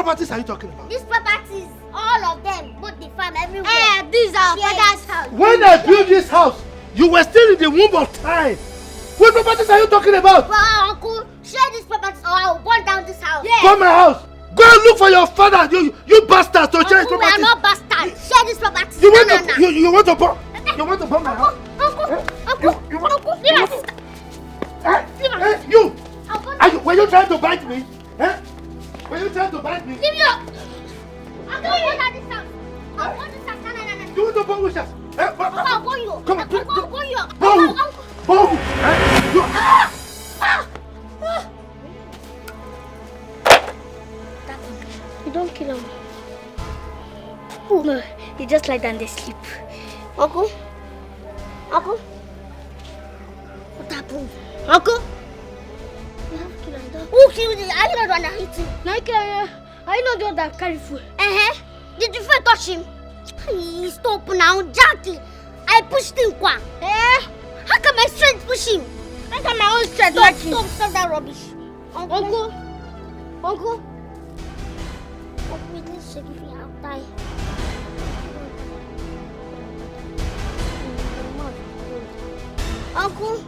properties are you talking about? These properties, all of them, both the farm, everywhere. This is our father's house. When I built this house, you were still in the womb of time. What properties are you talking about? Well, uncle, share these properties or I will burn down this house. Yeah. Burn my house. Go and look for your father, you bastards, to share his Uncle, we properties. are not bastards. Share these properties. You want to burn? You want to burn my house? Uncle, leave us. You! Were you trying to bite me? Were you trying to bite me? Leave me up. Uncle, burn down this house. I'll burn this house. No. You want to burn which house? I'll burn you. Come on, I'll burn you. Burn! You don't kill him. Oh, no, you just lie down and sleep. Uncle? What happened? Uncle? Who killed you? Are you not the one that hit him? No, are you not the one that carry food? Did the friend touch him? Stop now, Jackie. I pushed him, Kwa. How can my strength push him? How can my own strength touch him? Stop that rubbish. Uncle? Uncle, let's check if we have time. Uncle?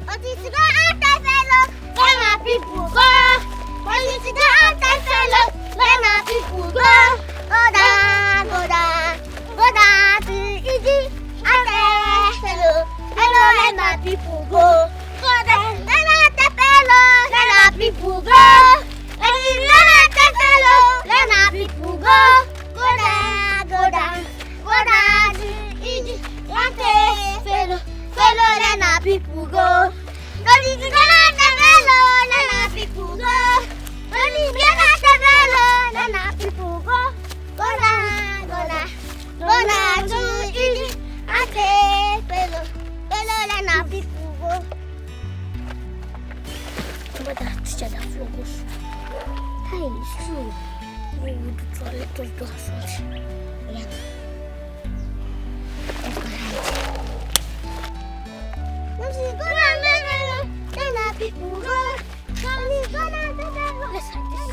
What is the anti-fellow? Let my people go. What is the anti-fellow? Let my people go. Go down to easy. Anti-fellow. Hello, let my people go. Go down, let my people go. Let my people go. Go down to easy. Anti-fellow. Fellow, let my people go. Don't need to go, let my people go. Don't need to let my people go. Go down to easy. Fellow, let my people go. But that teacher that flows. Hey, it's true. We would try to do something. Yeah. Let's hide this.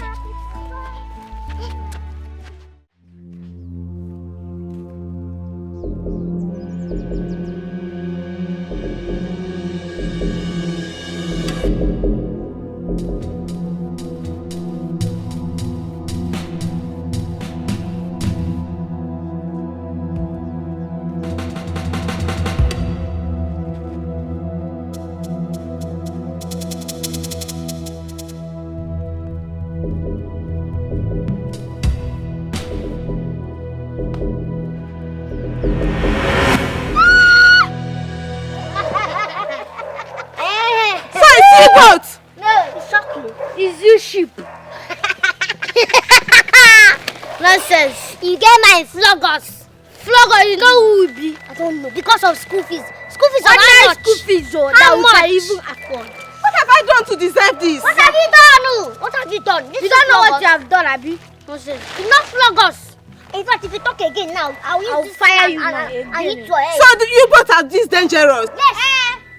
Nonsense. You get my floggers. Floggers, you know who will be? I don't know. Because of school fees. School fees are how much? School fees, oh, how much? Even afford. What have I done to deserve this? What have you done? What have you done? You don't know what you have done, Abi. Nonsense. You not flog us. In fact, if you talk again now, I'll fire you now. I hit your head. So you both are this dangerous? Yes.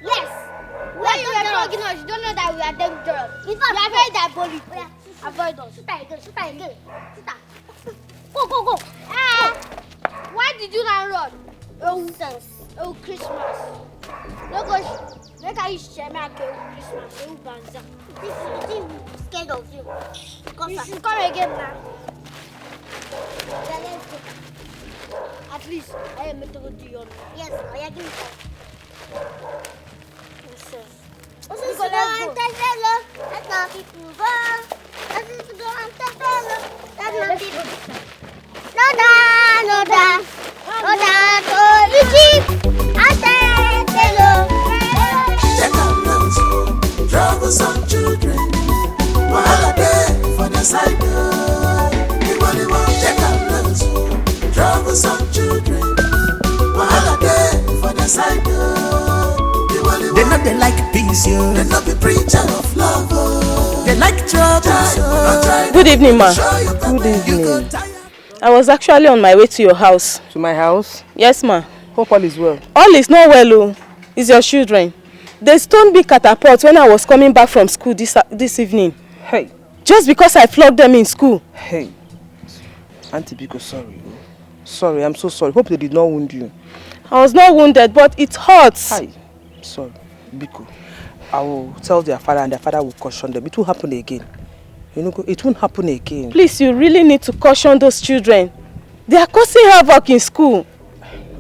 Yes. When you are flogging us, you don't know that we are dangerous. In fact, we are very diabolical. Avoid us. Shoot again. Go. Why did you not run? Nonsense. Oh, Christmas. No go. Make I share my Christmas. Oh, Banza. This is scared of you. You should come again now. Yeah, let's go. At least I am meant to go to your. Yes, I am giving you. Nonsense. Let my people go. Let my people go. No da. Egypt. Check out those troublesome children. Wahala dey for the side. Everybody want check out those troublesome children. Wahala dey for the side. They know they like peace, yo. They know the preacher of love. They like trouble. Good evening, ma. Good evening. I was actually on my way to your house. To my house? Yes, ma. Hope all is well. All is not well, oh. It's your children. They stoned me catapult when I was coming back from school this evening. Hey. Just because I flogged them in school. Hey. Auntie Biko, sorry. Sorry, I'm so sorry. Hope they did not wound you. I was not wounded, but it hurts. Hi. Sorry, Biko. I will tell their father and their father will caution them. It won't happen again. You know, it won't happen again. Please, you really need to caution those children. They are causing havoc in school.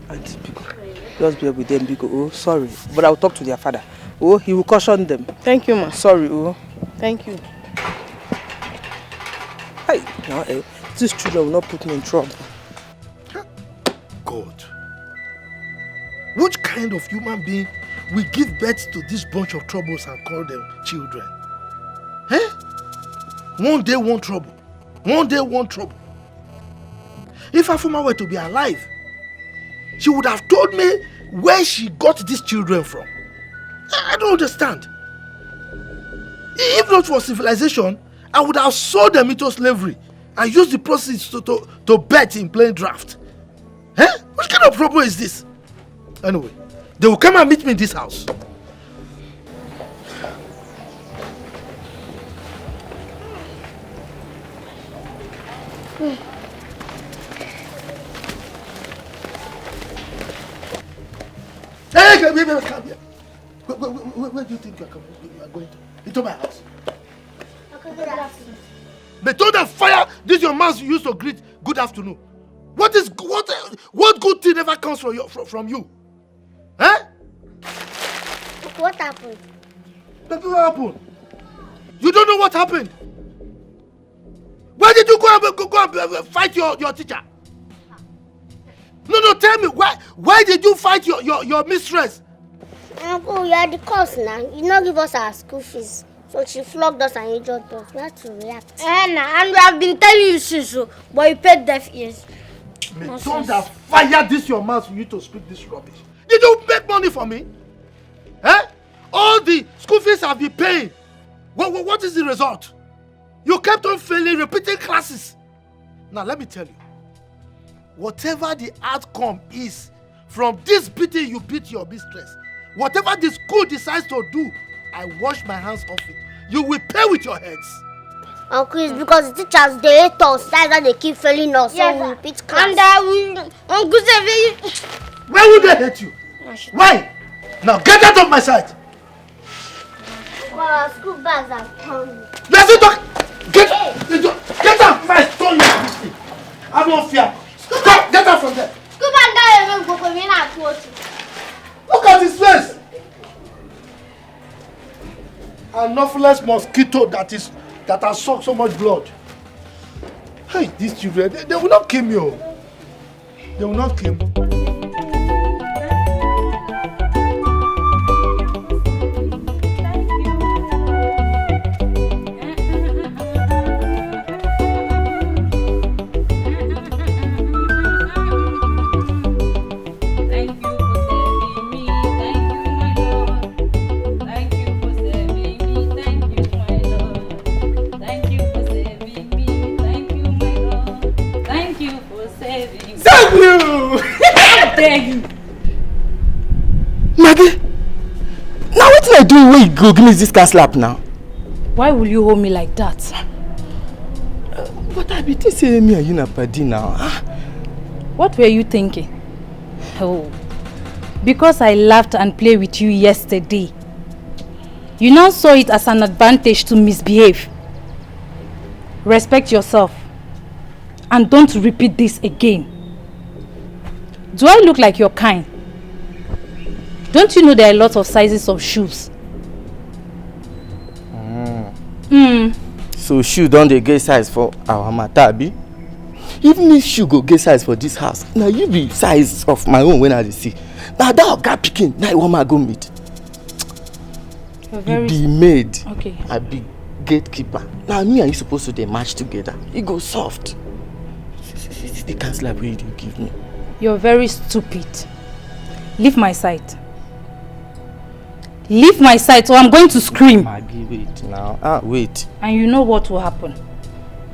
Auntie Biko, just be with them, Biko. Oh, sorry. But I will talk to their father. Oh, he will caution them. Thank you, ma. Sorry, oh. Thank you. Hey, now, these children will not put me in trouble. God, which kind of human being will give birth to this bunch of troubles and call them children? Eh? One day, one trouble. One day, one trouble. If Afuma were to be alive, she would have told me where she got these children from. I don't understand. If not for civilization, I would have sold them into slavery and used the proceeds to bet in playing draft. Eh? What kind of problem is this? Anyway, they will come and meet me in this house. Hey, come here. Where do you think you are going to? Into my house. They told them fire. This your mouth you used to greet good afternoon. What good thing ever comes from you? Eh? What happened? Nothing happened. You don't know what happened. Why did you go and fight your teacher? No, tell me why did you fight your mistress? Uncle, you are the cause now. You not give us our school fees. So she flogged us and injured us. We have to react. And we have been telling you since, but you paid deaf ears. May thunder fire this your mouth for you to speak this rubbish. Did you make money for me? Eh? All the school fees have been paying. What is the result? You kept on failing, repeating classes. Now let me tell you. Whatever the outcome is from this beating you beat your mistress, whatever the school decides to do, I wash my hands off it. You will pay with your heads. Uncle, it's because the teachers, they hate us. That's why they keep failing us. Yes, so we repeat class. And Uncle Sevi. Why would they hate you? Why? Now get out of my sight. Well, our school bags are coming. Let's talk. Get out. My stone you. I don't fear. Stop. Get out from there. Look at his face. An anopheles mosquito that has sucked so much blood. Hey, these children, they will not kill me. Oh. They will not kill me. Maggie, now what did I do when you go give me this car slap now? Why will you hold me like that? But I be saying me and you na party now. What were you thinking? Oh, because I laughed and played with you yesterday. You now saw it as an advantage to misbehave. Respect yourself and don't repeat this again. Do I look like your kind? Don't you know there are lots of sizes of shoes? So shoe don't they get size for our matabi? Even if shoe go get size for this house, now you be size of my own when I see. Now that guy picking, now one I go meet. You be maid. Okay. I be gatekeeper. Now me and you supposed to they match together. You go soft. The can't slap you give me. You're very stupid. Leave my sight. Leave my sight or I'm going to scream. Maggie, wait now. Wait. And you know what will happen.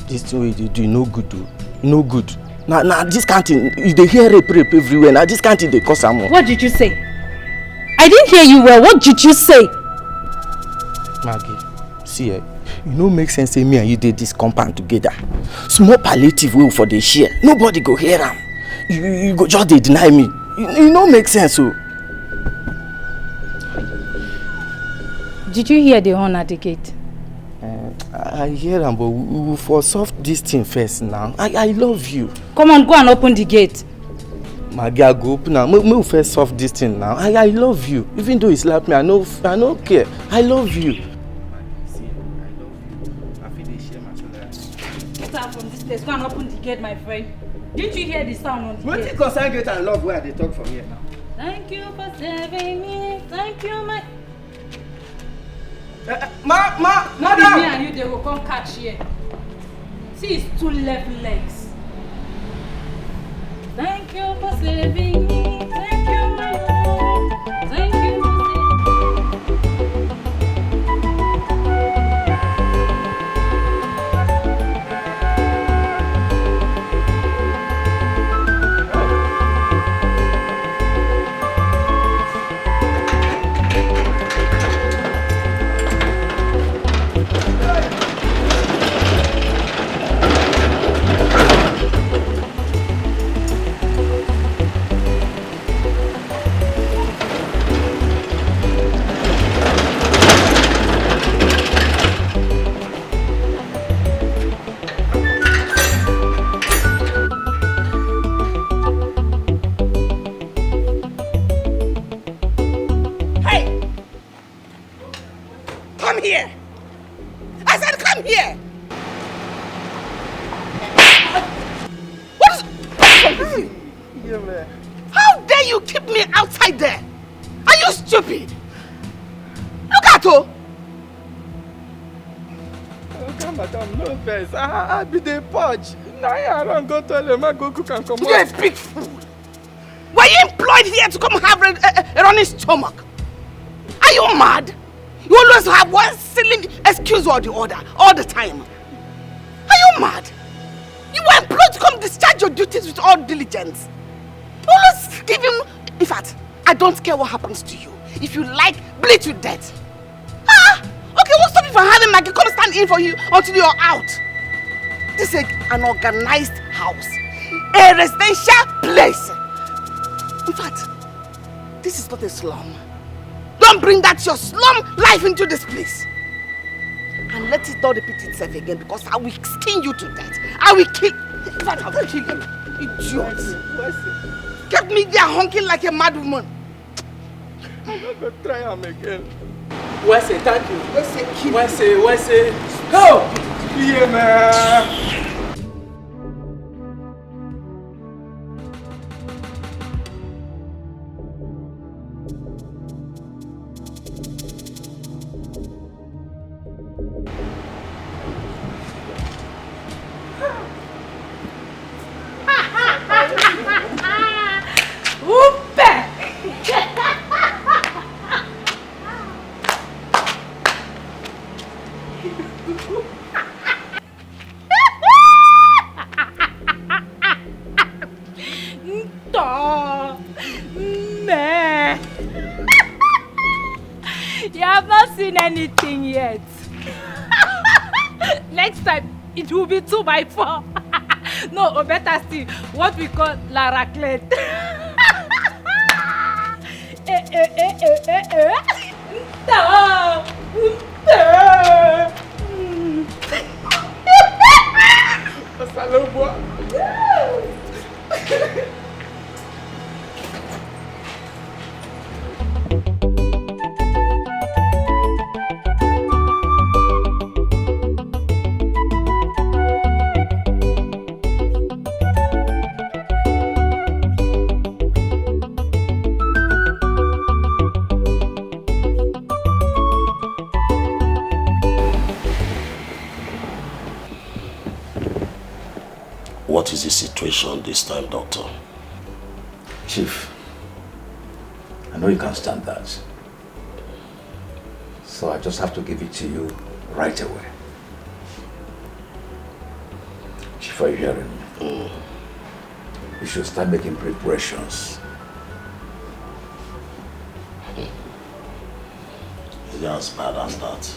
This way you do no good though. No good. Now this canteen, they hear rape everywhere. Now this canteen they cause some more. What did you say? I didn't hear you well. What did you say? Maggie, see You know, make sense say me and you did this compound together. Small palliative will for the share. Nobody go hear them. You go just dey deny me. You know, make sense. So. Did you hear the horn at the gate? I hear them, but we will for solve this thing first now. I love you. Come on, go and open the gate. My girl, go open now. We will first solve this thing now. I love you. Even though he slapped me, I don't care. I love you. Get out from this place. Go and open the gate, my friend. Didn't you hear the sound on the What gate? you concern gate and love where they talk from here now? Thank you for saving me. Thank you, my... Madam! Me and you, they will come catch here. See his 2 left legs. Thank you for saving me. Thank you, my Lord. Thank you for How dare you keep me outside there? Are you stupid? Look at her. Okay, madam, no offense. I be the purge. Now I don't go to them. I go cook and come You're a big fool. Were you employed here to come have a running stomach? Are you mad? You always have one silly excuse or the other, all the time. Are you mad? You were employed to come discharge your duties with all diligence. You always give him... In fact, I don't care what happens to you. If you like, bleed to death. Ah! Okay, won't stop you from having Maggie come stand in for you until you're out. This is an organized house. A residential place. In fact, this is not a slum. Don't bring that your slum life into this place. And let it not repeat itself again, because I will skin you to death. I will kill... In fact, I will kill you. Idiot. Get me there honking like a mad woman. I'm not going to try him again. Wesley, thank you. Wesley, kill Wesley. Go! Yeah, man. You have not seen anything yet. Next time, it will be 2x4. No, or better still, what we call la raclette. What is the situation this time, Doctor? Chief, I know you can't stand that. So I just have to give it to you right away. Chief, are you hearing me? You should start making preparations. Is it as bad as that?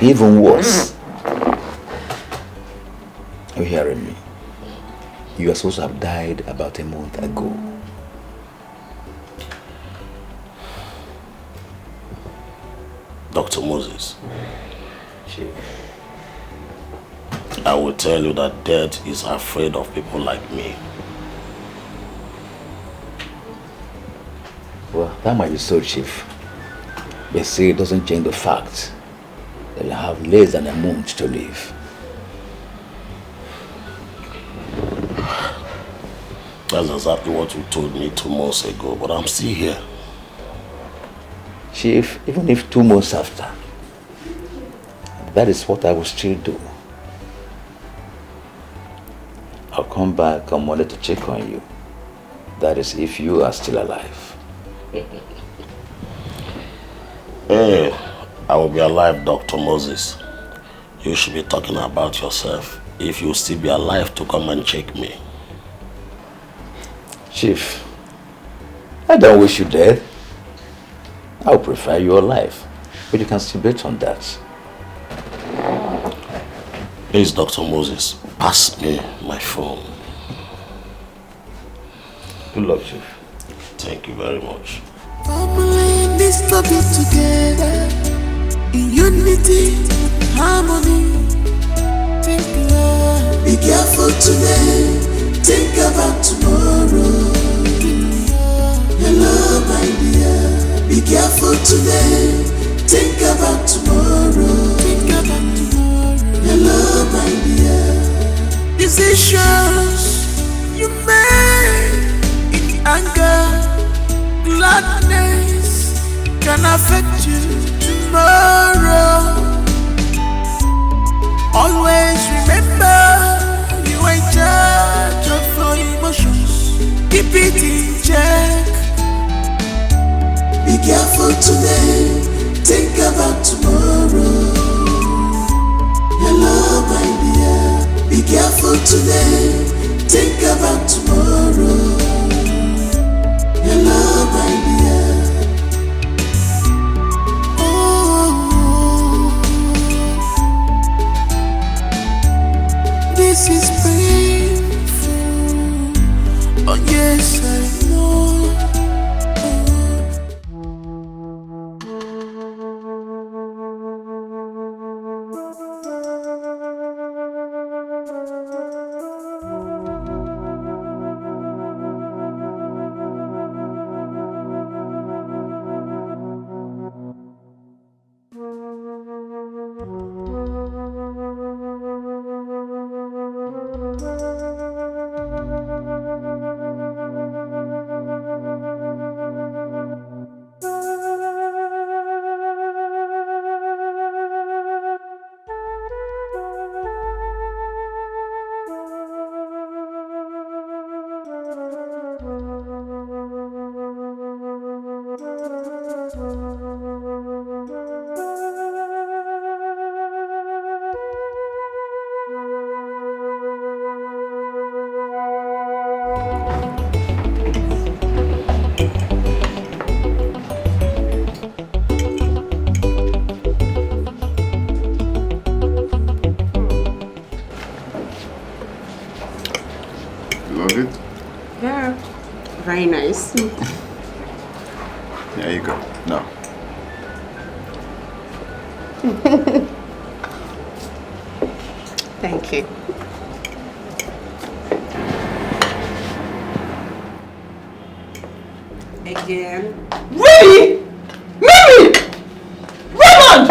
Even worse. Are you hearing me? You are supposed to have died about a month ago. Dr. Moses, I will tell you that death is afraid of people like me. Well, that might be so, Chief. But see, it doesn't change the fact that you have less than a month to live. That's exactly what you told me 2 months ago, but I'm still here. Chief, even if 2 months after, that is what I will still do. I'll come back on Monday to check on you. That is if you are still alive. Hey, I will be alive, Dr. Moses. You should be talking about yourself. If you still be alive to come and check me. Chief, I don't wish you dead. I would prefer you alive, but you can still bet on that. Please, Dr. Moses, pass me my phone. Good luck, Chief. Thank you very much. Family needs to be together in unity, harmony. Be careful today, think about tomorrow. Hello, my dear. Be careful today, think about tomorrow. Hello, my dear. Decisions you make in anger, gladness can affect you tomorrow. Always remember you are in charge of your emotions. Keep it in check. Be careful today, think about tomorrow. Hello, my dear. Be careful today, think about tomorrow. Hello, my dear. Oh, this is painful. Oh, yes, I know. Love it? Yeah, very nice. There you go. No. Thank you. Again. Really? Mimi! Raymond!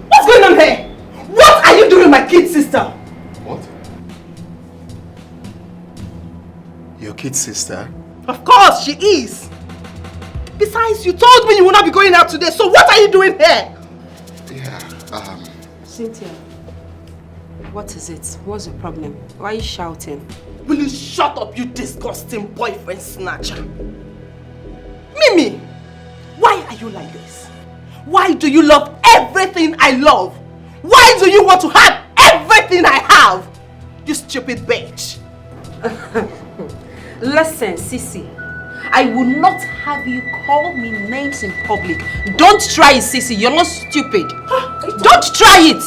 What's going on here? What are you doing, my kid sister? What? Your kid sister? Of course, she is. Besides, you told me you will not be going out today, so what are you doing here? Yeah, Cynthia, what is it? What's the problem? Why are you shouting? Will you shut up, you disgusting boyfriend snatcher? Mimi, why are you like this? Why do you love everything I love? Why do you want to have everything I have? You stupid bitch. Listen, Sissy, I will not have you call me names in public. Don't try it, Sissy. You're not stupid. Are Don't try it!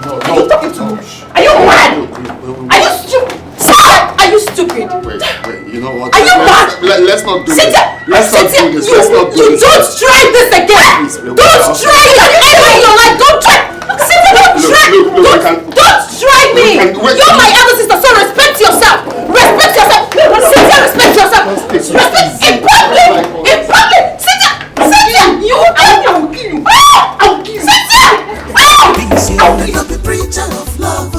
No. Are you talking to me? Are you mad? Are you stupid? Stop! Are you stupid? Wait, you know what? Are you mad? Let's not do this. Let's not do this. You don't try this again! Don't try it! Ever in your life, don't try! Don't try me! You're my elder sister, so respect yourself! Respect yourself! Cynthia, respect yourself! Respect in public! In public! Cynthia! You will kill me! I will kill you! I will kill you! Cynthia! They not be preacher of love.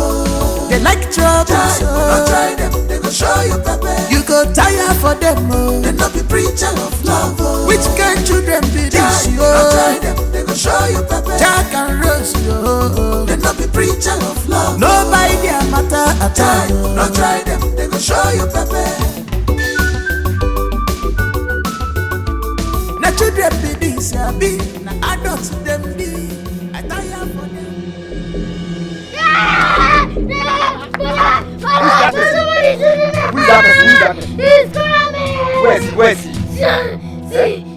They like trouble. Don't try them, they go show you pepper. You go tire for them. They not be preacher of love. Which kind children be this? Don't try them, they go show you pepper. Jack and Rose, they not be preacher of love. Nobody their matter at all. Don't try them, they go show you pepper. Na children be this, be na adults them be. I tire for them. Who's that? He's coming! Where's he?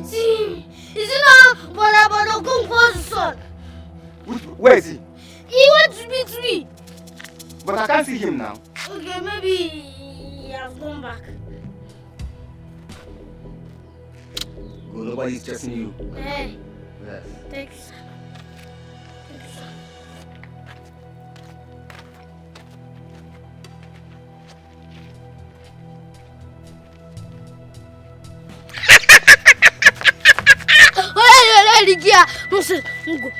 See. Is it not Bono Kung Po's son? Where is he? He went to meet me. But I can't see him now. Okay, maybe he has gone back. Oh, nobody's chasing you. Hey. Yes. Thanks. Ligia, não sei, não go.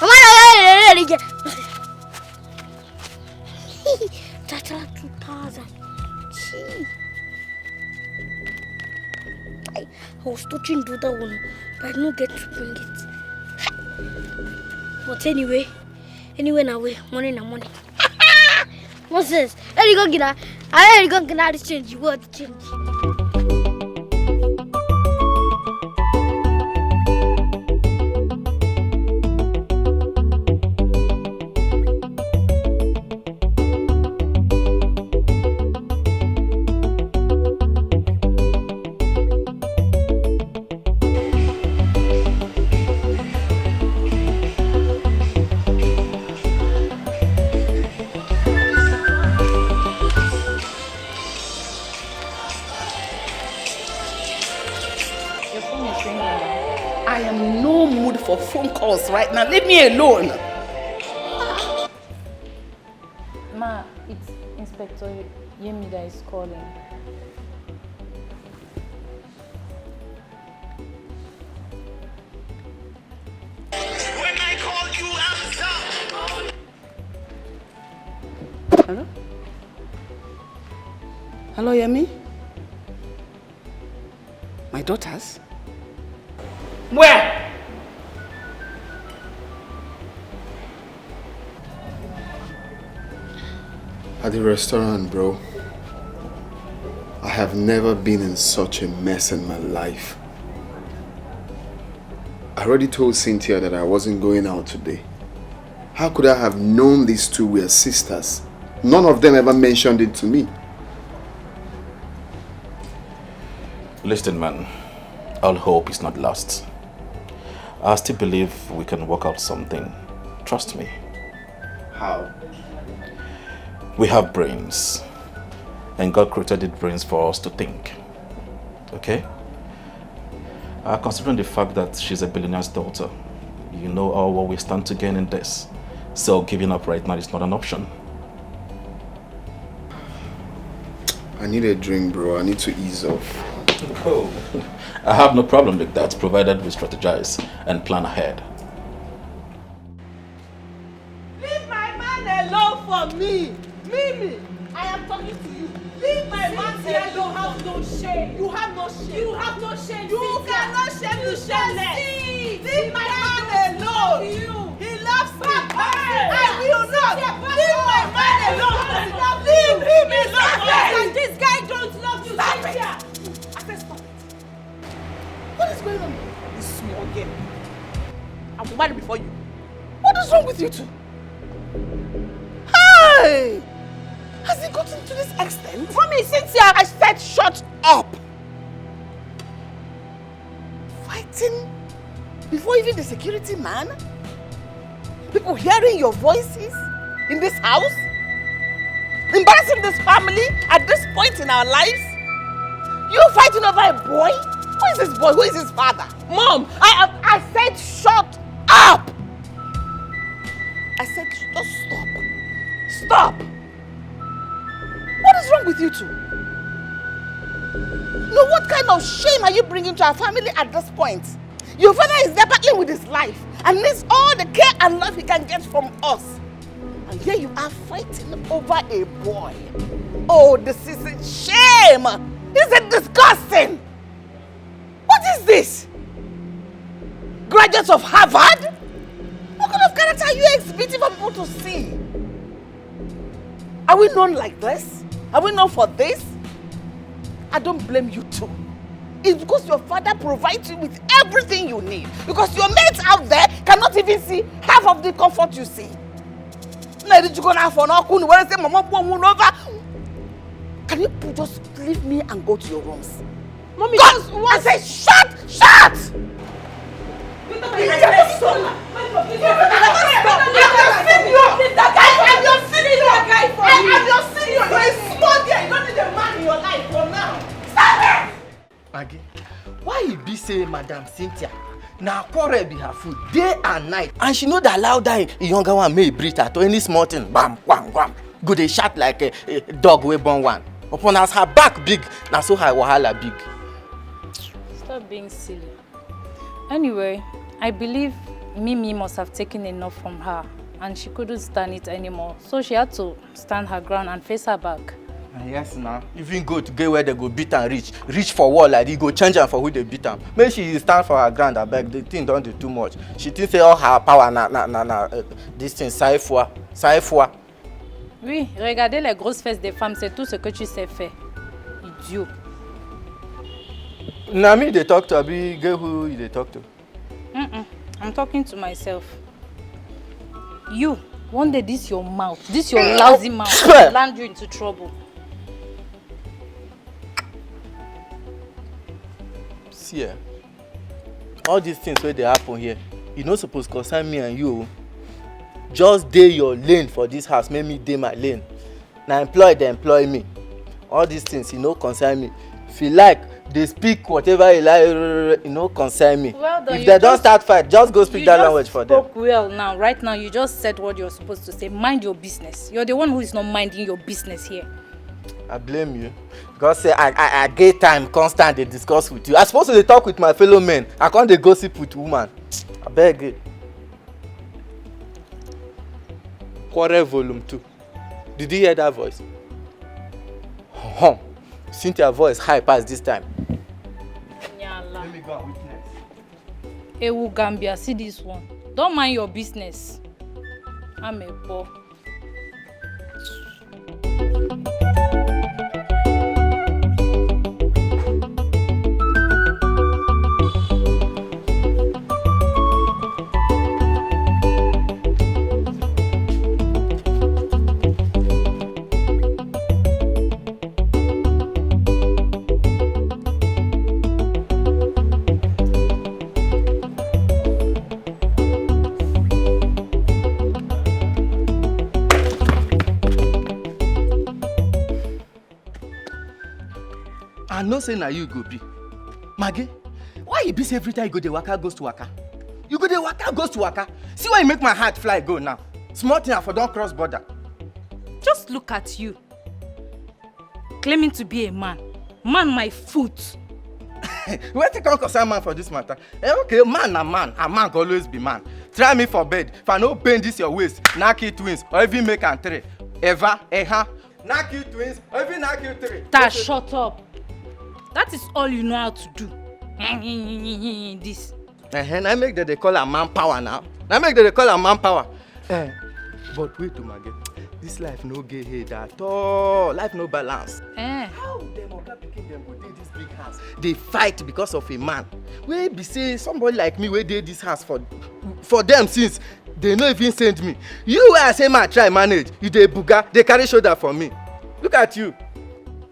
Mama, Ligia. That's 2000. I was touching to that one, but I didn't get to bring it. But anyway, now we morning. What's this? There you go, Gina. I go get this change. You want to change? Phone calls right now. Leave me alone. Ma, it's Inspector Yemi that is calling. When I call you, answer. Hello? Hello, Yemi? My daughters? Where? At the restaurant, bro. I have never been in such a mess in my life. I already told Cynthia that I wasn't going out today. How could I have known these two were sisters? None of them ever mentioned it to me. Listen, man. All hope is not lost. I still believe we can work out something. Trust me. How? We have brains, and God created brains for us to think, okay? Considering the fact that she's a billionaire's daughter, you know all what we stand to gain in this, so giving up right now is not an option. I need a drink, bro. I need to ease off. Oh, I have no problem with that, provided we strategize and plan ahead. Leave my man alone for me! Mimi, I am talking to you. Leave my man here. You have no shame. You have no shame. You have no shame. You cannot shame. You shameless. Leave my man alone. He loves me. I will not. Leave my man alone. Leave him alone. This guy don't love you. Stop it. I said stop it. What is going on? This small girl. I will marry before you. What is wrong with you two? Hey! Has it gotten to this extent? For me, Cynthia, I said shut up! Fight fighting before even the security man? People hearing your voices in this house? Embarrassing this family at this point in our lives? You fighting over a boy? Who is this boy? Who is his father? Mom, I said shut up! I said just stop. Stop! What is wrong with you two? No, what kind of shame are you bringing to our family at this point? Your father is there battling with his life and needs all the care and love he can get from us. And here you are fighting over a boy. Oh, this is a shame! This is disgusting! What is this? Graduates of Harvard? What kind of character are you exhibiting for people to see? Are we known like this? Are we known for this? I don't blame you too. It's because your father provides you with everything you need. Because your mates out there cannot even see half of the comfort you see. Can you just leave me and go to your rooms? Mommy, I said shut! Shut! Maggie, why you be say Madam Cynthia? Now quarrel be her food day and night, and she know that allow that younger one may breathe at any small thing. Bam, wham, wham. Go dey shout like a dog wey born one. Upon as her back big, now so her wahala big. Stop being silly. Anyway, I believe Mimi must have taken enough from her and she couldn't stand it anymore. So she had to stand her ground and face her back. Yes, now. Even go to get where they go beat and reach for wall like they go change her for who they beat them. Maybe she stand for her ground. I beg, the thing don't do too much. She thinks say all her power this thing saifwa. Oui, regardez les grosses fesses des femmes, c'est tout ce que tu sais faire. Idiot. Nami, they talk to Abi, girl who they talk to? I'm talking to myself. You, one day this your mouth, this your lousy mouth will land you into trouble. See, all these things where they happen here, you not supposed to concern me and you. Just day your lane for this house, make me day my lane. Now employ, they employ me. All these things, you know, concern me. If you like, they speak whatever you like, you know, concern me. Well done, if they don't start fight, just go speak that language for them. You spoke well now. Right now, you just said what you're supposed to say. Mind your business. You're the one who is not minding your business here. I blame you. Because say I get time constant they discuss with you. I supposed to talk with my fellow men. I can't they gossip with woman. I beg it. Quarrel volume 2. Did you hear that voice? Cynthia's voice high past this time. Let me go and witness. Ewu Gambia, see this one. Don't mind your business. I'm a boy. I know say na you go be. Maggie, why you be say every time you go the waka goes to waka? You go the waka goes to waka. See why you make my heart fly go now. Small thing for don't cross border. Just look at you. Claiming to be a man. Man my foot. Where you come concern man for this matter? Okay, man a man. A man can always be man. Try me for bed. If I no bend this your waist, knock you twins, or even make and three. Ever, knock you twins, or even knock you three. Shut up. That is all you know how to do. This. I make that they call a manpower now. I make that they call a manpower. But wait to Maggie. This life no get head at all. Life no balance. How them oga pikin them go dey this big house? They fight because of a man. Wey be say somebody like me wey dey this house for them since they no even send me. You wey I say man try manage, you dey buga, they carry shoulder for me. Look at you.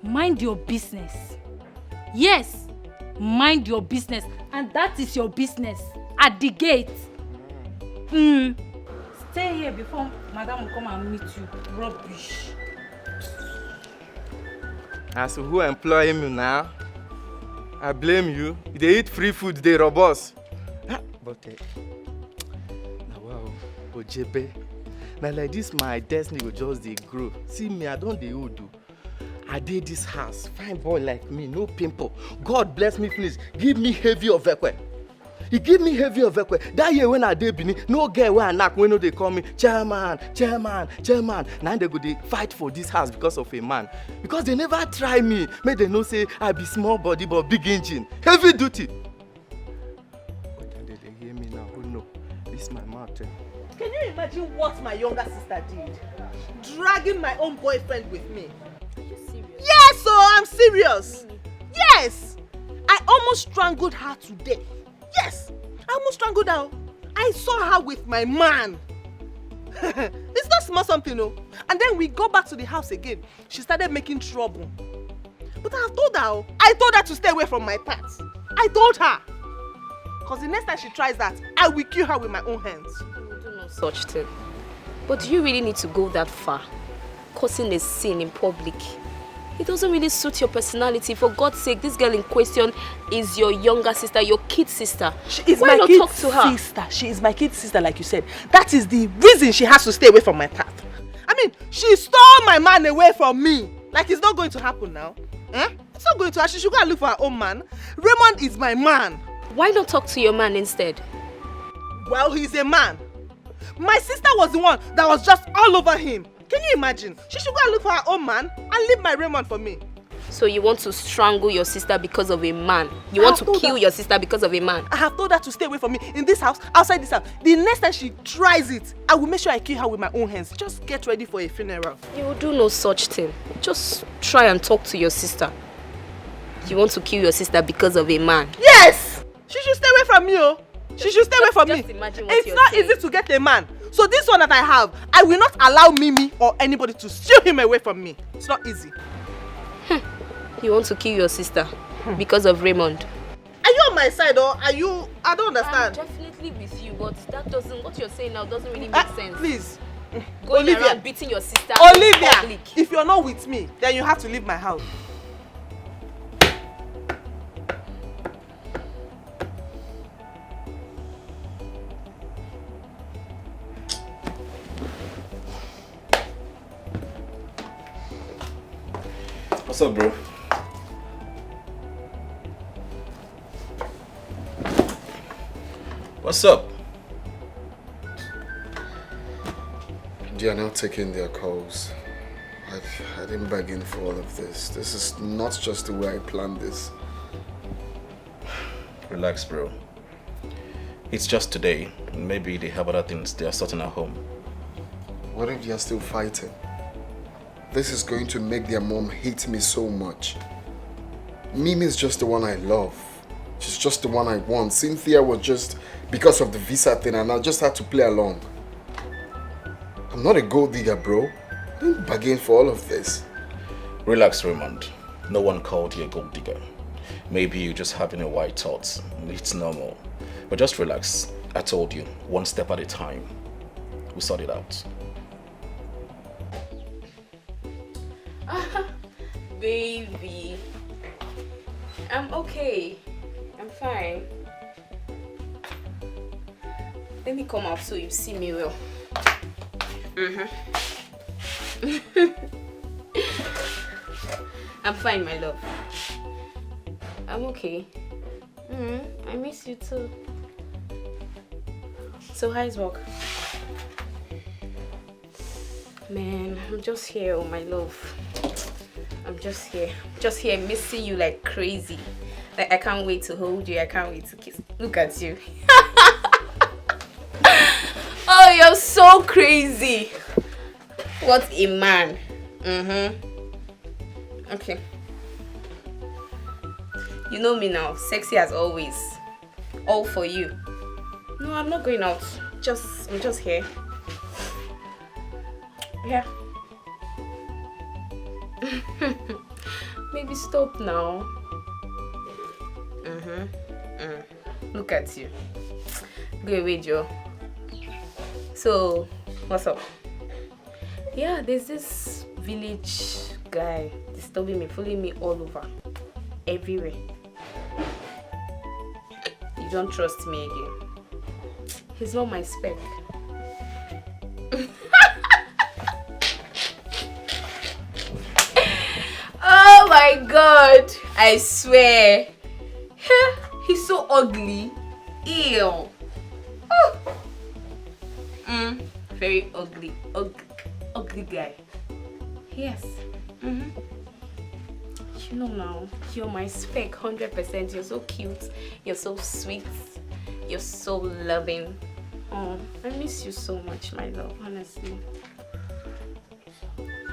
Mind your business. Yes, Mind your business, and that is your business. At the gate. Stay here before Madam will come and meet you. Rubbish. As who employ me now, I blame you. They eat free food, they robust. But now wow, Ojebe. Now like this, my destiny will just they grow. See me, I don't the old do. I did this house, fine boy like me, no pimple. God bless me, please. Give me heavy of ekwe. He give me heavy of ekwe. That year when I did Bini, no girl where I knock when they call me chairman. Now they go they fight for this house because of a man. Because they never try me. May they know say I be small body but big engine. Heavy duty. But then they hear me now. Oh no, this is my mouth. Can you imagine what my younger sister did? Dragging my own boyfriend with me. Are you serious? Yes, so I'm serious. Yes. I almost strangled her today. Yes, I almost strangled her. I saw her with my man. It's not small something, no. And then we go back to the house again. She started making trouble. But I told her to stay away from my path. I told her. Because the next time she tries that, I will kill her with my own hands. You do no such thing. But do you really need to go that far? Causing a scene in public? It doesn't really suit your personality. For God's sake, this girl in question is your younger sister, your kid sister. She is Why my not kid talk to her? sister. She is my kid sister, like you said. That is the reason she has to stay away from my path. I mean, she stole my man away from me. Like it's not going to happen now. It's not going to happen. She should go and look for her own man. Raymond is my man. Why not talk to your man instead? Well, he's a man. My sister was the one that was just all over him. Can you imagine? She should go and look for her own man and leave my Raymond for me. So you want to strangle your sister because of a man? You want to kill your sister because of a man? I have told her to stay away from me in this house, outside this house. The next time she tries it, I will make sure I kill her with my own hands. Just get ready for a funeral. You will do no such thing. Just try and talk to your sister. You want to kill your sister because of a man? Yes! She should stay away from me, oh. She should stay away from me. Imagine what it's you're not saying. easy to get a man. So this one that I have, I will not allow Mimi or anybody to steal him away from me. It's not easy. You want to kill your sister because of Raymond? Are you on my side or are you... I don't understand. I'm definitely with you, but that doesn't... What you're saying now doesn't really make sense. Please. Going Olivia. around beating your sister. Olivia, in public. if you're not with me, then you have to leave my house. What's up, bro? What's up? They are now taking their calls. I didn't bargain for all of this. This is not just the way I planned this. Relax, bro. It's just today. Maybe they have other things they are sorting at home. What if they are still fighting? This is going to make their mom hate me so much. Mimi is just the one I love. She's just the one I want. Cynthia was just because of the visa thing and I just had to play along. I'm not a gold digger, bro. I didn't bargain for all of this. Relax, Raymond. No one called you a gold digger. Maybe you're just having a white thought. It's normal. But just relax. I told you, one step at a time. We'll sort it out. Baby, I'm okay. I'm fine. Let me come out so you see me well. I'm fine, my love. I'm okay. I miss you too. So how's work? Man, I'm just here, oh my love. I'm just here missing you like crazy. Like I can't wait to hold you, I can't wait to kiss. Look at you. Oh, you're so crazy. What a man. Okay. You know me now, sexy as always. All for you. No, I'm not going out. I'm just here. Yeah. Maybe stop now. Look at you. Go away, Joe. So, what's up? Yeah, there's this village guy disturbing me, following me all over. Everywhere. You don't trust me again. He's not my spec. Oh my god! I swear. He's so ugly. Ew. Oh. Very ugly. Ugly guy. Yes. You know now, you're my spec 100%. You're so cute. You're so sweet. You're so loving. Oh, I miss you so much, my love, honestly.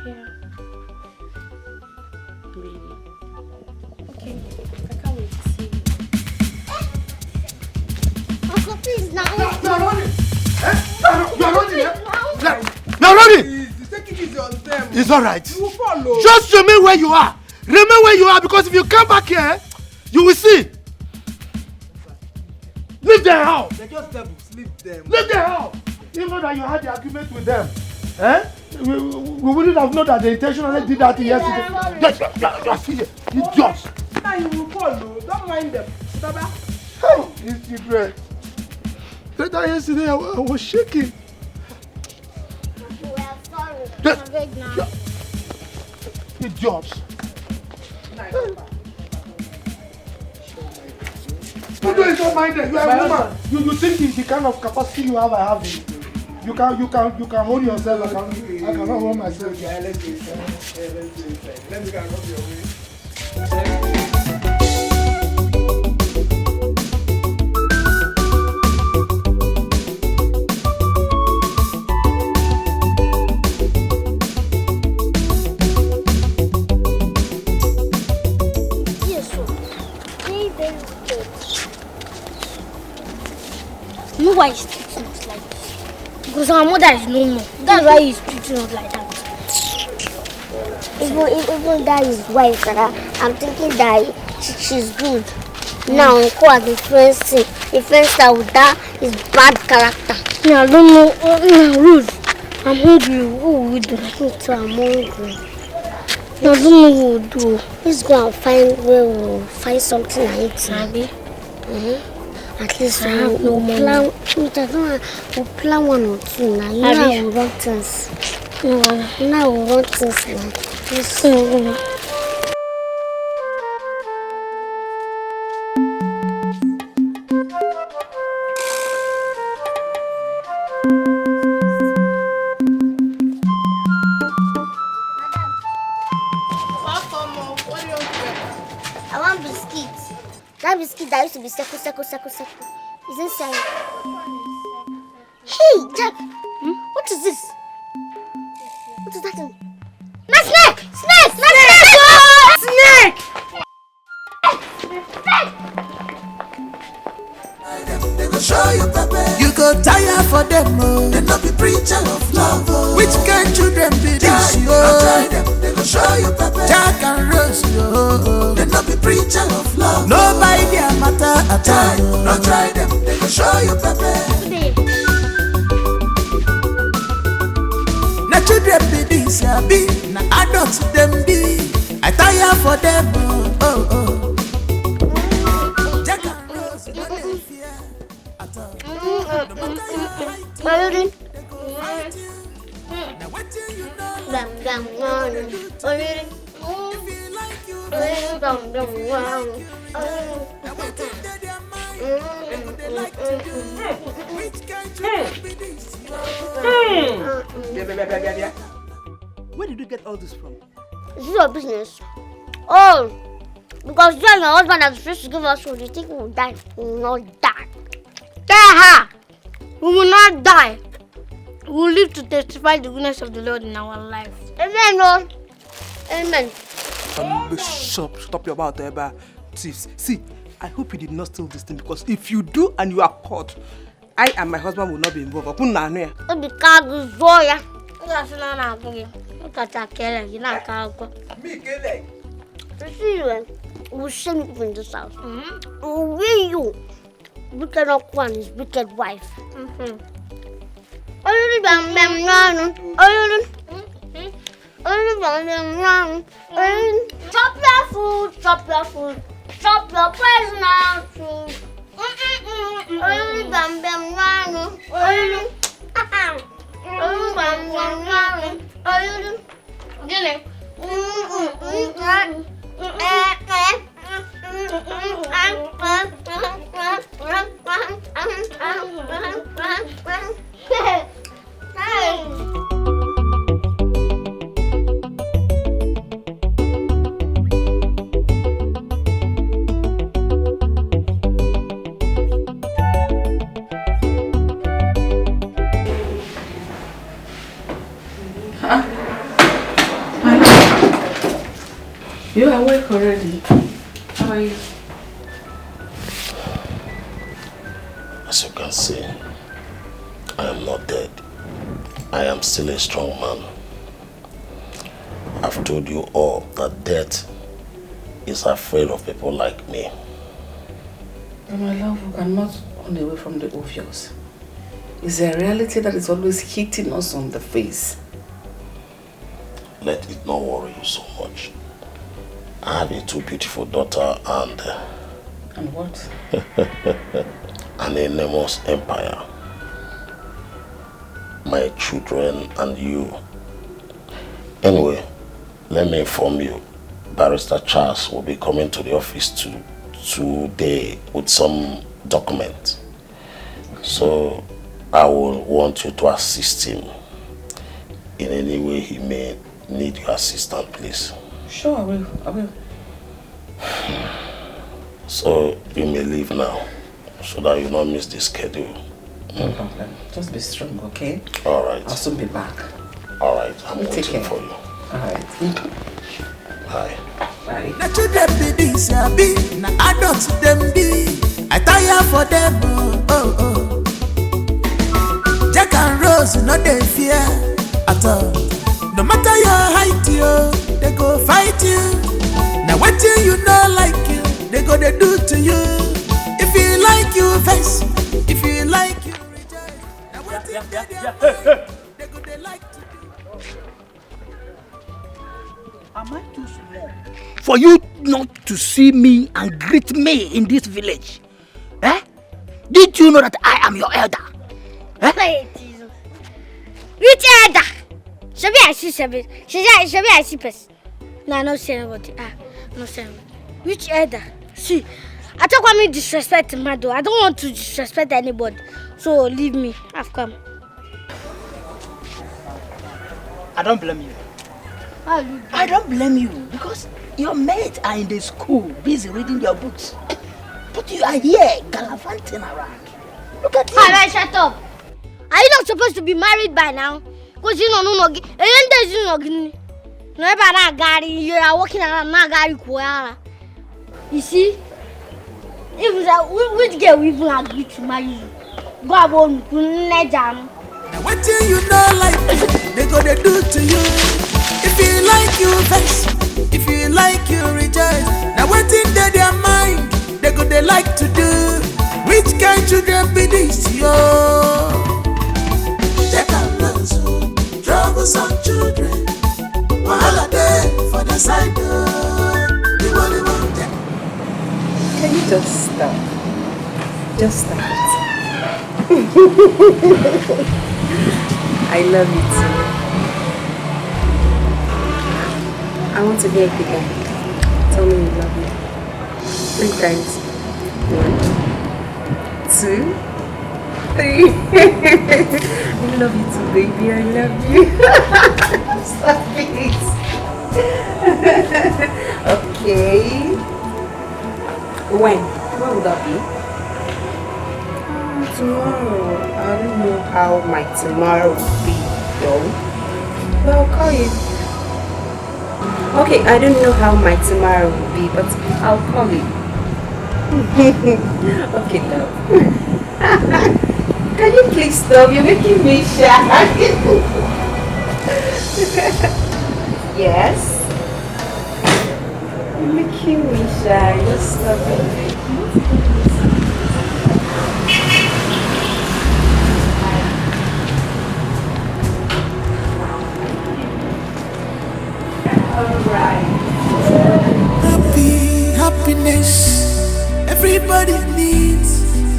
Yeah. Really. Okay. I can't wait to see you. Uncle, please, now. You're running! You're running, eh? You're running! Take it easy on them. It's alright. You will follow. Just remain where you are. Remain where you are, because if you come back here, you will see. Leave their house. They're just devils. Leave them. Leave their house. Even that you had the agreement with them. Eh? We wouldn't have known that they intentionally did that yesterday. It's just. Now you will follow. Don't mind them. Baba. Hey, it's secret. Later yesterday, I was shaking. We are sorry. That- I'm big now. It's just. You don't mind it. You are a woman. You think it's the kind of capacity you have, I have it. You can hold yourself. I cannot hold myself. Yeah, let's do it. Let me go and rub your way. You know why he's treating us like this? Because our mother is no more. That's why he's treating us like that. Even that is wife, I'm thinking that she's good. Now, Uncle has the friends that with that is bad character. Yeah, I don't know. Ruth, I'm hungry. What will we do? So I'm hungry. I don't know what we'll do. Let's go and find where we'll find something to eat. Maybe. At least I have no money. We'll plan one or two now. You know how we want things. You know how we want things now. Yes. I want biscuits. That biscuit that used to be circle. Is inside. Hey, Jack. What is this? What is that thing? My snake! Snake! Snake! They go show you pepper. You go tire for them, oh. They not be preacher of love, oh. Which kind children be this, oh? They go show you pepper. Jack and Rose, oh. They not be preacher of love. No buy their matter at all. No try them. They go show you pepper. Na children be this, yeah, be. Na adults them be. I tire for them, oh. Jack and Rose, no dey fear at all. Where did you get all this from? This is your business. Oh, because you and your husband are supposed to give us food. You think we will die? We will not die. Tell her, we will not die. We will live to testify the goodness of the Lord in our life. Amen, Lord. Amen. Stop your mouth, Eba. See, I hope you did not steal this thing, because if you do and you are caught, I and my husband will not be involved. Look at that, Kelly. You know, You see you, we'll shame you in this house. We'll wear you. Wicked up one is wicked wife. Chop your food, chop your food, chop your personal food. You are awake already. How are you? As you can see, I am not dead. I am still a strong man. I've told you all that death is afraid of people like me. My love, we cannot run away from the obvious. It's a reality that is always hitting us on the face. Let it not worry you so much. I have a 2 beautiful daughter and what? an enormous empire. My children and you. Anyway, let me inform you. Barrister Charles will be coming to the office today with some documents. So I will want you to assist him in any way he may need your assistance, please. Sure, I will. So you may leave now, so that you not miss the schedule. No problem. Just be strong, okay? All right. I'll soon be back. All right. I'm Take waiting care. for you. All right. Bye. Bye. Na children be this, be na adults them be. I tire for them, oh. Jack and Rose, no they fear at all. No matter your height, they go fight you. Now what you know like you, they go they do to you. If you like you vex, if you like you reject. Now what they go they like to do. Am I too small for you not to see me and greet me in this village? Eh? Did you know that I am your elder? Eh? Which elder? Should I see person? No, no, say nobody. No, say nobody. Which elder? See, I don't want me to disrespect my door. I don't want to disrespect anybody. So leave me. I've come. I don't blame you. I don't blame you because your mates are in the school busy reading their books. But you are here gallivanting around. Look at you. Alright, shut up. Are you not supposed to be married by now? Because you know, you are walking around Magari. You see? Which girl we even agree to marry you? Go on, jam. Now what you know like they go they do to you. If you like you vex, if you like you reject. Now what in their mind they go they like to do. Which kind children be this yo? They can learn so troublesome children. Wahala day for the side door. Can you just stop? Just stop it. I love you too. I want to hear it again. Tell me you love me. 3 times. 1, 2, 3. I love you too, baby. I love you. Stop it. Okay. When would that be? Tomorrow. I don't know how my tomorrow will be, though. But I'll call you. Okay, I don't know how my tomorrow will be, but I'll call you. Okay, love. Can you please stop? You're making me shy. Yes. You're making me shy. Just stop it. Happiness. Everybody needs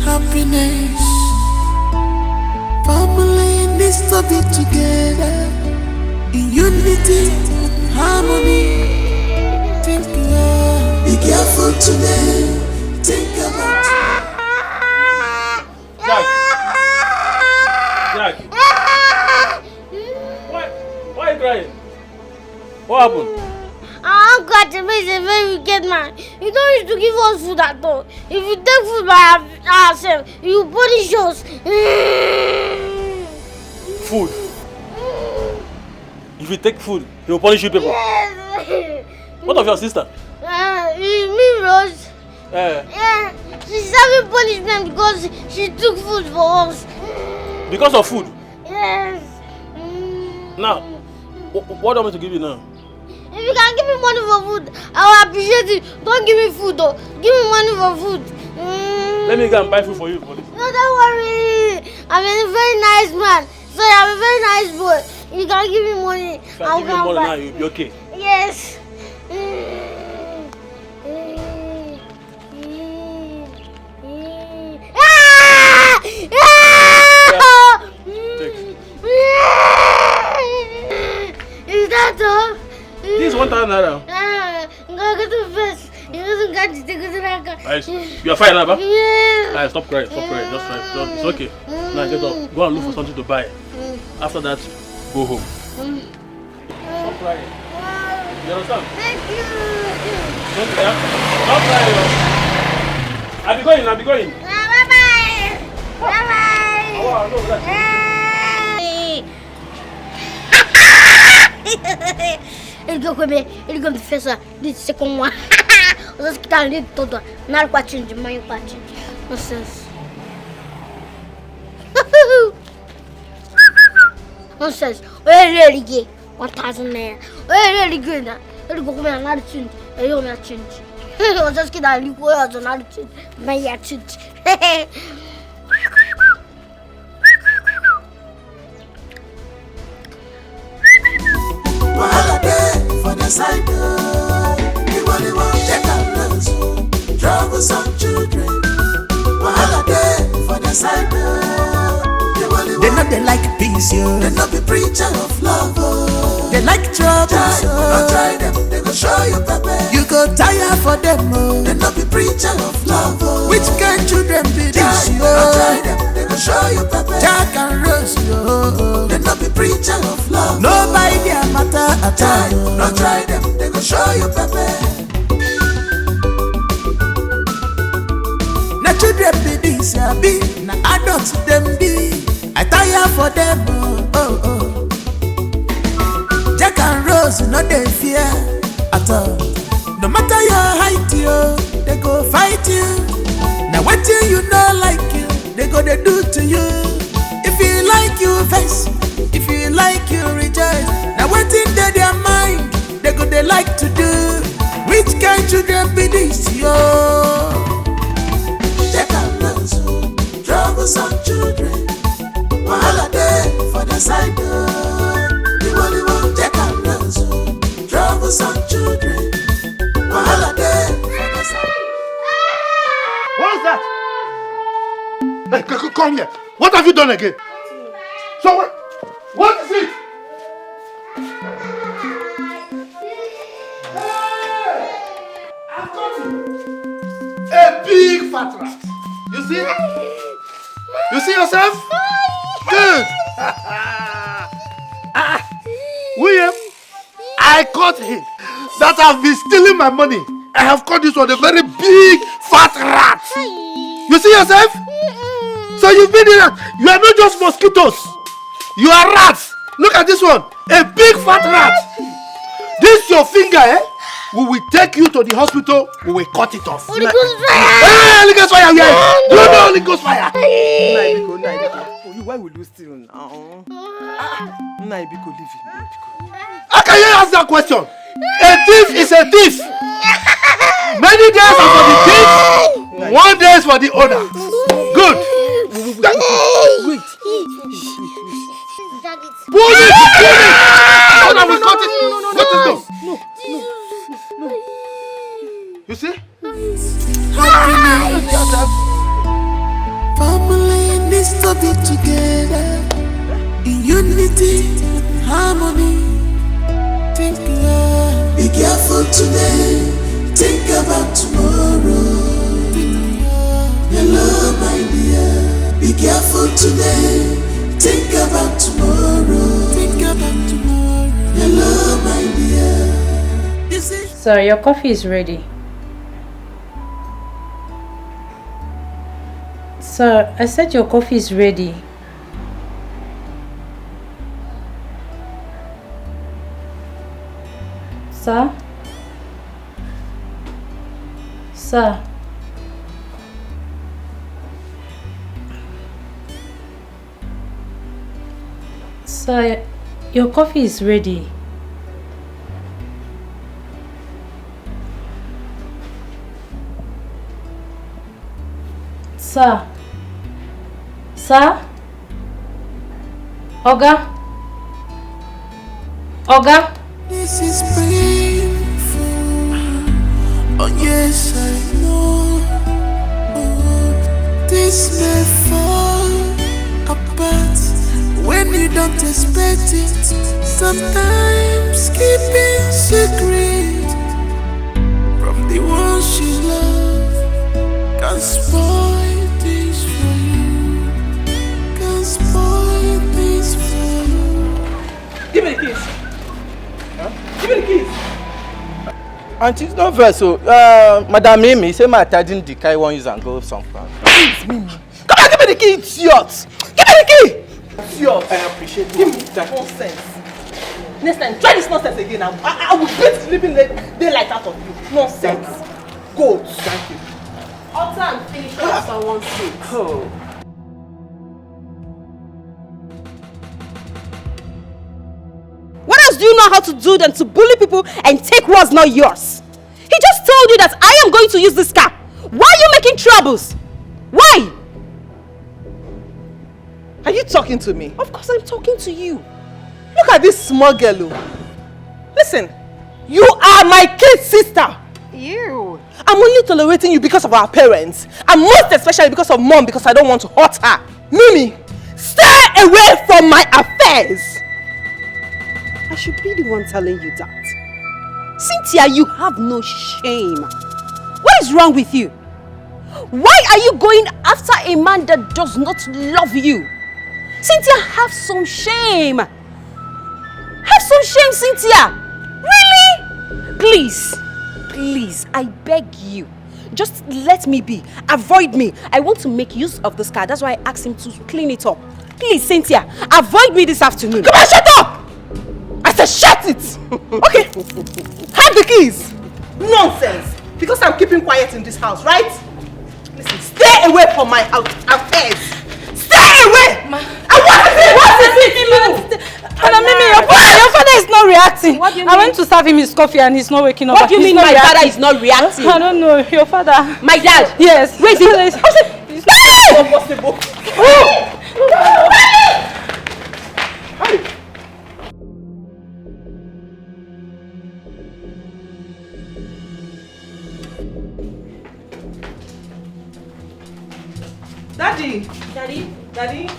happiness. Family needs to be together in unity, harmony. Think be careful today. Think about Jack. Why are you crying? What happened? Uncle Achebe is a very wicked man. He don't used to give us food at all. If you take food by ourselves, you punish us. Food. If you take food, he will punish you people. Yes. What of your sister? Me, Rose. Yeah, she's having punishment because she took food for us. Because of food? Yes. Now, what do you want me to give you now? If you can give me money for food, I will appreciate it. Don't give me food though. Give me money for food. Let me go and buy food for you. For this. No, don't worry. I'm a very nice man. So I'm a very nice boy. You can give me money. If I give you money now, you'll be okay. Yes. Is that all? This is 1,000 naira. I'm going to go to first. You are fine now, ba? Yeah. Stop crying, stop crying. Just try. It's okay. Now get up. Go and look for something to buy. After that, go home. Stop crying. You understand? Thank you. Don't cry. Stop crying. I'll be going. Bye-bye. Bye-bye. Oh, no, that's Ele go to face this second one. Os que tá ali todo. Na quartinho de manhã, quartinho. Nonsense. Nonsense. Ele gay. 1,000 naira. Ele gay na. Ele go comer nada change. Ele não change. Os que tá ali com os nada change. Mas é change. Wahala day for the side door. Everybody want take a look. Troublesome children. Wahala day for the side door. They know they like peace, yo. They know be preacher of love, oh. They like trouble, so don't try them, they go show you pepper. You go tire for them, oh. They know be preacher of love, oh. Which kind children be this, yo? Don't try them, they go show you pepper. Jack and Rose, yo. They know be preacher of love. Nobody their matter at all. Don't try them, they go show you pepper. Na children be this, ya be. Na adults them be. I tire for them, oh. Jack and Rose, no they fear at all. No matter your height, yo, they go fight you. Now what you know like you, they go they do to you. If you like you vex, if you like you rejoice. Now what in their mind, they go they like to do. Which kind children be this, yo? Jack and Rose, troublesome children. Wahala day for the side door. The only one Jack and Rose. Troublesome children. Wahala day for the side. What's that? Hey, come here. What have you done again? So what is it? Hey! I've got it. A big fat rat. You see? You see yourself? Good. William, I caught him. That have been stealing my money. I have caught this one, a very big fat rat. You see yourself? So you've been in that. You are not just mosquitoes. You are rats. Look at this one. A big fat rat. This your finger, eh? We will take you to the hospital. We will cut it off. Holy Ghost fire! Hey, Holy Ghost fire! Yeah. You know Holy Ghost fire. Why will you steal now? Naibiko, leave him. How can you ask that question? A thief is a thief. Many days are for the thief, 1 day is for the owner. Good. Wait. Pull it! So that we cut it. Cut it down. No. You see? Family needs to be together in unity, harmony. Think love. Be careful today. Think about tomorrow. Hello, my dear. Be careful today. Think about tomorrow. Think about tomorrow. Hello, my dear. Sir, your coffee is ready. Sir, I said your coffee is ready. Sir? Sir? Sir, your coffee is ready. Sir? Sir? Oga? Oga? This is painful. Oh yes, I know. This may fall apart when you don't expect it. Sometimes keeping secret from the ones you love can spoil things for you. Can spoil things for you. Give me the keys. Give me the keys. Auntie, it's not fair. So, Madam Mimi, say my didn't decay one use and go somewhere. Please, Mimi. Come on, give me the key, idiot. Give me the key. Idiot. I appreciate it. Give me that nonsense. Next time, try this nonsense again. I will beat sleeping daylight out of you. Nonsense. Go. Thank you. Utter and finish off someone's face. Oh. What else do you know how to do than to bully people and take what's not yours? He just told you that I am going to use this car. Why are you making troubles? Why? Are you talking to me? Of course I'm talking to you. Look at this small girl. Listen, you are my kid's sister. Ew. I'm only tolerating you because of our parents. And most especially because of mom, because I don't want to hurt her. Mimi, stay away from my affairs. I should be the one telling you that. Cynthia, you have no shame. What is wrong with you? Why are you going after a man that does not love you? Cynthia, have some shame. Have some shame, Cynthia. Really? Please, I beg you. Just let me be. Avoid me. I want to make use of this car. That's why I asked him to clean it up. Please, Cynthia, avoid me this afternoon. Come on, shut up! I said shut it! Okay, have the keys. Nonsense. Because I'm keeping quiet in this house, right? Listen, stay away from my affairs. Stay away! Ma. What is it? Madam Mimi, your father is not reacting. What do you mean? I went to serve him his coffee and he's not waking up. What do you mean my father is not reacting? I don't know. Your father. My dad? Yes. Wait, it's not possible. Daddy. Daddy? Daddy.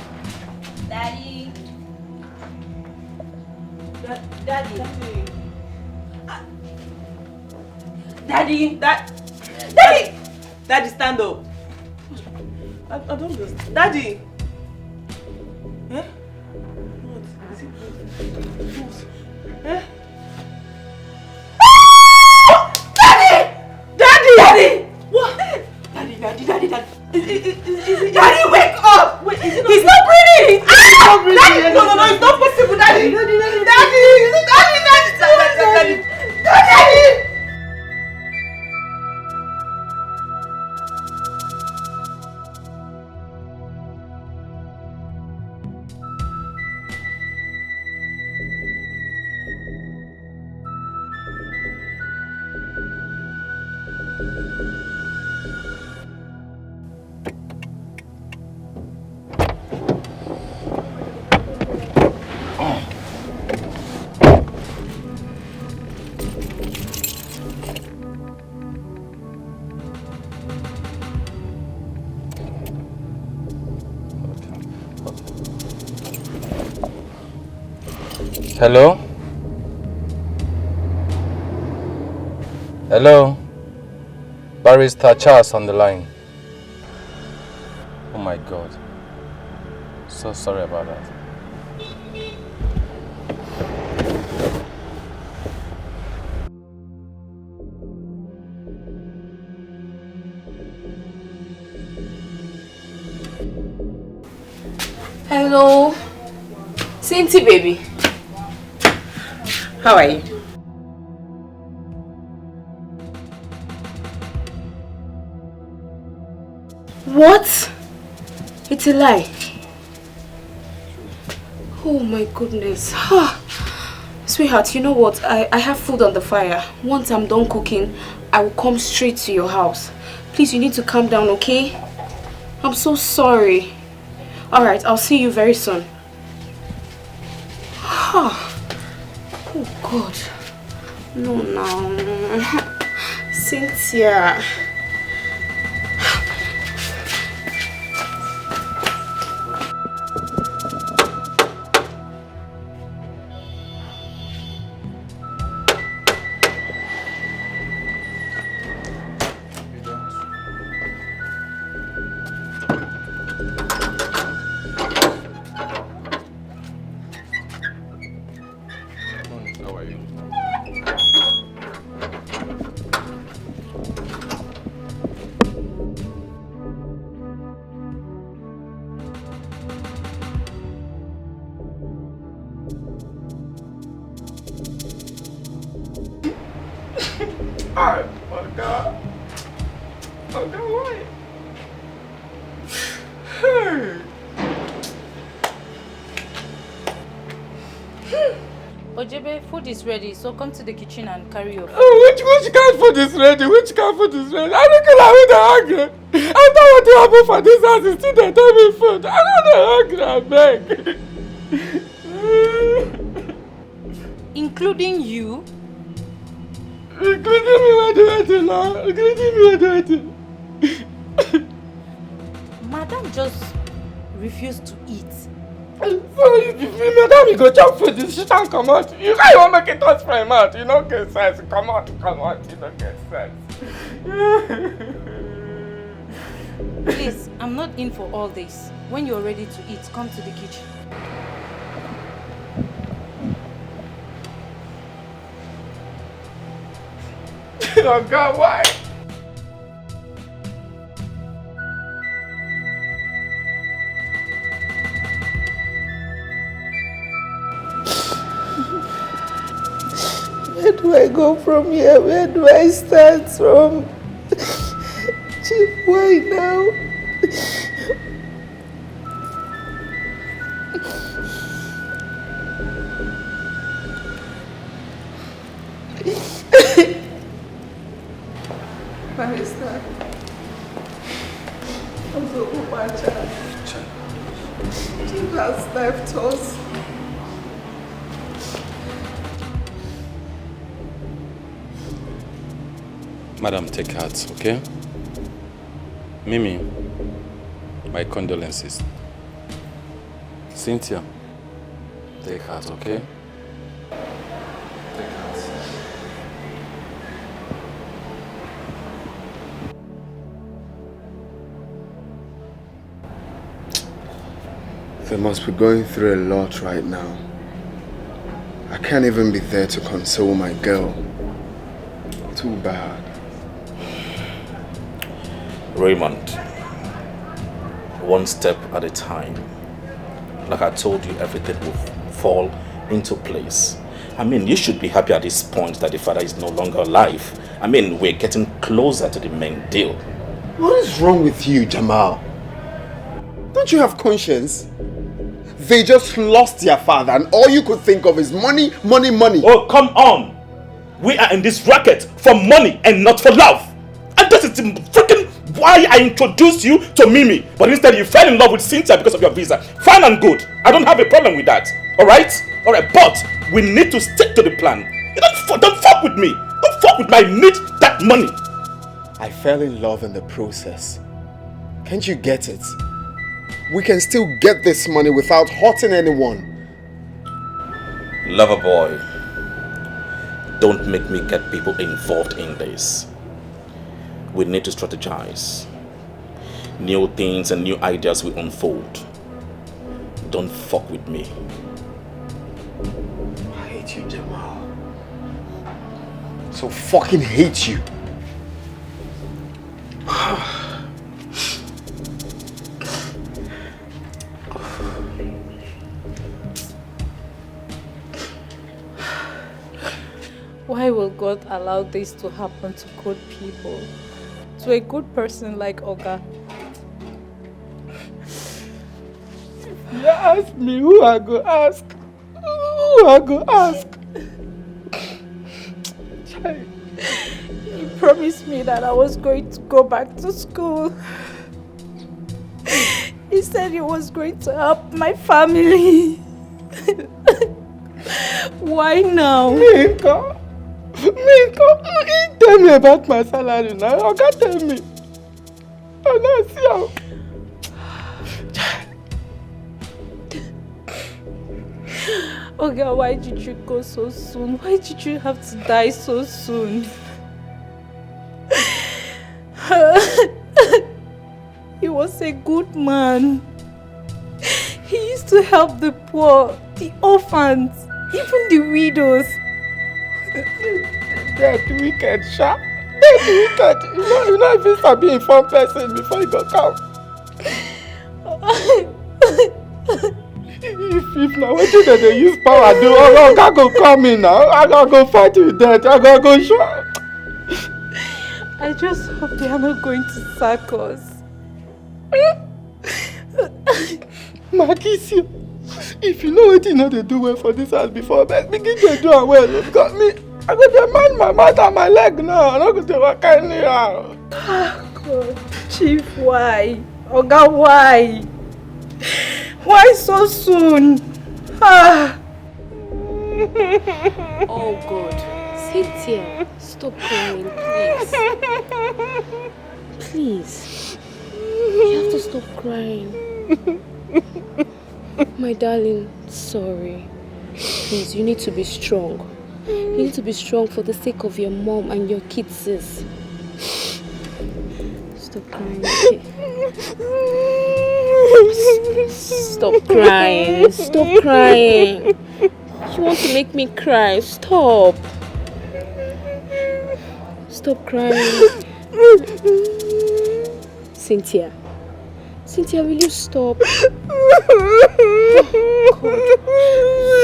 Daddy. Daddy. Daddy. Daddy. Daddy, stand up. I don't understand. Daddy. Eh? What? Is it what? Eh? Daddy! What? Daddy. Daddy, wake up! Wait, is it he's not breathing! He's not breathing! Daddy, no, it's not possible, Daddy! Daddy! Hello? Hello? Barrister Charles on the line. Oh my God. So sorry about that. Hello. Cinti, baby. How are you? What? It's a lie. Oh my goodness. Sweetheart, you know what? I have food on the fire. Once I'm done cooking, I will come straight to your house. Please, you need to calm down, okay? I'm so sorry. Alright, I'll see you very soon. Oh God. No. Cynthia. Ojebe, food is ready, so come to the kitchen and carry your food. Oh, which kind of food is ready? Which kind of food is ready? I don't know I'm hungry. After what you happen for this house, is still they tell me food. I'm not hungry, I beg. Including you? Including me, what do I do now? Including me, what do I do? Madam just refused to eat. So if madam you go chop food, you sit and come out. You can't even make it touch my mouth. You don't get sense. Come out. You don't get sense. Please, I'm not in for all this. When you're ready to eat, come to the kitchen. Oh God, why? Where do I go from here? Where do I start from? Chief, why now? Barrister, also Umacha, Chief has left us. Madam, take heart, okay? Mimi, my condolences. Cynthia, take heart, okay? Take heart. They must be going through a lot right now. I can't even be there to console my girl. Too bad. Raymond, one step at a time. Like I told you, everything will fall into place. I mean, you should be happy at this point that the father is no longer alive. I mean, we're getting closer to the main deal. What is wrong with you, Jamal? Don't you have conscience? They just lost their father and all you could think of is money, money, money. Oh, come on! We are in this racket for money and not for love. And this is freaking why I introduced you to Mimi. But instead you fell in love with Cynthia because of your visa. Fine and good. I don't have a problem with that. Alright? Alright, but we need to stick to the plan. You don't fuck with me. Don't fuck with me. I need that money. I fell in love in the process. Can't you get it? We can still get this money without hurting anyone. Lover boy, don't make me get people involved in this. We need to strategize. New things and new ideas will unfold. Don't fuck with me. I hate you, Jamal. So fucking hate you. Why will God allow this to happen to good people? To a good person like Oga? You ask me who I go ask. Who I go ask. He promised me that I was going to go back to school. He said he was going to help my family. Why now? Minka, tell me about my salary now. You can't tell me. I'm not sure. Okay, why did you go so soon? Why did you have to die so soon? He was a good man. He used to help the poor, the orphans, even the widows. That wicked, Sha. That wicked. You know if you start being a fun person before you go come. If now what did they use power do? Oh, I go come in now. I gotta go fight with that. I gotta go show. I just hope they are not going to sack us. Marquisio, if you know what you know they do well for this house before, but begin to do it well. Look at me. I got to man my mouth and my leg now. I'm not going to work anyhow. God, Chief, why? Oga, why? Why so soon? Oh God, Cynthia, stop crying, please. Please, you have to stop crying. My darling, sorry. Please, you need to be strong. You need to be strong for the sake of your mom and your kids, sis. Stop crying, okay? Stop crying. Stop crying. You want to make me cry. Stop. Stop crying. Cynthia. Cynthia, will you stop? God.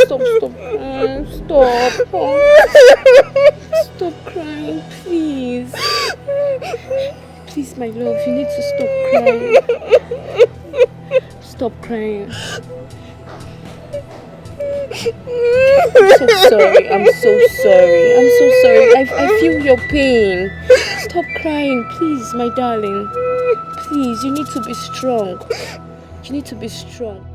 Stop crying. Stop. Stop crying, please. Please, my love, you need to stop crying. Stop crying. I'm so sorry. I'm so sorry. I'm so sorry. I feel your pain. Stop crying, please, my darling. Please, you need to be strong. You need to be strong.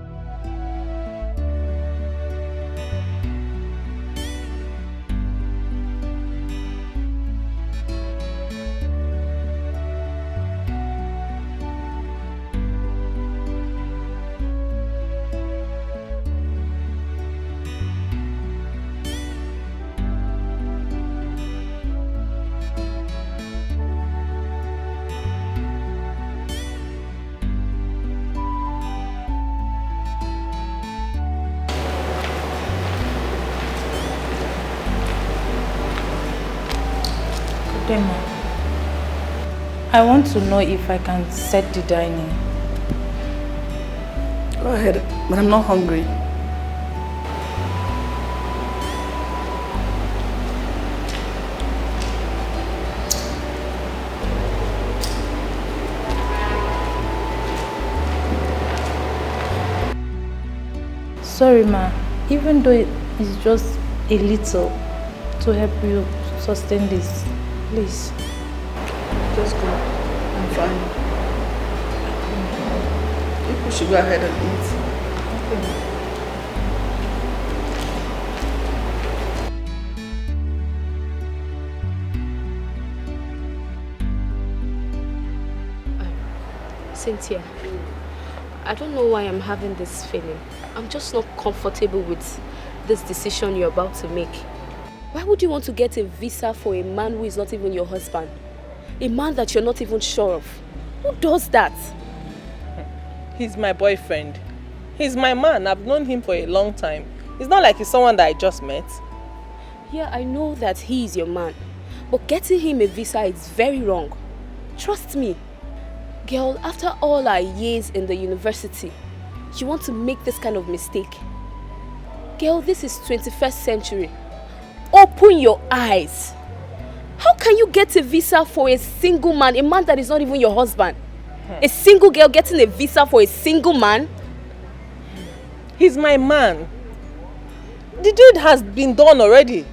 Demo, I want to know if I can set the dining. Go ahead, but I'm not hungry. Sorry, ma. Even though it's just a little to help you sustain this. Please. Just go. I'm fine. People should go ahead and eat. Cynthia, I don't know why I'm having this feeling. I'm just not comfortable with this decision you're about to make. Why would you want to get a visa for a man who is not even your husband? A man that you're not even sure of? Who does that? He's my boyfriend. He's my man. I've known him for a long time. It's not like he's someone that I just met. Yeah, I know that he is your man. But getting him a visa is very wrong. Trust me. Girl, after all our years in the university, you want to make this kind of mistake? Girl, this is 21st century. Open your eyes. How can you get a visa for a single man, a man that is not even your husband? A single girl getting a visa for a single man? He's my man. The dude has been done already.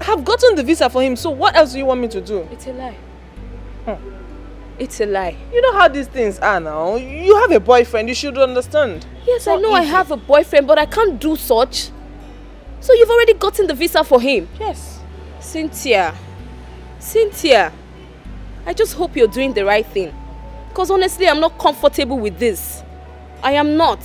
I have gotten the visa for him, so what else do you want me to do? It's a lie. It's a lie. You know how these things are now. You have a boyfriend, you should understand. Yes, I know I have a boyfriend, but I can't do such. So you've already gotten the visa for him? Yes. Cynthia, I just hope you're doing the right thing. Because honestly, I'm not comfortable with this. I am not.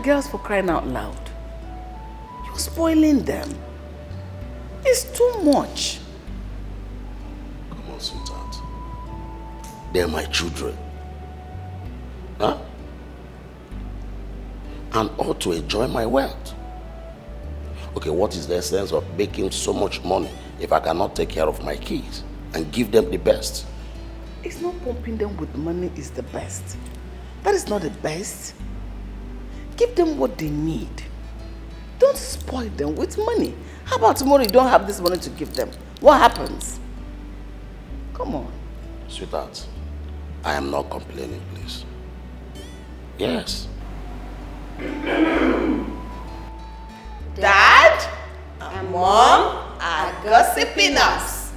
Girls, for crying out loud. You're spoiling them. It's too much. Come on, sweetheart. They're my children. Huh? And ought to enjoy my wealth. Okay, what is the essence of making so much money if I cannot take care of my kids and give them the best? It's not pumping them with money is the best. That is not the best. Give them what they need. Don't spoil them with money. How about tomorrow you don't have this money to give them? What happens? Come on. Sweetheart, I am not complaining, please. Yes. Dad and Mom are gossiping us.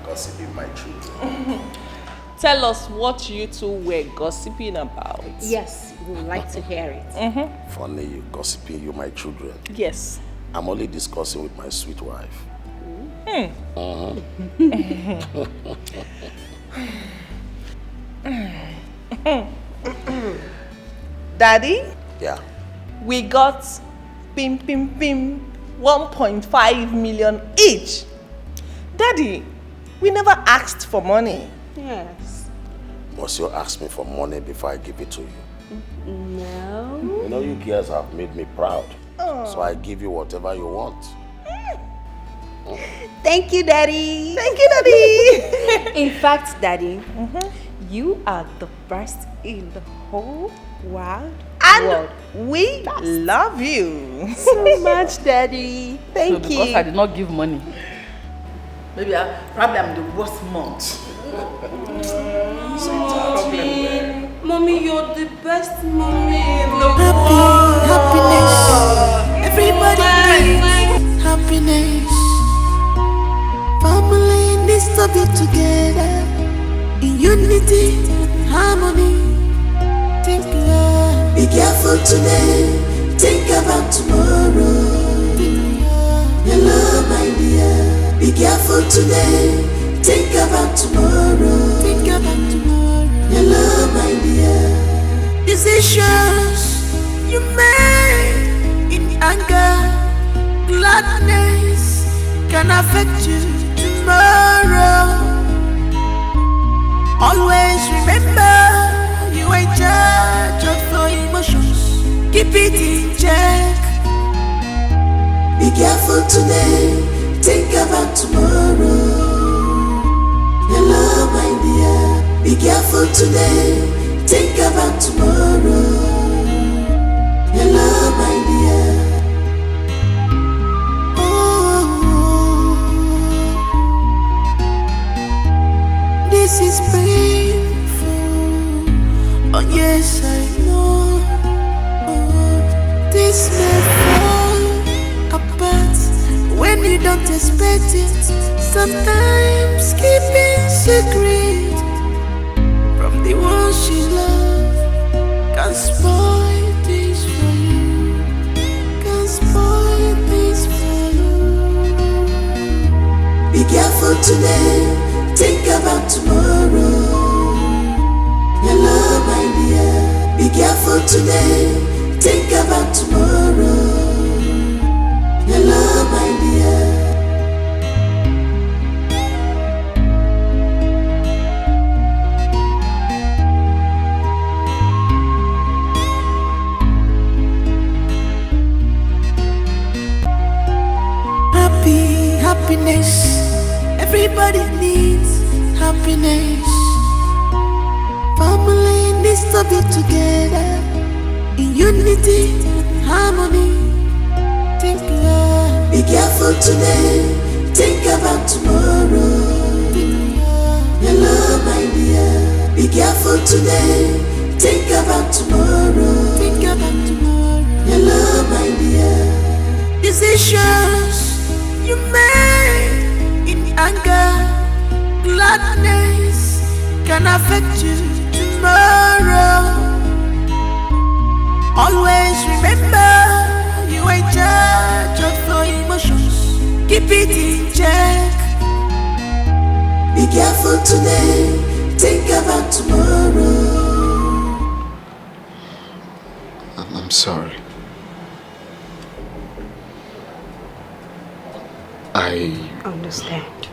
Gossiping my children. Tell us what you two were gossiping about. Yes, we would like to hear it. Funny, you gossiping, you my children. Yes. I'm only discussing with my sweet wife. Daddy? Yeah. We got 1.5 million each. Daddy, we never asked for money. Yes. Must you ask me for money before I give it to you? No. You know, you girls have made me proud. So I give you whatever you want. Thank you, Daddy. Thank you, Daddy. In fact, Daddy, you are the best in the whole wide world. We love you so much, Daddy. Thank you. Because I did not give money. Maybe probably I'm the worst mom. Mommy, you're the best mommy in the world. Happiness. Everybody needs happiness. Family needs to be together in unity and harmony. Think love. Be careful today. Think about tomorrow. Hello, my dear. Be careful today. think about tomorrow. Think about tomorrow. Your love, my dear. Decisions you made in anger, gladness can affect you tomorrow. Always remember you are in charge of your emotions. Keep it in check. Be careful today. Think about tomorrow. Your love, my dear. Be careful today. Think about tomorrow. Your love, my dear. Oh, this is painful. Oh yes, I know. Oh, this may fall apart when you don't expect it. Sometimes keeping secret from the ones you love can spoil things for you. Can spoil things for you. Be careful today. Think about tomorrow. Your love, my dear. Be careful today. Think about tomorrow. Your love, my dear. Happiness. Everybody needs happiness. Family needs to be together in unity and harmony. Think love. Be careful today. Think about tomorrow. Your love, my dear. Be careful today. Think about tomorrow. Think about tomorrow. Your love, my dear. Decisions you made in anger, gladness can affect you tomorrow. Always remember you are in charge of your emotions. Keep it in check. Be careful today. Think about tomorrow. I'm sorry. I understand.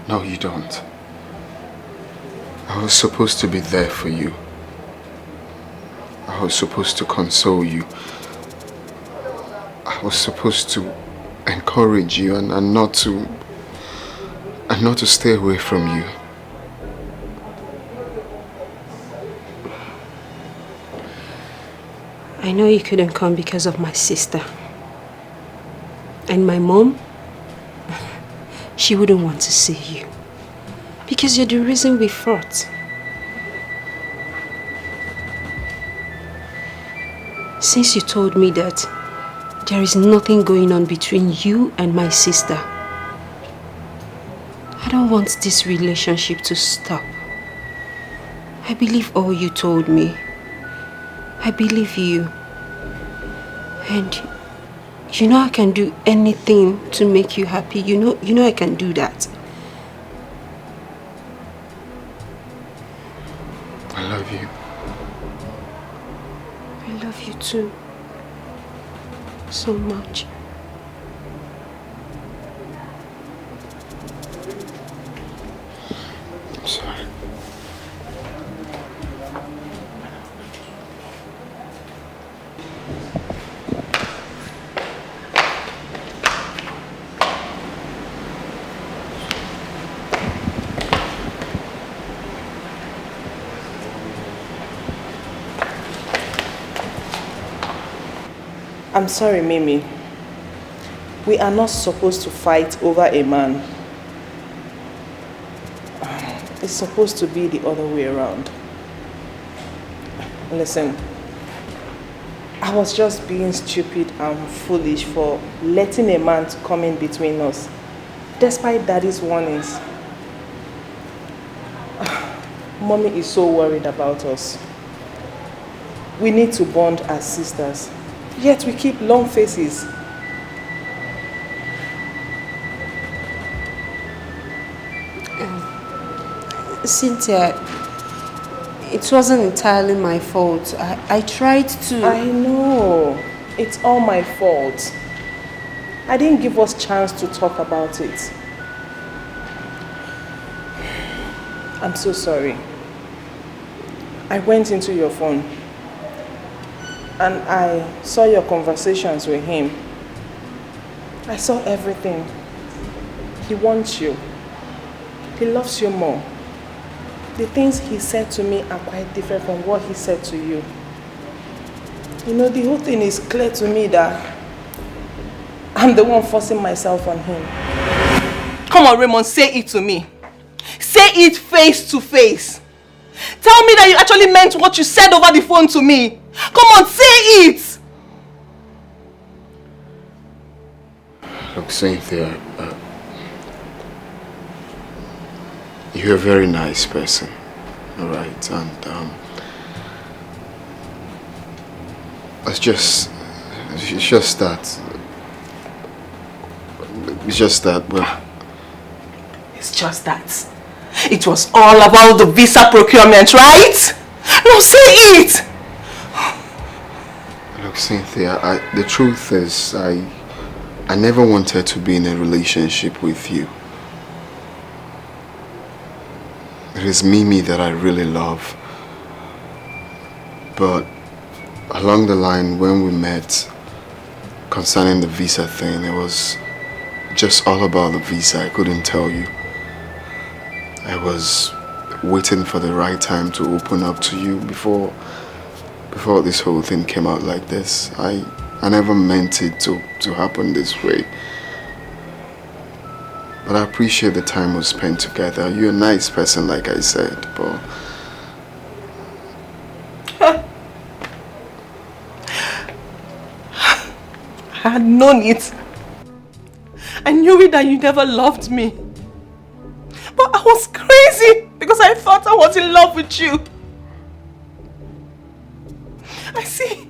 No, you don't. I was supposed to be there for you. I was supposed to console you. I was supposed to encourage you and not to stay away from you. I know you couldn't come because of my sister. And my mom, she wouldn't want to see you. Because you're the reason we fought. Since you told me that there is nothing going on between you and my sister, I don't want this relationship to stop. I believe all you told me. I believe you. And you know I can do anything to make you happy. You know I can do that. I love you. I love you too. So much. I'm sorry. I'm sorry, Mimi. We are not supposed to fight over a man. It's supposed to be the other way around. Listen, I was just being stupid and foolish for letting a man to come in between us, despite Daddy's warnings. Mommy is so worried about us. We need to bond as sisters. Yet we keep long faces. Cynthia, it wasn't entirely my fault. I tried to... I know. It's all my fault. I didn't give us chance to talk about it. I'm so sorry. I went into your phone and I saw your conversations with him. I saw everything. He wants you. He loves you more. The things he said to me are quite different from what he said to you. You know, the whole thing is clear to me that I'm the one forcing myself on him. Come on, Raymond, say it to me. Say it face to face. Tell me that you actually meant what you said over the phone to me. Come on, say it! Look, Cynthia, you're a very nice person, alright? And it's just that, well... It's just that. It was all about the visa procurement, right? No, say it! Look, Cynthia, the truth is, I never wanted to be in a relationship with you. It is Mimi that I really love. But along the line, when we met concerning the visa thing, it was just all about the visa. I couldn't tell you. I was waiting for the right time to open up to you before this whole thing came out like this. I never meant it to happen this way. But I appreciate the time we spent together. You're a nice person, like I said, but... I had known it. I knew it that you never loved me. But I was crazy because I thought I was in love with you. I see.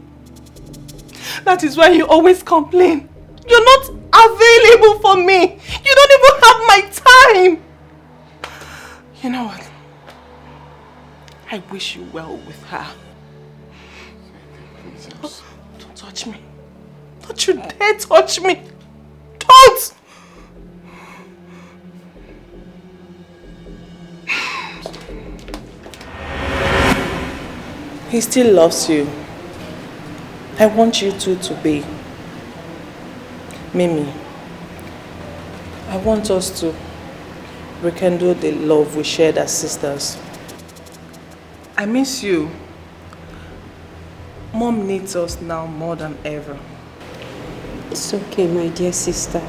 That is why you always complain. You're not available for me. You don't even have my time. You know what? I wish you well with her. Oh, don't touch me. Don't you dare touch me. Don't! He still loves you. I want you two to be. Mimi, I want us to rekindle the love we shared as sisters. I miss you. Mom needs us now more than ever. It's okay, my dear sister.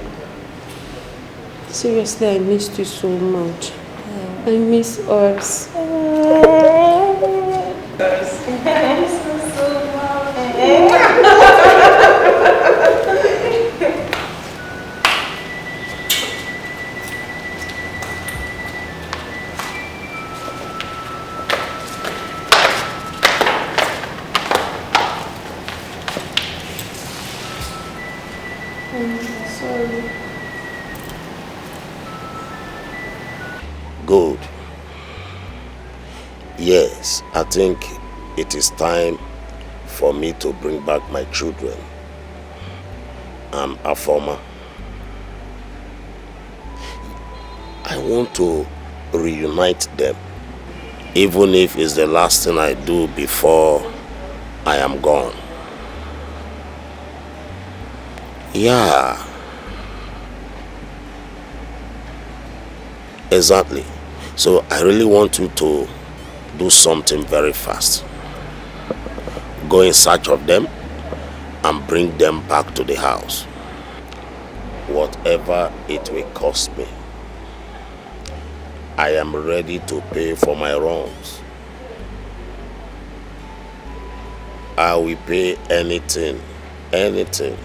Seriously, I missed you so much. I miss us. Good. Yes, I think it is time for me to bring back my children. I'm a former. I want to reunite them, even if it's the last thing I do before I am gone. Yeah. Exactly. So I really want you to do something very fast. Go in search of them and bring them back to the house. Whatever it will cost me, I am ready to pay for my wrongs. I will pay anything, anything.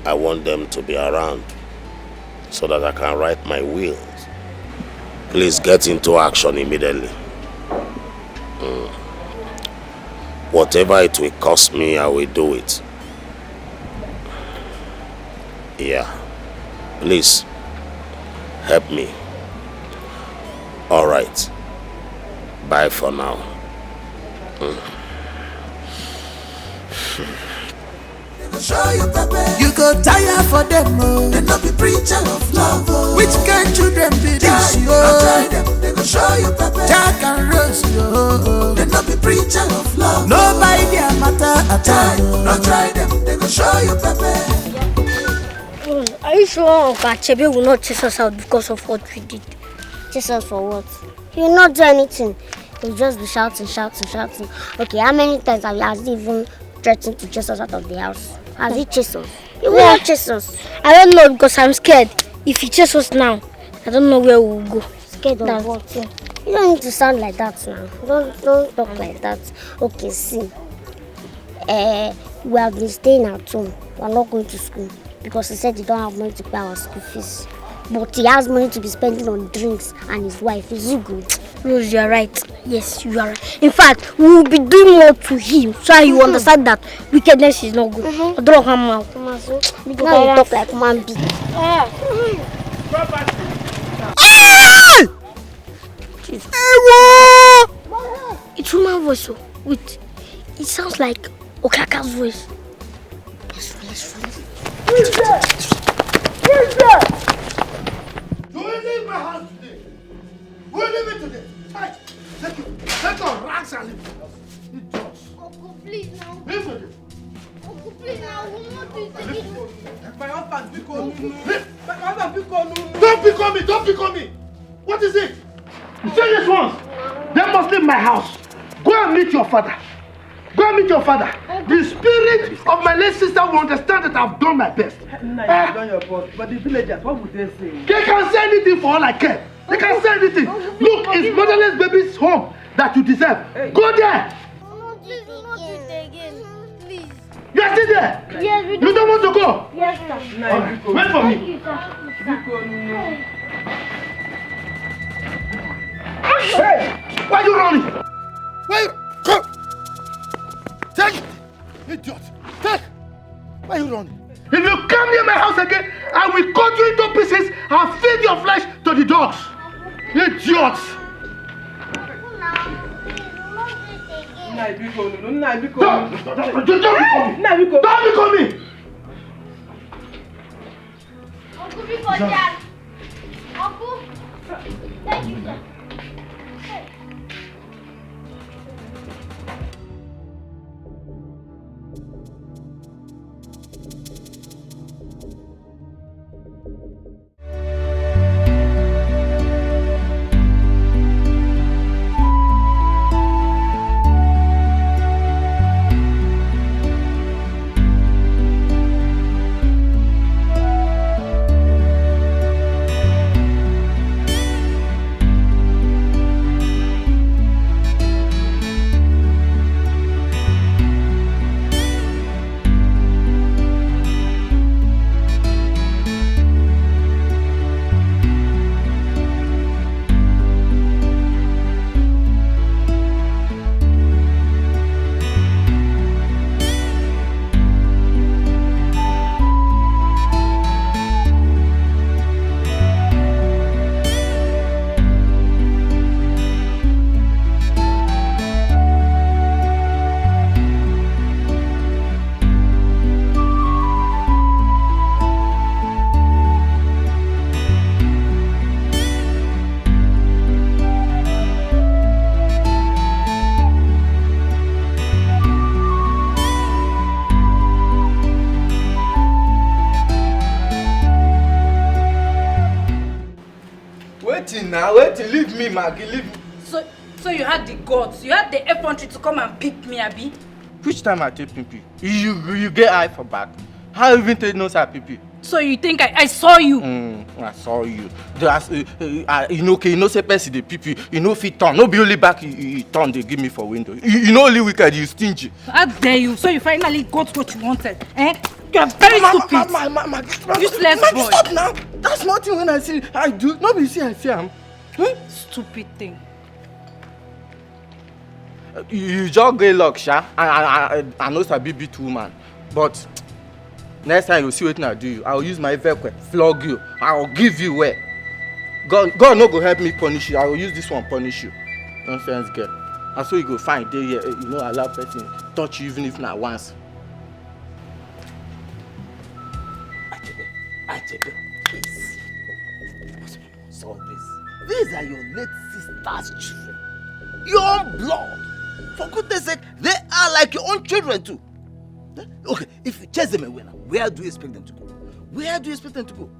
I want them to be around so that I can write my wills. Please get into action immediately. Whatever it will cost me, I will do it. Yeah. Please, help me. Alright. Bye for now. Show you pepper. You go tire for them, oh. They not be preacher of love, oh. Which kind children be this, oh? Try them, they go show you pepper. Jack and Rose, oh. They not be preacher of love. No buy their matter at all. No try them, they go show you pepper. Are you sure Uncle Achebe will not chase us out because of what we did? Chase us for what? He will not do anything. He will just be shouting. Okay, how many times has he even threatened to chase us out of the house? Has he chased us? He will not chase us. I don't know because I'm scared. If he chases us now, I don't know where we will go. Scared of what? You don't need to sound like that now. Don't talk like that. Okay, see. We have been staying at home. We are not going to school because he said he don't have money to pay our school fees. But he has money to be spending on drinks and his wife. Is it good? Rose, you are right. Yes, you are right. In fact, we will be doing more to him so you understand that wickedness is not good. Don't come out. Now you talk like man big. It's human voice. Wait, it sounds like Okaka's voice. Let's run. Who's there? You will leave my house today. You will leave it today. Take your rags and leave the house. Idiots. Uncle, please now. Leave it. Uncle, please now. I will not do it again. My husband, pick on me. My husband, pick on me. Don't pick on me. What is it? You say this once. They must leave my house. Go and meet your father. The spirit of my late sister will understand that I've done my best. You've done your part. But the villagers, what would they say? They can say anything for all I care. They can say anything. Look, it's motherless baby's home that you deserve. Go there. Not do it again. Please. You're still there? Yes, we do. You don't want to go? Yes, sir. Right. Wait for me. Hey! Why are you running? Why? Come! Take it! Idiot! Take! Why are you running? If you come near my house again, I will cut you into pieces and feed your flesh to the dogs. Idiots! Don't be coming! Uncle, be for Dad. Uncle, thank you, sir. Wait, leave me, Maggie, leave me. So you had the guts, you had the effrontery to come and pick me, Abi? Which time I take pipi? You get eye for back. How even take no say pipi? So you think I saw you? I saw you. Just, you know say person the pipi, you know fit turn. No be only back you turn they give me for window. You know only wicked, you stingy. How dare you? So you finally got what you wanted, eh? You are very stupid. Useless boy. Stop now. That's nothing when I see I do. Nobody see I see him. Stupid thing. You just get luck, Sha. I know sabi beat woman, but next time you see what I do you, I will use my vehicle, flog you. I will give you where. God no go help me punish you. I will use this one punish you. Nonsense girl. And so you go find day here, you know, allow person touch you even if not once. Achebe, please. Solve this. These are your late sister's children. Your own blood. For goodness sake, they are like your own children too. Okay, if you chase them away now, where do you expect them to go? Where do you expect them to go?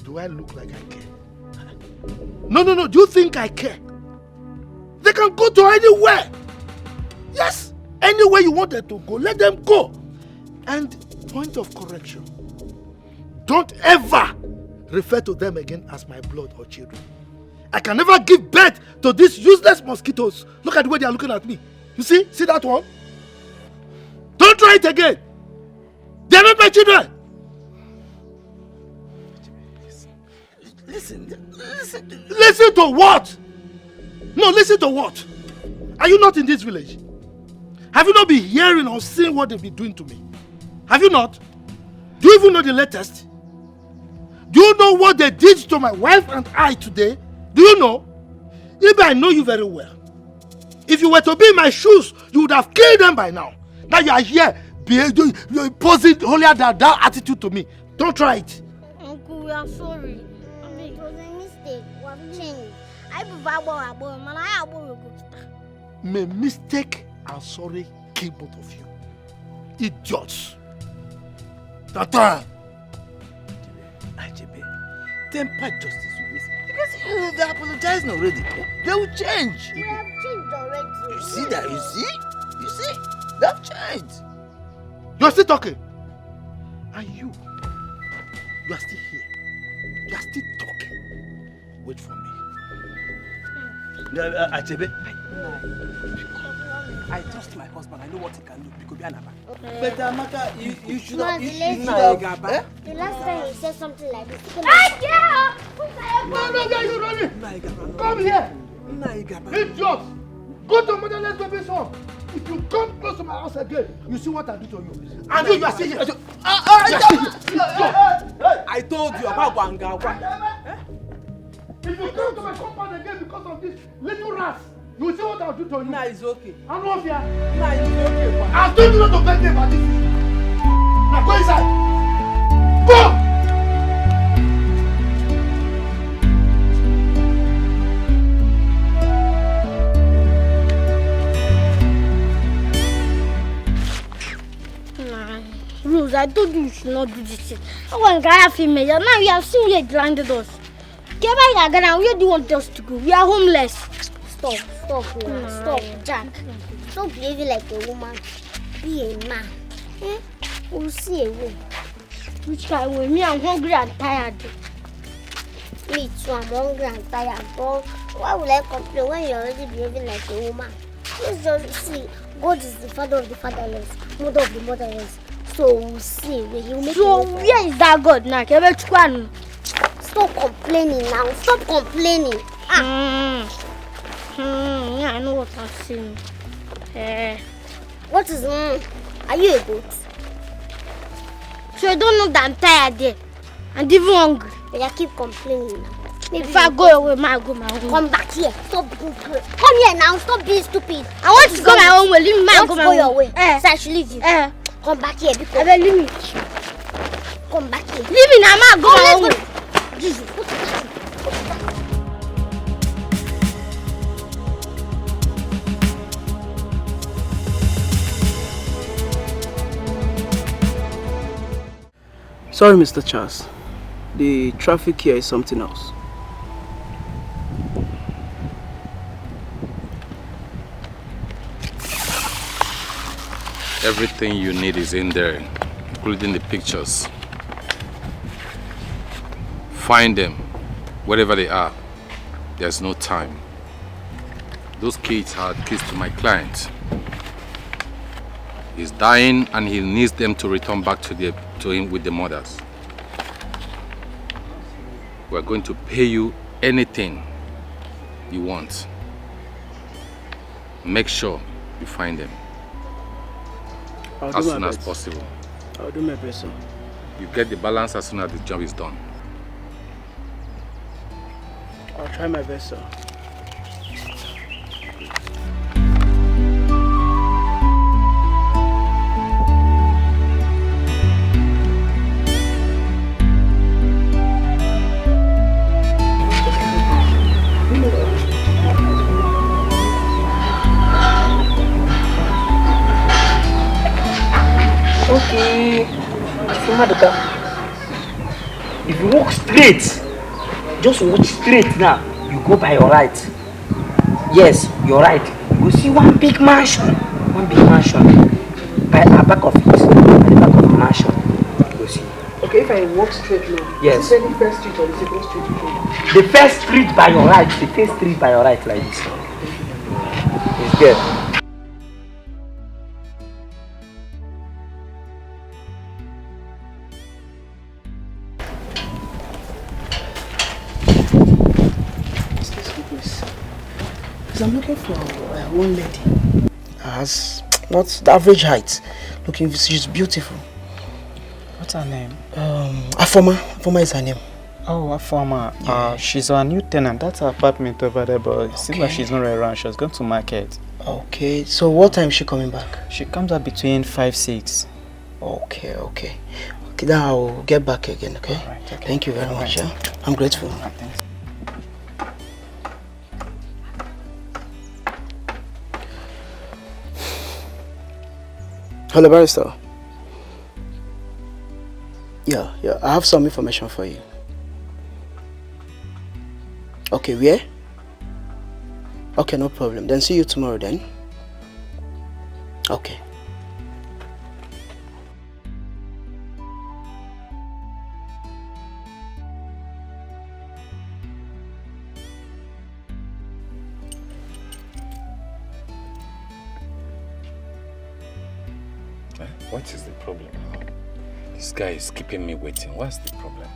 Do I look like I care? No. Do you think I care? They can go to anywhere. Yes, anywhere you want them to go, let them go. And point of correction, don't ever refer to them again as my blood or children. I can never give birth to these useless mosquitoes. Look at the way they are looking at me. You see? See that one? Don't try it again. They are not my children. Listen to what? No, listen to what? Are you not in this village? Have you not been hearing or seeing what they've been doing to me? Have you not? Do you even know the latest? Do you know what they did to my wife and I today? Do you know? Maybe I know you very well. If you were to be in my shoes, you would have killed them by now. Now you are here, you're posing holier than thou attitude to me. Don't try it. Uncle, we are sorry. I mean, it was a mistake. We have changed. May mistake and sorry kill both of you. Idiots. Tata. Achebe, temper justice with me. Because they're apologizing already. They will change. We have changed already. You see that? You see? You see? They have changed. You're still talking. And you are still here. You are still talking. Wait for me. Achebe. I trust my husband. I know what he can do. But Amaka, you should have. The last time you said something like this. You running. Come here. Idiot. Go to motherless baby's home. If you come close to my house again, you see what I do to you. And you are still here. I told you about Wanga. If you come to my compound again because of this little rats, you will see what I'll do to you. Nah, it's okay. I'm not here. Nah, it's okay. I told you not to beg me about this. Now go inside. Go! Rose, I told you should not do this shit. I want to get a female. Now you have seen where it landed us. Where do you want us to go? We are homeless. Stop, Jack. Stop behaving like a woman. Be a man. We'll see a way. Which kind of way? Me, I'm hungry and tired. Me too, I'm hungry and tired. But why would I complain when you're already behaving like a woman? Let's just see. God is the father of the fatherless, mother of the motherless. So we'll see. He'll make where is that God now? Stop complaining now. Stop complaining. Yeah, I know what I'm saying. What is Are you a goat? So you don't know that I'm tired there. And even hungry. But you keep complaining now. Maybe if I go away, I go my own. Come back here. Stop being good. Come here now. Stop being stupid. I want to go my own way. Leave me. I go your way. So I should leave you. Come back here. Because leave me. Come back here. Leave me now. I go my own way. Jesus. Sorry, Mr. Charles. The traffic here is something else. Everything you need is in there, including the pictures. Find them, wherever they are. There's no time. Those kids are keys to my client. He's dying and he needs them to return back to him with the mothers. We're going to pay you anything you want. Make sure you find them as soon as possible. I'll do my best, sir. You get the balance as soon as the job is done. I'll try my best, sir. Okay, if you walk straight, just walk straight now, you go by your right. Yes, your right. You will see one big mansion. By the back of it, at the back of the mansion. You will see. Okay, if I walk straight now, yes. Is it the first street or the second street? The first street by your right, the first street by your right like this. It's good. I'm looking for one lady. Has not the average height. Looking, she's beautiful. What's her name? Afoma is her name. Oh, Afoma. Yeah. She's our new tenant. That's her apartment over there, but it seems like she's not around. She's going to market. Okay, so what time is she coming back? She comes up between 5-6. Okay. Okay, then I'll get back again, okay? Right, okay. Thank you very much. Yeah? I'm grateful. Thanks. Hello, barrister. Yeah, I have some information for you. Okay, where? Okay, no problem. Then see you tomorrow then. Okay. What is the problem now? This guy is keeping me waiting. What's the problem?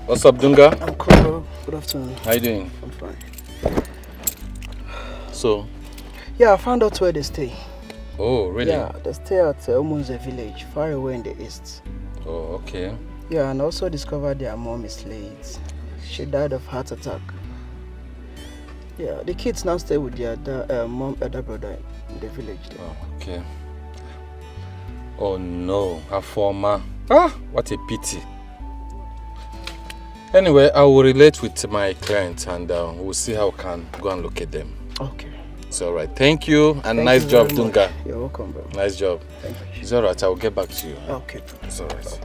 What's up, Dunga? I'm cool. Good afternoon. How you doing? I'm fine. So? Yeah, I found out where they stay. Oh, really? Yeah, they stay at Omunze village, far away in the east. Oh, okay. Yeah, and also discovered their mom is late. She died of heart attack. Yeah, the kids now stay with their mom, elder brother in the village there. Oh, okay. Oh no, her former. What a pity. Anyway, I will relate with my client and we'll see how we can go and look at them. Okay. It's alright. Thank you and nice job, Dunga. You're welcome, bro. Nice job. Thank you. It's alright, I will get back to you. Okay. It's alright.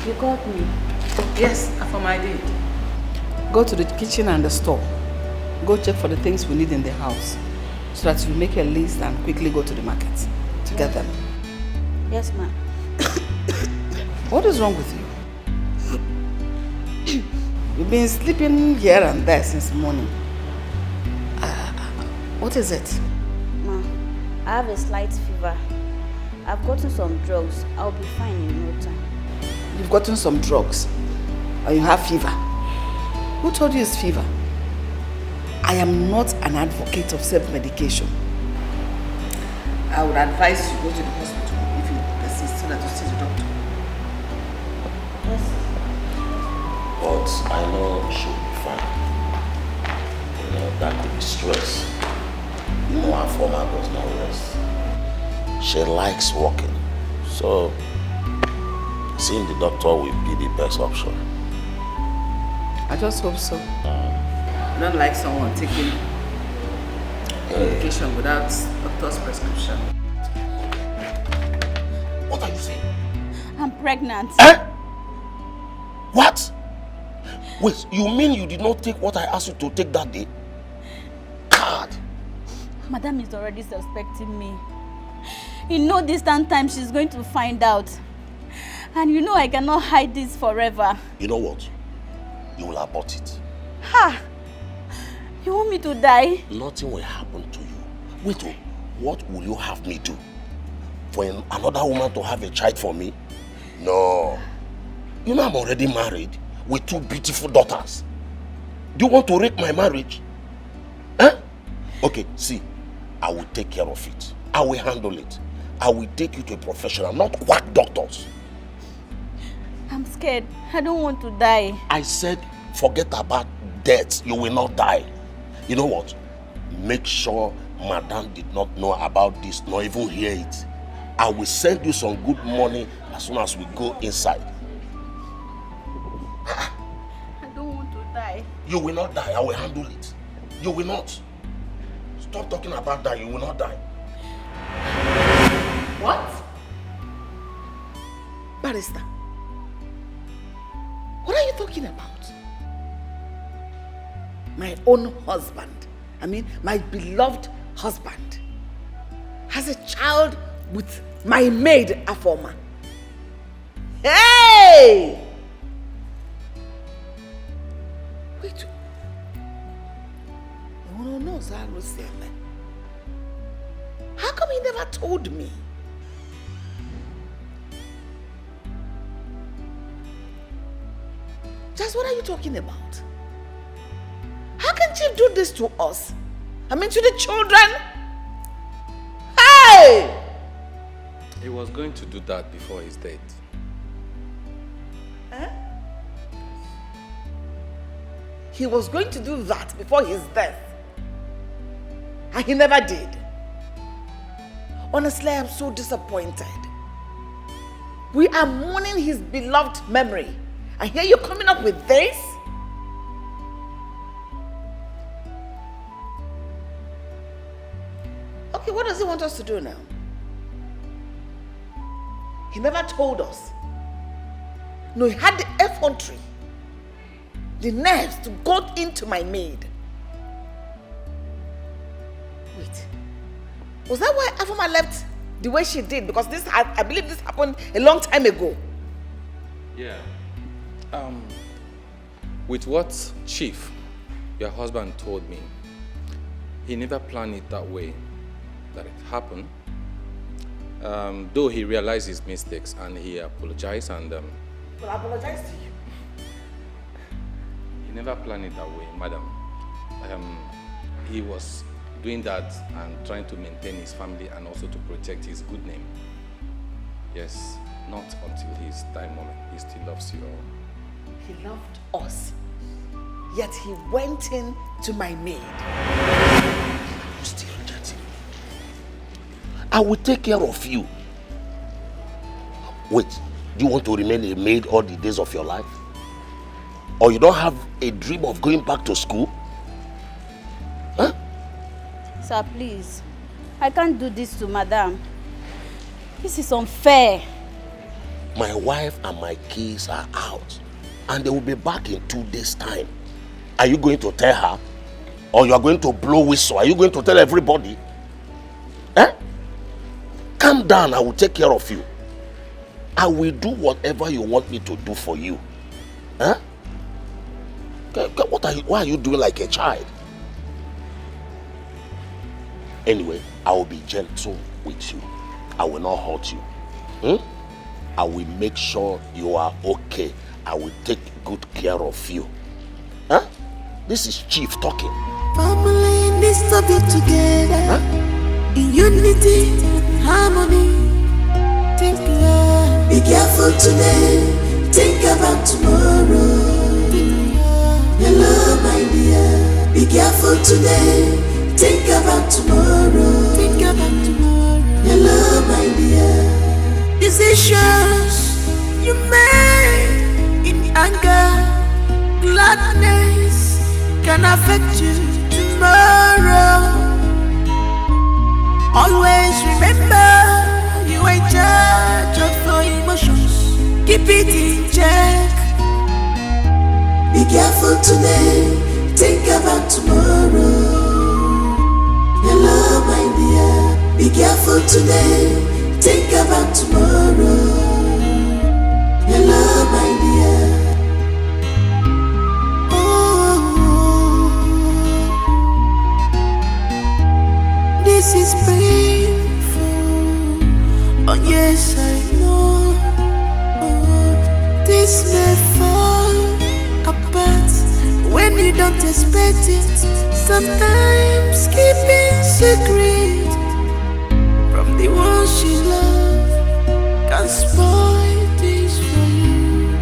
You called me. Yes, Afoma, I did. Go to the kitchen and the store. Go check for the things we need in the house so that you make a list and quickly go to the market to get them. Yes, ma'am. What is wrong with you? You've been sleeping here and there since morning. What is it? Ma, I have a slight fever. I've gotten some drugs. I'll be fine in no time. You've gotten some drugs and you have fever. Who told you it's fever? I am not an advocate of self-medication. I would advise you go to the hospital if you persist so that you see the doctor. Yes. But I know she'll be fine. You know, that could be stress. You know, her former does not rest. She likes walking. So, seeing the doctor will be the best option. I just hope so. I don't like someone taking medication without doctor's prescription. What are you saying? I'm pregnant. What? Wait, you mean you did not take what I asked you to take that day? God! Madam is already suspecting me. In no distant time, she's going to find out. And you know I cannot hide this forever. You know what? You will abort it. Ha! You want me to die? Nothing will happen to you. Wait, what will you have me do? For another woman to have a child for me? No. You know I'm already married with 2 beautiful daughters. Do you want to wreck my marriage? Huh? Okay, see, I will take care of it. I will handle it. I will take you to a professional, not quack doctors. I'm scared. I don't want to die. I said, forget about death. You will not die. You know what? Make sure Madame did not know about this, nor even hear it. I will send you some good money as soon as we go inside. I don't want to die. You will not die. I will handle it. You will not. Stop talking about that. You will not die. What? Barrister, what are you talking about? My own husband, I mean my beloved husband, has a child with my maid Afoma. Hey! Wait. No, how come he never told me? Just what are you talking about? How can Chief do this to us? I mean to the children? Hey! He was going to do that before his death. Huh? He was going to do that before his death. And he never did. Honestly, I am so disappointed. We are mourning his beloved memory. And here you're coming up with this? Okay, what does he want us to do now? He never told us. No, he had the effrontery, the nerves to go into my maid. Wait, was that why Afoma left the way she did? Because this, I believe this happened a long time ago. Yeah. With what Chief, your husband, told me, he never planned it that way, that it happened. Though he realized his mistakes and he apologized and... Well, I apologize to you. He never planned it that way, madam. He was doing that and trying to maintain his family and also to protect his good name. Yes, not until his time moment. He still loves you all. He loved us, yet he went in to my maid. You still reject him. I will take care of you. Wait, do you want to remain a maid all the days of your life? Or you don't have a dream of going back to school? Huh? Sir, please. I can't do this to Madam. This is unfair. My wife and my kids are out. And they will be back in 2 days' time. Are you going to tell her? Or you are going to blow whistle? Are you going to tell everybody? Eh? Calm down, I will take care of you. I will do whatever you want me to do for you. Huh? Why are you doing like a child? Anyway, I will be gentle with you. I will not hurt you. I will make sure you are okay. I will take good care of you. Huh? This is Chief talking. Family needs to be together, in unity and harmony. Think love. Be careful today, think about tomorrow. Hello, my dear. Be careful today, think about tomorrow. Think about tomorrow. Hello, my dear. Decisions you made in anger, gladness can affect you tomorrow. Always remember you are in charge of your emotions. Keep it in check. Be careful today, think about tomorrow. Hello, my dear. Be careful today, think about tomorrow. Hello, my dear. you don't expect it. Sometimes keeping secret from the ones you love can spoil things for you.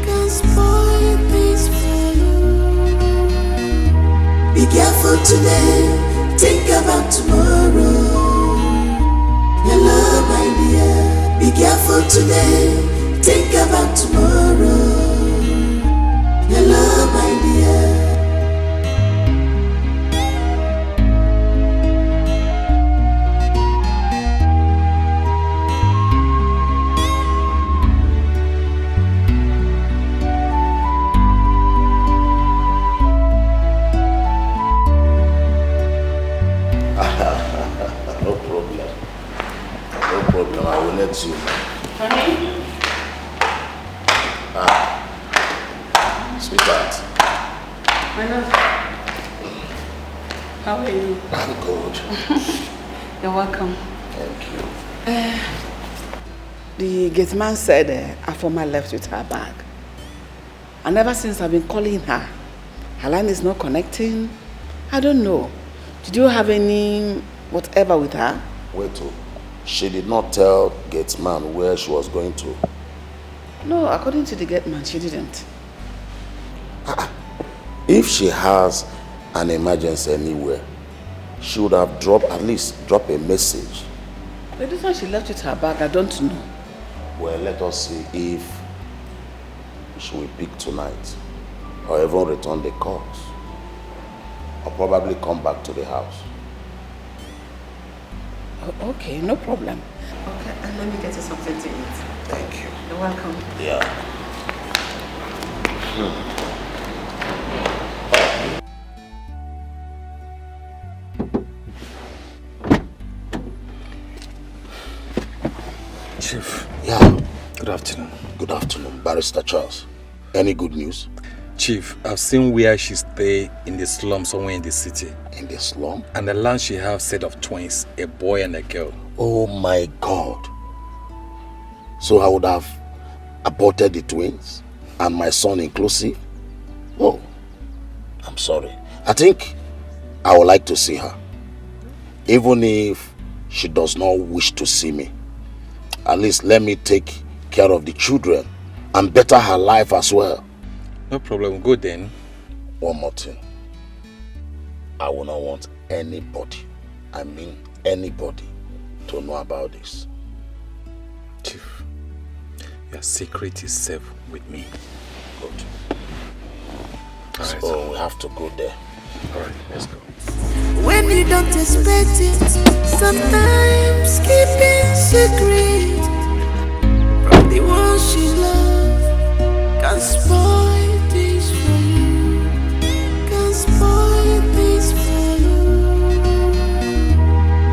Can spoil things for you. Be careful today. Think about tomorrow. Your love, my dear. Be careful today. Think about tomorrow. Your love, my dear. No problem. No problem. I will let you. Honey? Sweetheart. My love. How are you? I'm good. You're welcome. Thank you. The gate man said her former left with her bag. And ever since I've been calling her line is not connecting. I don't know. Did you have any whatever with her? Wait, she did not tell gate man where she was going to. No, according to the gate man, she didn't. If she has an emergency anywhere, she would have at least dropped a message. But this one she left with her bag, I don't know. Well, let us see if she will pick tonight or even return the calls or probably come back to the house. Oh, okay, no problem. Okay, and let me get you something to eat. Thank you. You're welcome. Yeah. Chief. Yeah. Good afternoon. Good afternoon, Barrister Charles. Any good news? Chief, I've seen where she stay in the slum somewhere in the city. In the slum? And the land she have set of twins, a boy and a girl. Oh my God. So I would have aborted the twins and my son inclusive? Oh, I'm sorry. I think I would like to see her. Even if she does not wish to see me. At least let me take care of the children and better her life as well. No problem, go then. One more thing. I will not want anybody, I mean anybody, to know about this. Chief, your secret is safe with me. Good. So we have to go there. Alright, let's go. When you don't expect it, sometimes keeping secret from the ones you love can spoil things for you. Can spoil things for you.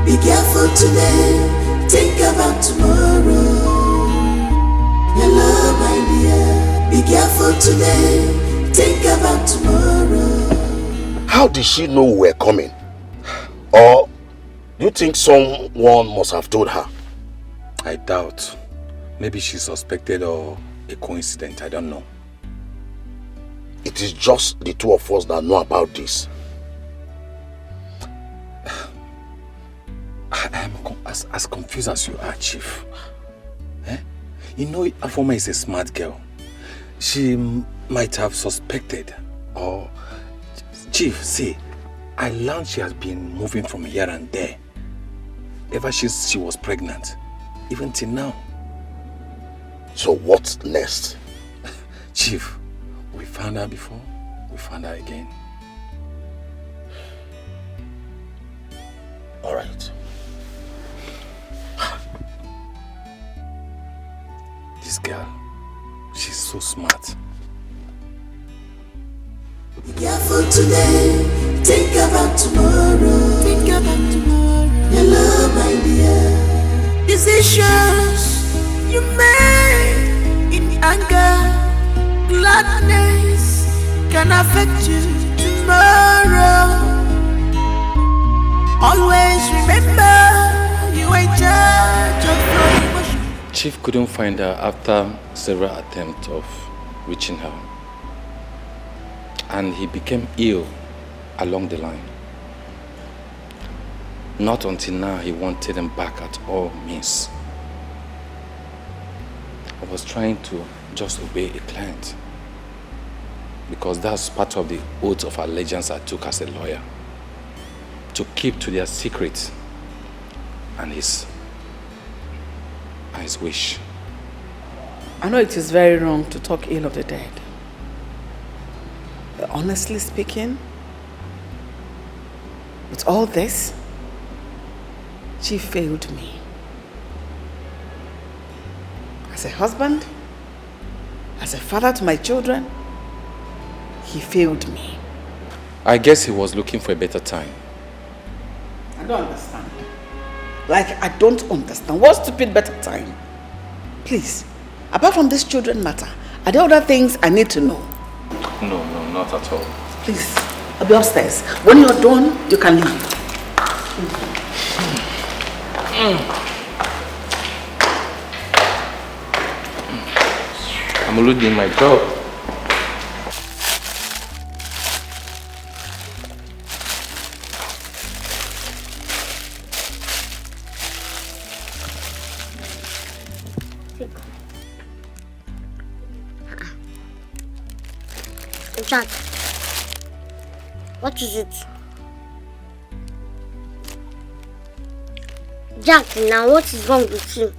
Be careful today, think about tomorrow. Your love, my dear. Be careful today, think about tomorrow. How did she know we were coming? Or do you think someone must have told her? I doubt. Maybe she suspected or a coincidence, I don't know. It is just the two of us that know about this. I am as confused as you are, Chief. You know, Afoma is a smart girl. She might have suspected or... Chief, see, I learned she has been moving from here and there. Ever since she was pregnant. Even till now. So what's next? Chief, we found her before, we found her again. All right. This girl, she's so smart. Be careful today, think about tomorrow. Think about tomorrow. Your love, my dear. Decisions you make in anger, gladness can affect you tomorrow. Always remember you are in charge of your emotions. Chief couldn't find her after several attempts of reaching her. and he became ill along the line. Not until now he wanted him back at all means. I was trying to just obey a client because that's part of the oath of allegiance I took as a lawyer, to keep to their secret and his wish. I know it is very wrong to talk ill of the dead. But honestly speaking, with all this, she failed me. As a husband, as a father to my children, he failed me. I guess he was looking for a better time. I don't understand. Like, I don't understand. What stupid better time? Please, apart from this children matter, are there other things I need to know? No, not at all. Please, I'll be upstairs. When you're done, you can leave. I'm already doing my job. Jack, what is it? Jack, now what is wrong with you?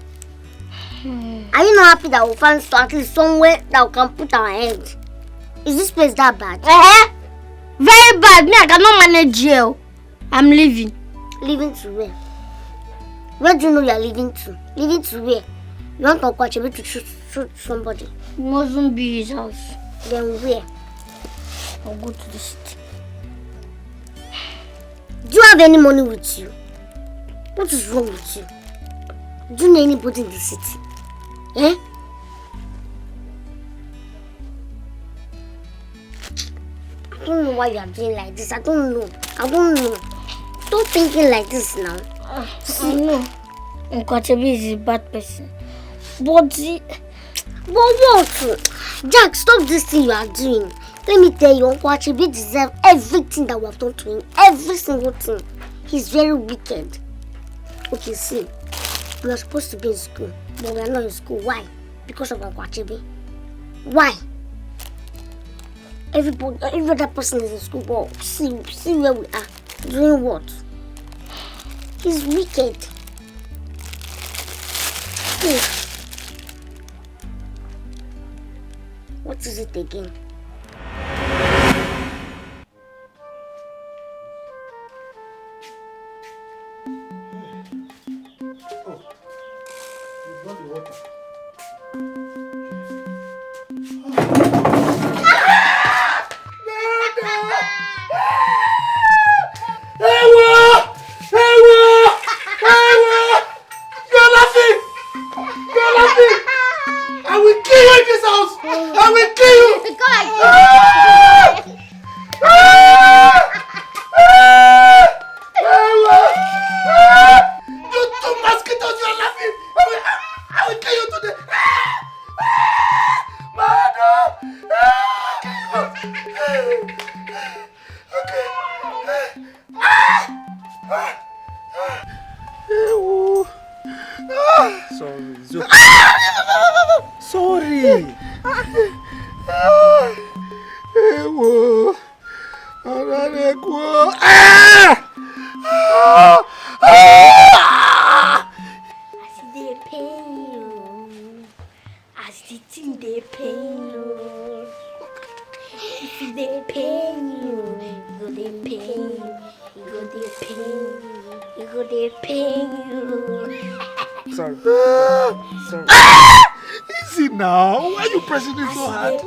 Are you not happy that we'll find at least somewhere that we can put our head? Is this place that bad? Very bad. Me, I cannot manage jail. I'm leaving. Leaving to where? Where do you know you are leaving to? Leaving to where? You want to watch to shoot somebody? It mustn't be his house. Then where? I'll go to the city. Do you have any money with you? What is wrong with you? Do you know anybody in the city? Eh? I don't know why you are doing like this. I don't know. Stop thinking like this now. I know. Nkwachebi is a bad person. But what? Jack, stop this thing you are doing. Let me tell you, Nkwachebi deserves everything that we have done to him. Every single thing. He's very wicked. Okay, see. We are supposed to be in school, but we are not in school. Why? Because of Nkwachebi. Why? Every other person is in school, but see where we are. Doing what? He's wicked. Hey. What is it again? Easy now. Why are you pressing it so hard?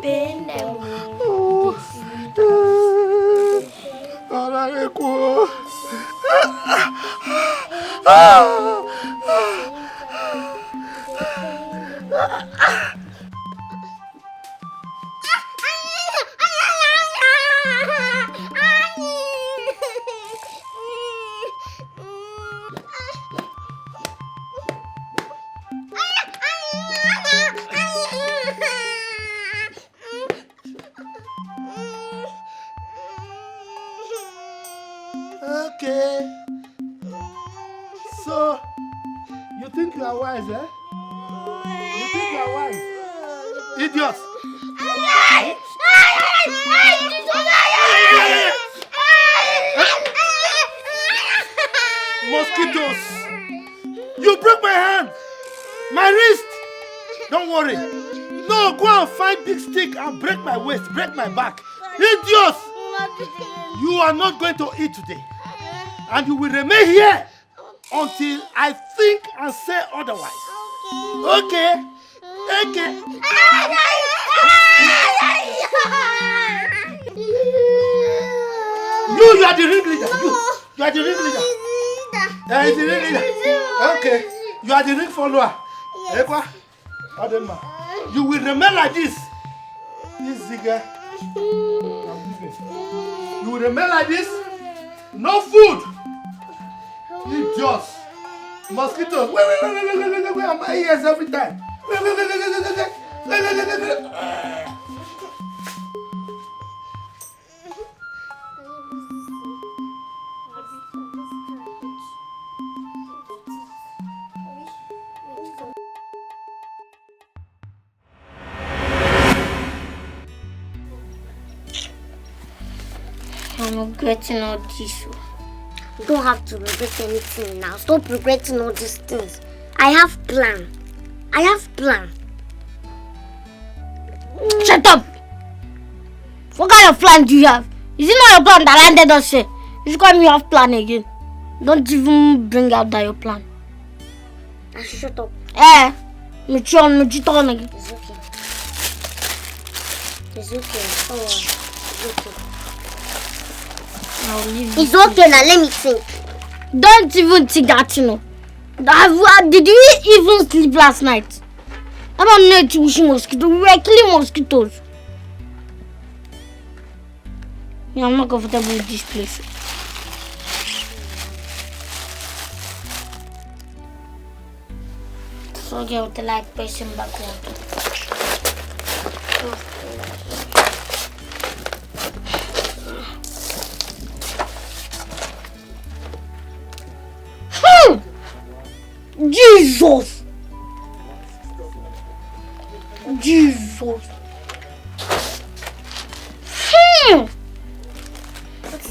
wise, eh? You think you are wise? Idiots! Mosquitoes! You broke my hand! My wrist! Don't worry. No, go and find big stick and break my waist, break my back. Idiots! You are not going to eat today. And you will remain here until I think and say otherwise. Okay? Okay. You are the ringleader. You are the ringleader. The ringleader. Okay. You are the ring follower. Yes. You will remain like this. Easy girl. You will remain like this. No food. Idiots. Mosquitoes. Wait. My ears every time. Wait. I'm regretting all this. You don't have to regret anything now. Stop regretting all these things. I have plan. Shut up! What kind of plan do you have? Is it not your plan that landed us here? You should call me off plan again. Don't even bring out that your plan. Shut up. Mature again. It's okay. It's okay. Oh, it's okay. It's okay now, let me think. Don't even think that, you know. Did you even sleep last night? I'm not wishing mosquitoes. We were killing mosquitoes. Yeah, I'm not comfortable with this place. So get with the light person back home. Jesus! What is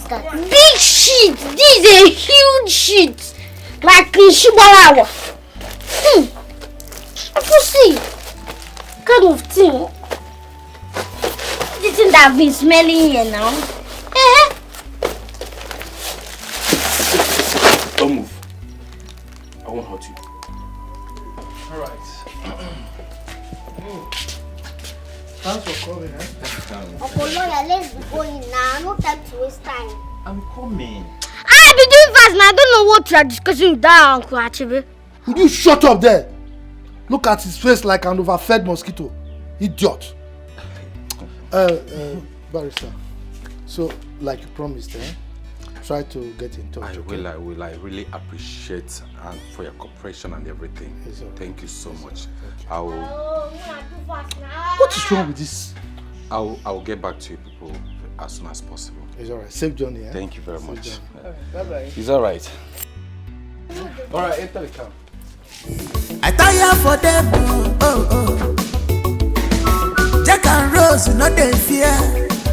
that? Big shit! This is a huge shit! Like in Shibarawa. I can see. Kind of thing. This thing that I've been smelling here now. Don't move. I won't hurt you. Alright. Thanks for coming, Uncle Lawyer, let's be going now. No time to waste time. I'm coming. I've been doing fast now. I don't know what you are discussing with that Uncle Achebe. Would you shut up there? Look at his face like an overfed mosquito. Idiot. Barrister. So, like you promised, try to get in touch. I will. I really appreciate for your cooperation and everything. Thank you so much. What is wrong with this? I'll get back to you people as soon as possible. It's alright. Safe journey. Thank you very much. Bye-bye. It's alright. Alright, enter the car. I tire for them, oh. Jack and Rose, you know they fear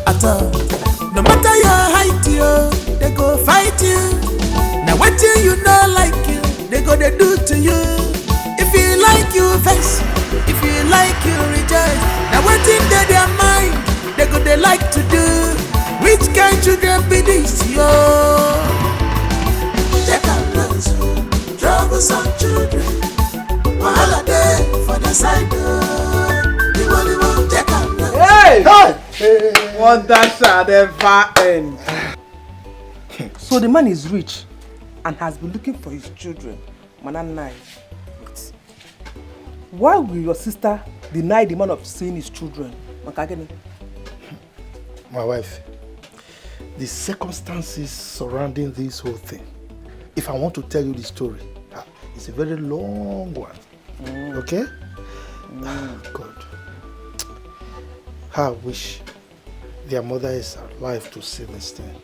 at all. No matter your height, they go fight you. Now what you know like you, they go they do to you. If you like you vex, if you like you rejoice. Now what in their mind, they go they like to do. Which kind children be this, yo? Jack and Rose, troublesome children. Wahala day for the side door. Hey! Wonder shall never end. So the man is rich and has been looking for his children. Mananai. Why will your sister deny the man of seeing his children? My wife, the circumstances surrounding this whole thing, if I want to tell you the story, it's a very long one. Okay? God. How I wish their mother is alive to see this thing.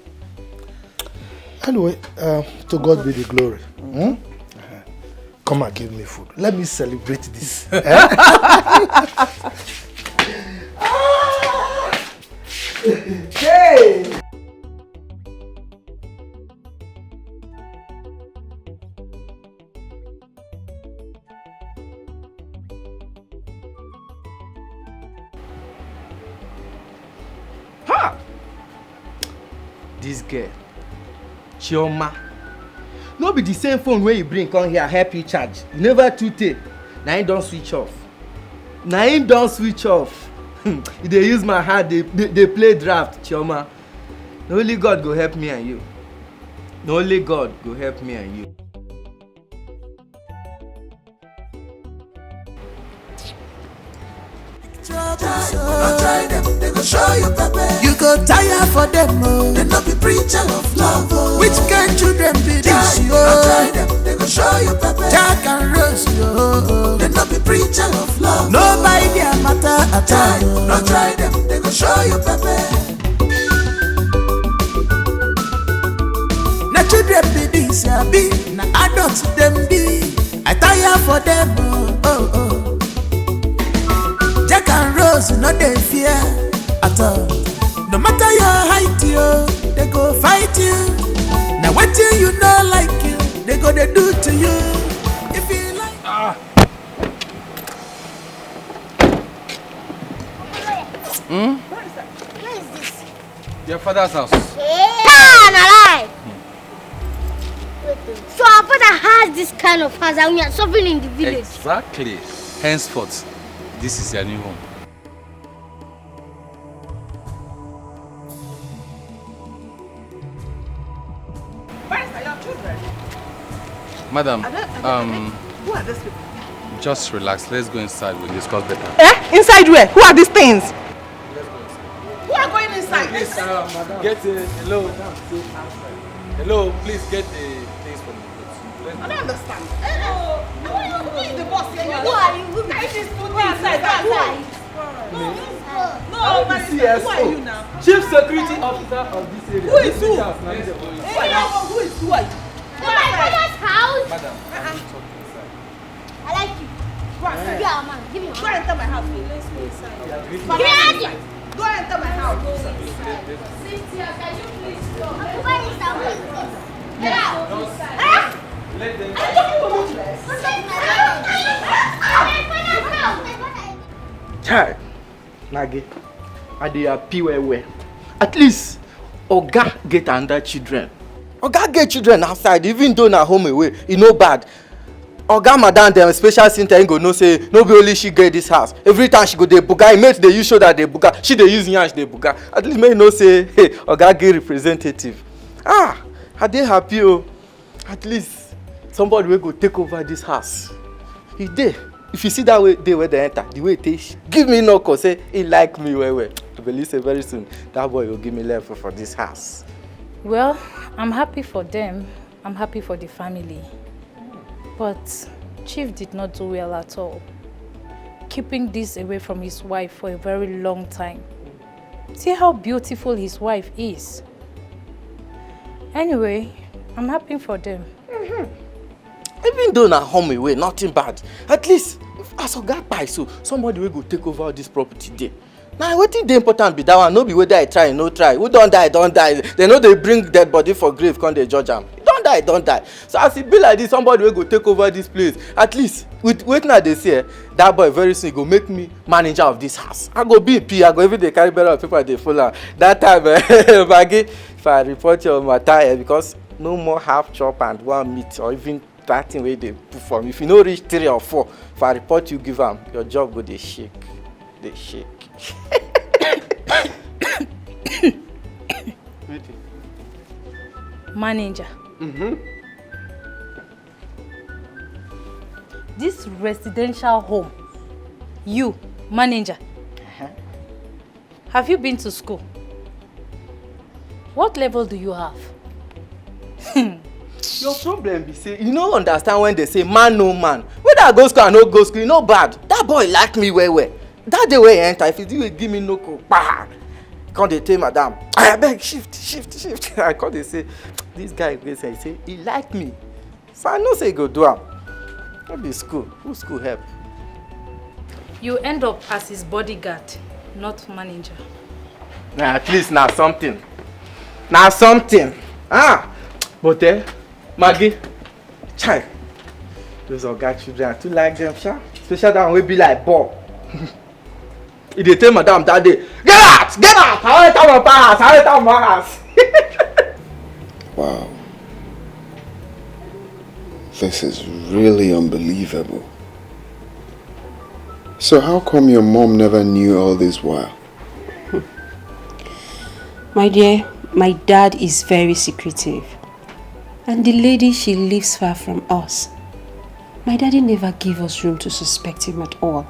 Anyway, to God be the glory. Come and give me food. Let me celebrate this. Hey! Ha! This girl, Chioma. No be the same phone where you bring come here help you charge. You never too take. Now you don't switch off. They use my heart, they play draft, Chioma. No only God go help me and you. No only God go help me and you. Don't try them, they go show you pepper. You go tire for them, oh. They no be preacher of love, oh. Which kind children be this, oh? Don't try them, they go show you pepper. Jack and Rose, oh. They no be preacher of love. Nobody their matter at all. Don't try them, they go show you pepper. Na children be this, be na adults them be. I tire for them, oh. Jack and Rose, no they fear at all. No matter your height, they go fight you. Now what you know like you, they go they do to you. If you like. Where is this? Your father's house. So our father has this kind of house and we are suffering in the village. Exactly. Henceforth, this is your new home. Madam, who are these people? just relax. Let's go inside. We'll discuss better. Inside where? Who are these things? Who are going inside? Please, madam. Get hello. Hello, please get the things from the booth. I don't understand. Who is the boss here? Who are you? Can you just put me inside? Who are you? No, I'm the CSO. who are you now? Chief Security Officer of this area. Who is who? Who Who are you? My father's house. Madam, I want to talk inside. I like you. Go and Give me your man. Give me your Go and enter my house. Let's go inside. Give me your man. Go and enter my house. Cynthia, can you please stop? Where is that way? Get out. Let them. Child, Nage, I dey happy well. At least, Oga get under children. Oga get children outside, even though na home away, e no bad. Oga madam dem special center go know say no be only she get this house. Every time she go dey buga, e mate dey use shoulder dey buga, she dey use yansh dey buga. At least make you know say, hey, Oga get representative. I dey happy oh. At least somebody wey go take over this house. E dey. If you see that way they where they enter, the way it is, give me no cause say he like me well. I believe say very soon that boy will give me level for this house. Well, I'm happy for them. I'm happy for the family. But Chief did not do well at all. Keeping this away from his wife for a very long time. See how beautiful his wife is. Anyway, I'm happy for them. Even though na home away, nothing bad. At least, as Oga buy so, somebody will go take over this property there. Now, what is the important be that one? No be whether I try, no try. Who don't die, don't die. They know they bring dead body for grave, come they judge them. Don't die, don't die. So as it be like this, somebody will go take over this place. At least, with wait now they say, that boy very soon go make me manager of this house. I go be P, I go every day carry better of people they follow. That time, Maggie, if I report your matter, because no more half chop and one meat or even that thing where they put for me. If you no reach 3 or 4, if I report you give them, your job go they shake. They shake. Manager. This residential home, you, manager, have you been to school? What level do you have? Your problem be say you no understand when they say man no man. Whether I go school or no go school, e no bad. That boy like me well. That day when he enter, if you give me no go, bah! Come they tell madam, I beg shift. I come they say, this guy go say he like me. So I know say he go do am. What be school? Who school help? You end up as his bodyguard, not manager. Nah, at least now something. Now something. Ah! But Maggie, child. Those Oga children, I too like them, sha. Especially that one will be like Bob. If they tell madam that day, get out! Get out! I want to my house! I want to my house! Wow. This is really unbelievable. So how come your mom never knew all this while? My dear, my dad is very secretive. And the lady, she lives far from us. My daddy never gave us room to suspect him at all.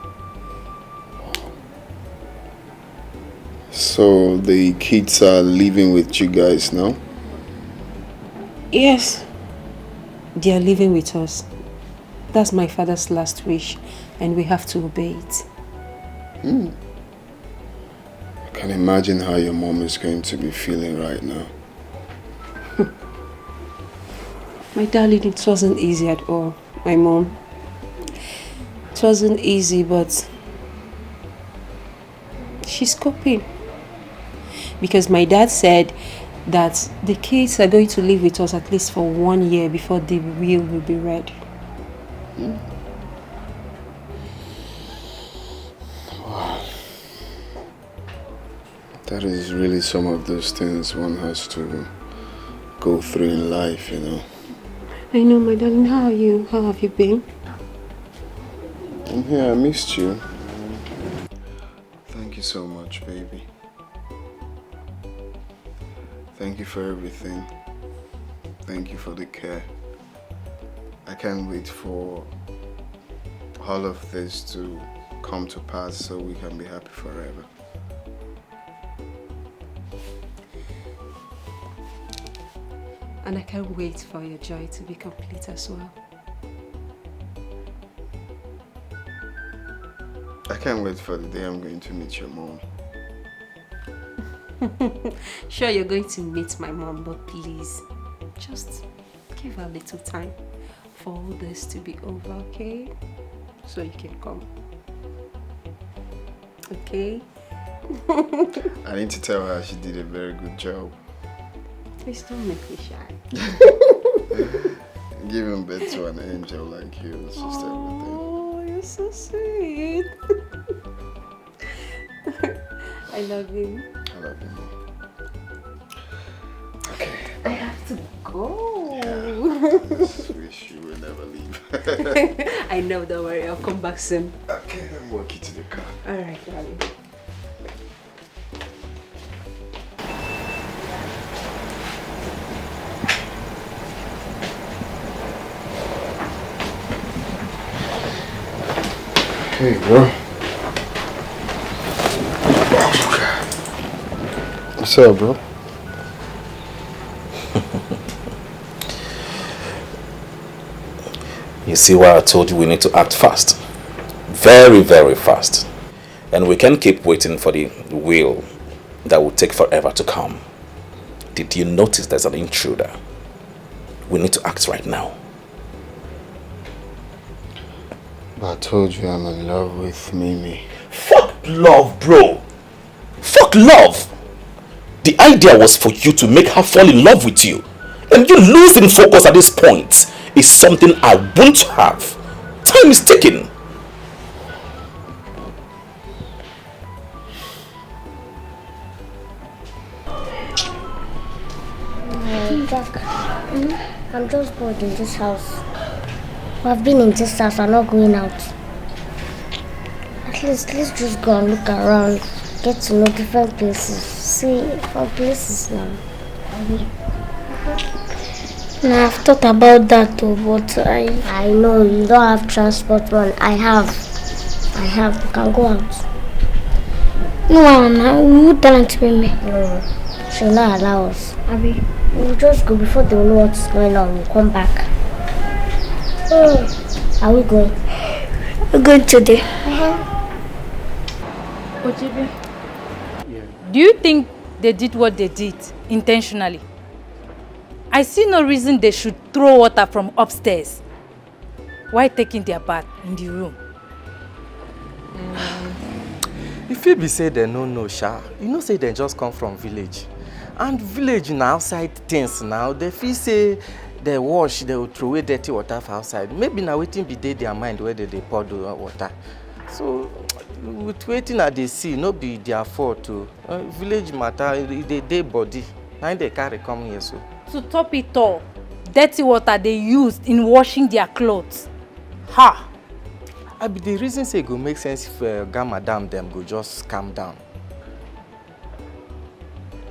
So the kids are living with you guys now? Yes, they are living with us. That's my father's last wish, and we have to obey it. I can imagine how your mom is going to be feeling right now. My darling, it wasn't easy at all, my mom. It wasn't easy, but she's coping. Because my dad said that the kids are going to live with us at least for 1 year before the will be read. Wow. That is really some of those things one has to go through in life, you know. I know, my darling. How are you? How have you been? I'm here. I missed you. Thank you so much, baby. Thank you for everything. Thank you for the care. I can't wait for all of this to come to pass so we can be happy forever. And I can't wait for your joy to be complete as well. I can't wait for the day I'm going to meet your mom. Sure, you're going to meet my mom, but please, just give her a little time for all this to be over, okay? So you can come. Okay? I need to tell her she did a very good job. Please don't make me shy. Giving birth to an angel like you is just everything. Oh, you're so sweet. I love you. I love you, Mom. I have to go. I just wish you will never leave. I know, don't worry, I'll come back soon. Okay, then walk you to the car. Alright, darling. Hey, bro. What's up, bro? You see why I told you we need to act fast. Very, very fast. And we can't keep waiting for the will that will take forever to come. Did you notice there's an intruder? We need to act right now. But I told you I'm in love with Mimi. Fuck love, bro. Fuck love. The idea was for you to make her fall in love with you. And you losing focus at this point is something I won't have. Time is ticking. Jack, I'm just bored in this house. I've been in this house, I'm not going out. At least let's just go and look around, get to know different places, see our places now. Now I've thought about that too, but I know you don't have transport, man. I have. We can go out. No, we would tell her to pay me. No, she'll not allow us. Abby, we'll just go before they know what's going on. We'll come back. Are we going? We're going today. Ojibe, do you think they did what they did intentionally? I see no reason they should throw water from upstairs. while taking their bath in the room. If it be say they no know, sha, you know say they just come from village. And village na outside things now. They feel say they wash, they will throw away dirty water for outside. Maybe now waiting be their mind where they pour the water. So with waiting at the sea, no be their fault too. Village matter, they body. Now they carry come here so. To top it all, dirty water they used in washing their clothes. Ha! I be the reason say it go make sense if Gamadam them go just calm down.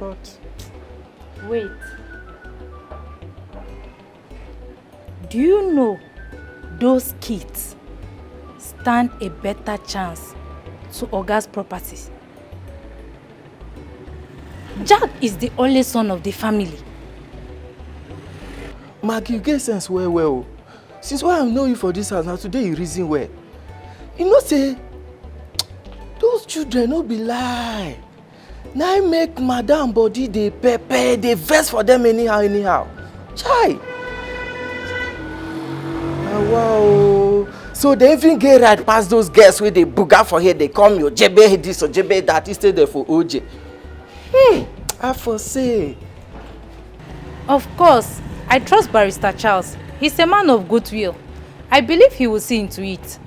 But wait. Do you know those kids stand a better chance to Oga's properties? Jack is the only son of the family. Maggie, you get sense well. Since when I know you for this house, now today you reason well. You know say, those children no be lie. Now I make madam body they pepper, they vex for them anyhow. Chai. Oh, wow. So they even get right past those girls where they booga for here, they come your jebe this or jebe that, instead there for OJ. I foresee. Of course, I trust Barrister Charles. He's a man of goodwill. I believe he will see into it.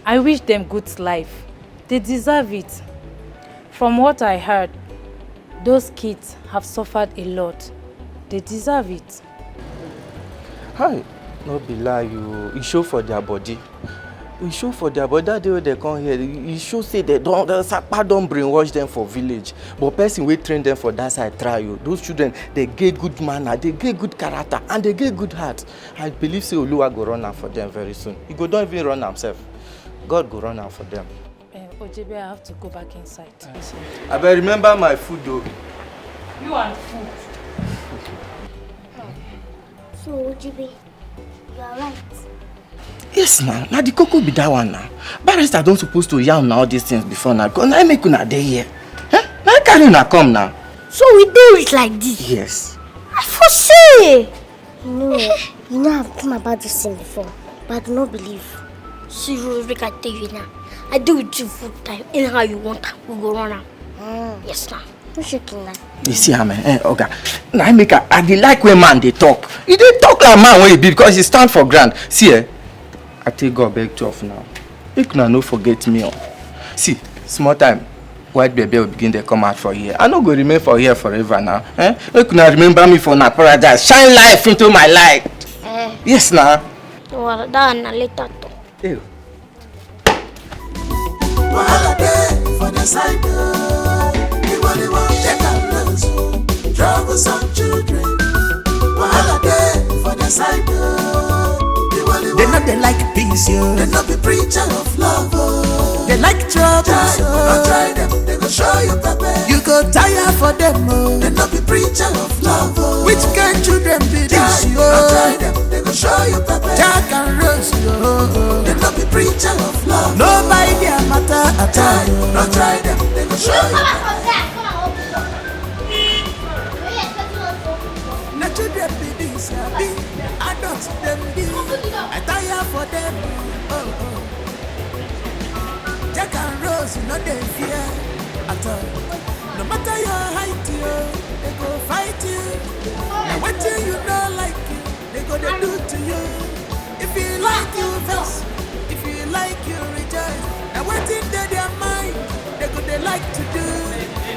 I wish them good life. They deserve it. From what I heard, those kids have suffered a lot. They deserve it. Hi, no be lie you show for their body. You show for their body. That day when they come here, you show say the Sapa don't brainwash them for village. But person will train them for that side try you. Those children, they get good manner, they get good character, and they get good heart. I believe say Oluwa go run out for them very soon. He go don't even run himself. God go run out for them. Ojebe, I have to go back inside. I better remember my food though. You and food. So, Ojebe, you are right. Yes, now the cocoa be that one now. Barrister don't supposed to yarn all these things before now. Because now I make una day here. Huh? Now I carry una come now. So we do it like this? Yes. I foresee. You know I've come about this thing before, but I do not believe. See, Rick, I tell you now. I do it you full time. Anyhow you want, we go run out. Yes, now. No shaking now. You see how man, okay. Now I make I dey like when man they talk. He dey talk like man when he be because he stand for ground. See I take God back to off now. Make una no forget me on. See, small time. White baby will begin to come out for here. I no go remain for here forever now. Make una remember me for na paradise. Shine life into my life. Yes now. Well, that one later talk. Ew. Wahala dey for the side door. The one take a look. Troublesome children. Wahala dey for the side door. They know they like peace, yo. They not be preacher of love, oh. They like trouble, so don't try them, they go show you pepper. You go tire for them, oh. They not be preacher of love, oh. Which kind children be this, yo? Don't try them, they go show you pepper. Jack and Rose, yo. They not be preacher of love. Nobody their matter at all. Don't try them, they go show you pepper. Let children be this, be adults, them be. I tire for them. Jack and Rose, you know they fear at all. No matter your height, they go fight you. And what you don't like you, they go to do to you. If you like you verse, if you like you rejoice. And what in their mind, they go they like to do.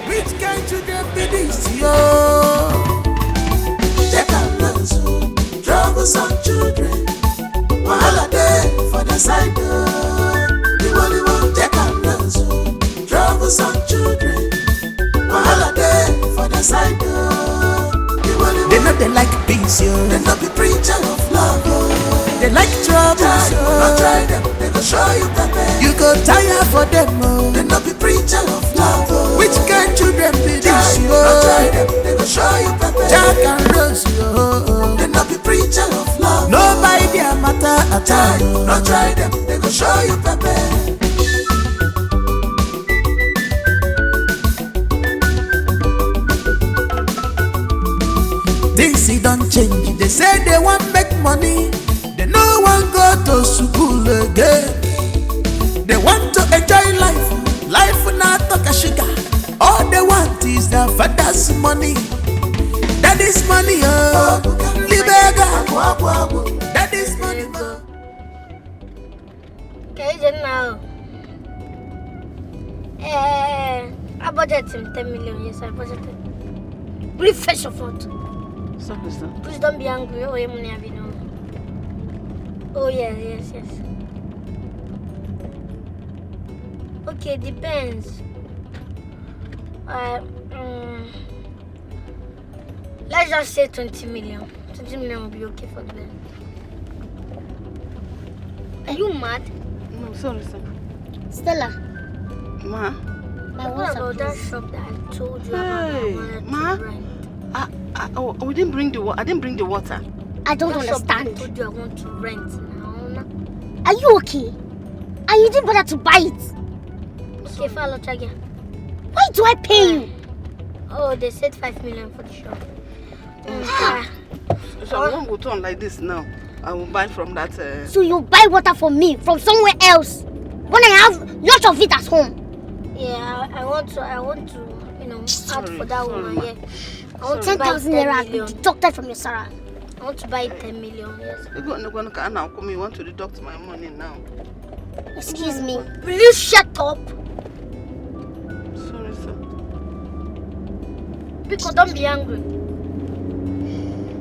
Which kind children be this, yo? Jack and Rose, troublesome children. Wahala dey for the side door. The one Jack and Rose, troublesome children. Wahala dey for the side door. They know they like peace, yo. They not be preacher of love, oh. They like trouble, so don't try them, they go show you pepper. You go tire for them, oh. They not be preacher of love, oh. Which kind children be this, yo? Don't try them, they go show you pepper. Jack and Rose, yo. They not be preacher of love. Nobody their matter at all. Don't try them, they go show you pepper. Things don't change. They say they want make money. They No one go to school again. They want to enjoy life. Life not talk a sugar. All they want is their father's money. That is money, oh. Libega. That is money, oh. Okay, now. I budgeted 10 million. Yes, I budgeted. Really fresh of food. Sorry, sir. Please don't be angry. Oh, money have you know. Oh yes. Okay, depends. Let's just say 20 million. 20 million will be okay for the band. Are you mad? No, sorry, sir. Stella. Ma? What about that shop that I told you about? Ma? We didn't bring the water. I didn't bring the water. I don't That shop understand. I told you I want to rent now. Are you okay? And you didn't bother to buy it? Okay, follow again. Why do I pay you? Oh, they said 5 million for the shop. So I won't go turn like this now. I will buy from that. So you buy water for me from somewhere else when I have lots of it at home? Yeah, I want to, add for that woman. Yeah. I want to buy 10,000 naira deducted from your salary. I want to buy 10 million. Yes. You want to deduct my money now? Excuse me. Will you shut up? Sorry, sir. Because don't be angry.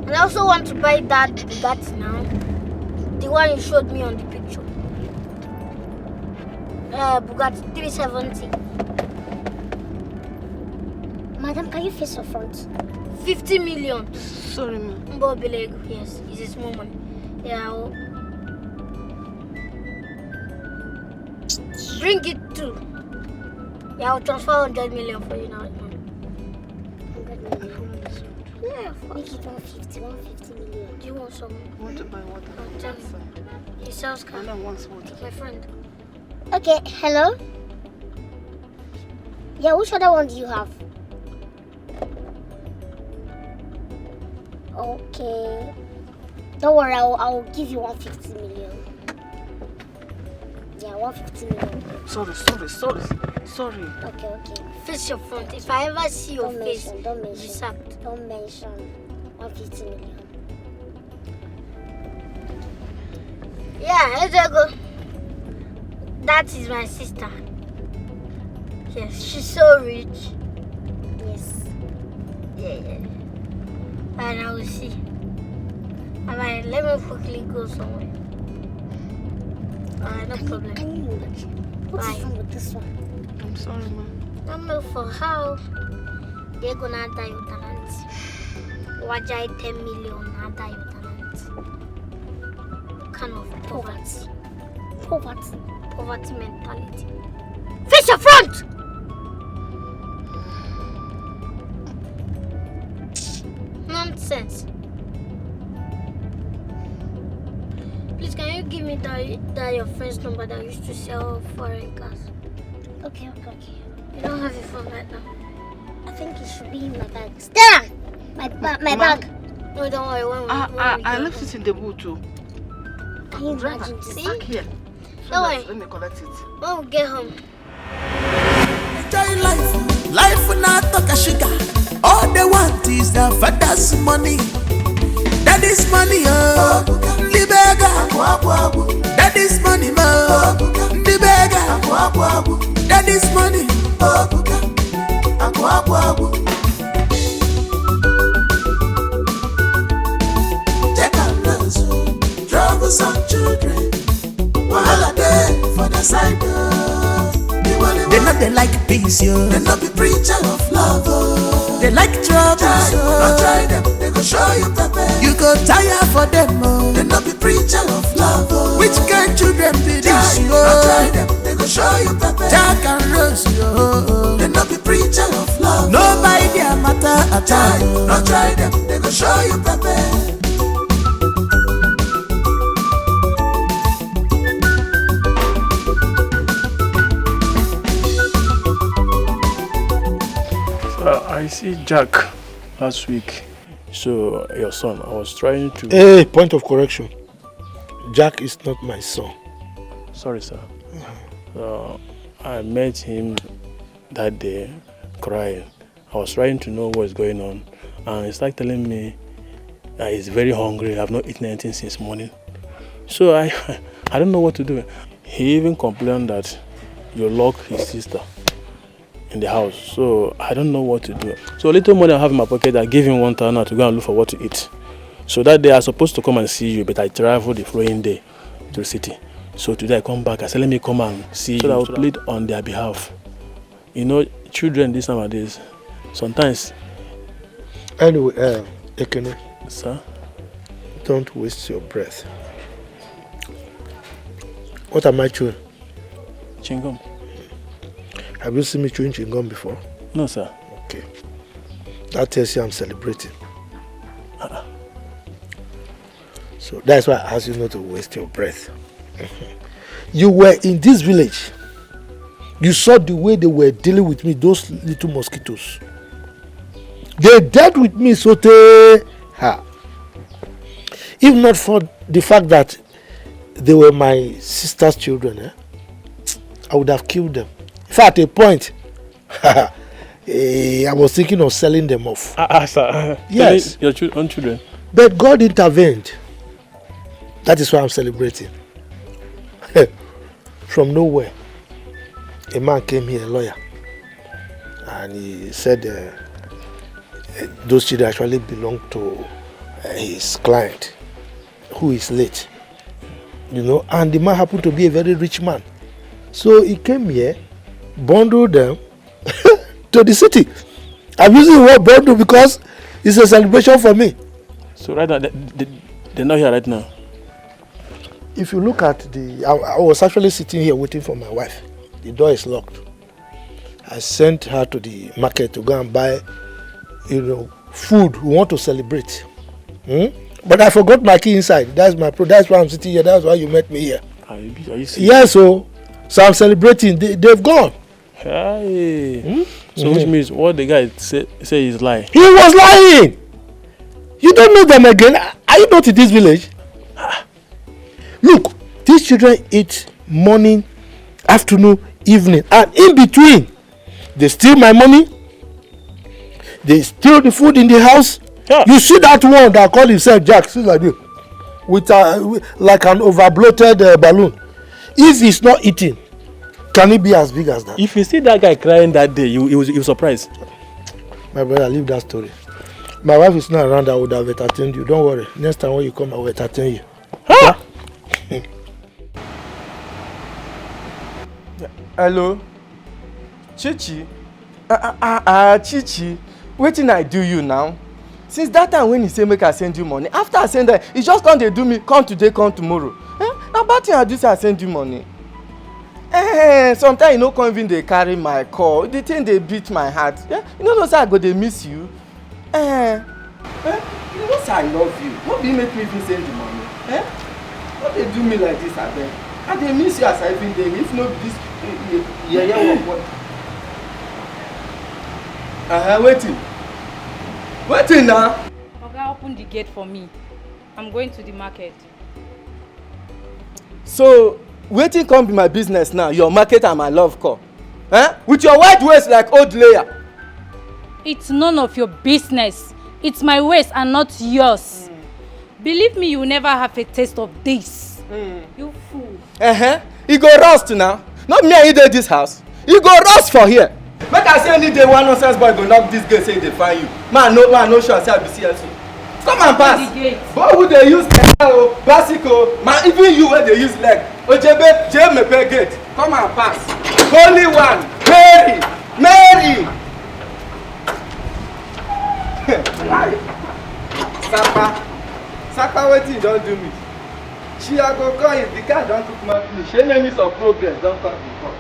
And I also want to buy that Bugatti now. The one you showed me on the picture. Bugatti 370. Madam, can you face your front? 50 million. Sorry, ma'am. Yes, it's a small money. Yeah. Bring it too. Yeah, I'll transfer 100 million for you now. 100 million. Yeah, make it 150 million. Do you want some? I want to buy water. Tell me. He sells car. I don't want water. My friend. Okay, hello? Yeah, which other one do you have? Okay. Don't worry, I'll give you 150 million. Yeah, 150 million. Sorry. Okay. Face your front. If I ever see your face, don't mention. 150 million. Yeah, let's go. That is my sister. Yes, she's so rich. Yes. Yeah. And I will see. Alright, let me quickly go somewhere. Alright, no problem. Can you imagine? What's wrong with this one? I'm sorry, ma'am. I don't know for how they're gonna die with talent. Wajai 10 million and die with talent. What kind of poverty? Poverty mentality. Face your front! Nonsense. Please, can you give me that your friend's number that used to sell foreign cars? Okay. You don't have your phone right now. I think it should be in my bag. Stella! My bag. No, don't worry. I left it in the boot too. Can you imagine this? See? Back here. Don't worry. Let me collect it. When we get home. Enjoy life. Life will not talk a sugar. All they want is their father's money. That is money, oh. Libega. That is money, oh. Libega. That is money, oh. Check out those troublesome children. Wahala dey for the side. They know they like peace, yo. They not be preacher of love, oh. They like trouble, so don't try them, they go show you pepper. You go tire for them, oh. They not be preacher of love, oh. Which kind children be this, yo? Don't try them, they go show you pepper. Jack and Rose, yo. They not be preacher of love. Nobody their matter at all. Don't try them, they go show you pepper. I see Jack last week. So, your son, I was trying to... Hey, point of correction. Jack is not my son. Sorry, sir. I met him that day crying. I was trying to know what's going on, and he started telling me that he's very hungry. I've not eaten anything since morning. So I don't know what to do. He even complained that you locked his sister in the house. So I don't know what to do. So a little money I have in my pocket, I gave him 1,000 to go and look for what to eat. So that day I was supposed to come and see you, but I traveled the following day to the city. So today I come back, I said let me come and see you, so that I will plead on their behalf. You know, children these nowadays, sometimes. Anyway, Ekene. Sir? Don't waste your breath. What am I chewing? Chewing-gum. Have you seen me chewing chewing-gum before? No, sir. Okay. That tells you I'm celebrating. So that's why I asked you not to waste your breath. You were in this village. You saw the way they were dealing with me, those little mosquitoes. They dealt with me so they... If not for the fact that they were my sister's children, I would have killed them. In fact, at a point, I was thinking of selling them off. Sir. Yes. Your own children. But God intervened. That is why I'm celebrating. From nowhere, a man came here, a lawyer, and he said those children actually belong to his client, who is late. You know, and the man happened to be a very rich man. So he came here, bundled them to the city. I'm using the word bundle because it's a celebration for me. So right now, they're not here right now. If you look at I was actually sitting here waiting for my wife. The door is locked. I sent her to the market to go and buy, food. We want to celebrate. But I forgot my key inside. That's why I'm sitting here. That's why you met me here. Are you serious? Yes, so I'm celebrating. They've gone. Hey. So which means what the guy say is lying? He was lying. You don't know them again. Are you not in this village? Look, these children eat morning, afternoon, evening, and in between, they steal my money. They steal the food in the house. Yeah. You see that one that called himself Jack, see like this, with like an overbloated balloon. If he's not eating, can it be as big as that? If you see that guy crying that day, you was surprised. My brother, leave that story. My wife is not around. I would have entertained you. Don't worry. Next time when you come, I will entertain you. Huh? Hello? Chichi? Chichi, wetin I do you now? Since that time when he say make I send you money, after I send that, he just come dey do me, come today, come tomorrow. Na bad thing I do say I send you money. Sometimes you no come even dey carry my call. The thing dey beat my heart. You no know say I go dey miss you. You know say I love you. No be make me even send you money. No dey do me like this abeg. I dey miss you as I even dey. If no be this yeye work. Waiting now. Oga, open the gate for me. I'm going to the market. So, waiting come be my business now. Your market and my love call. With your wide waist like old layer. It's none of your business. It's my waist and not yours. Believe me, you will never have a taste of this. You fool. You go rust now. Not me and you dey this house. You go rust for here. Make I say any day one nonsense boy go knock this gate say they find you. Man no sure say I be CSO. Come and pass. Boy who dey use bicycle, man even you wey dey use leg. Ojebe Jemepe gate. Come and pass. Holy one, Mary. Sapa wetin you don do me? She I go call you, the car don cook my finish. Enemies of progress don come before.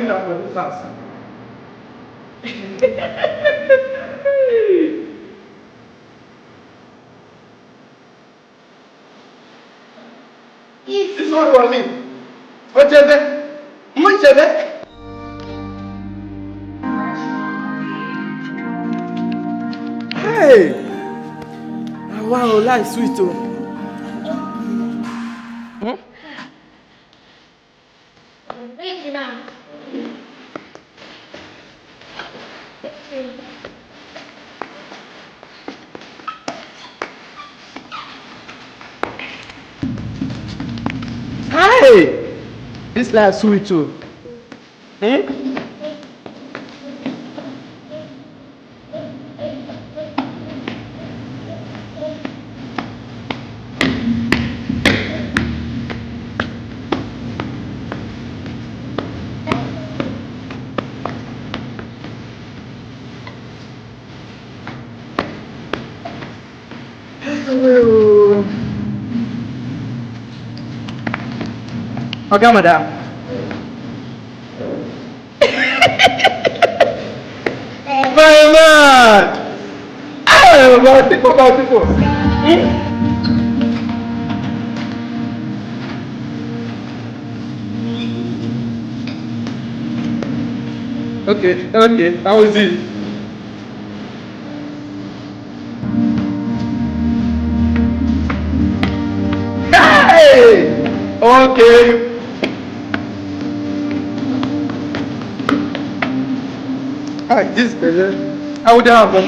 clean up for this house. This is what I mean. What's that? What's that? Hey! Wow, life sweet too. Hey! This life sweet too. Okay, madam. My man! About people. Okay, how is it? Hey! Okay. Alright, this is how would that happen?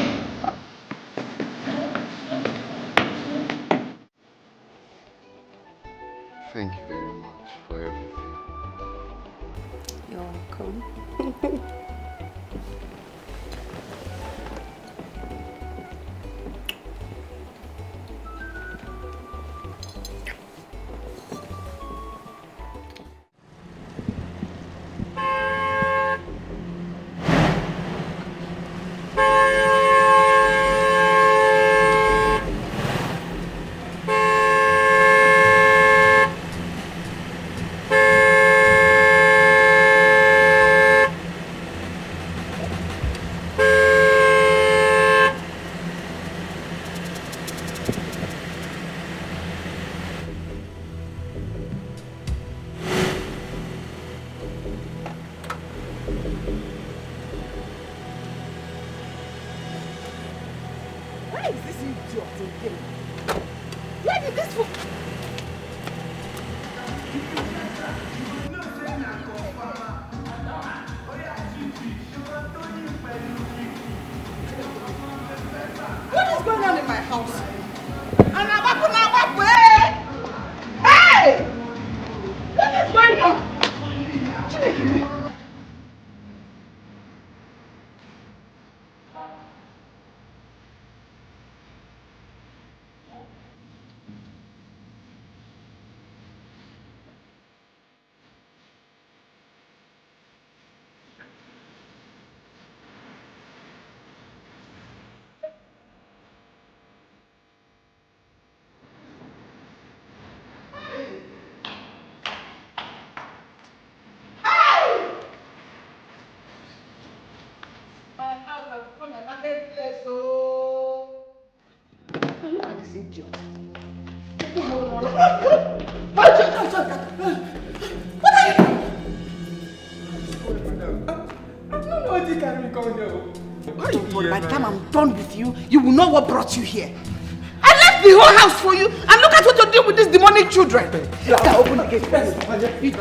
Thank you very much for everything. You're welcome. By the time I'm done with you, you will know what brought you here. I left the whole house for you, and look at what you're doing with these demonic children. Now open the gate first. Idiot.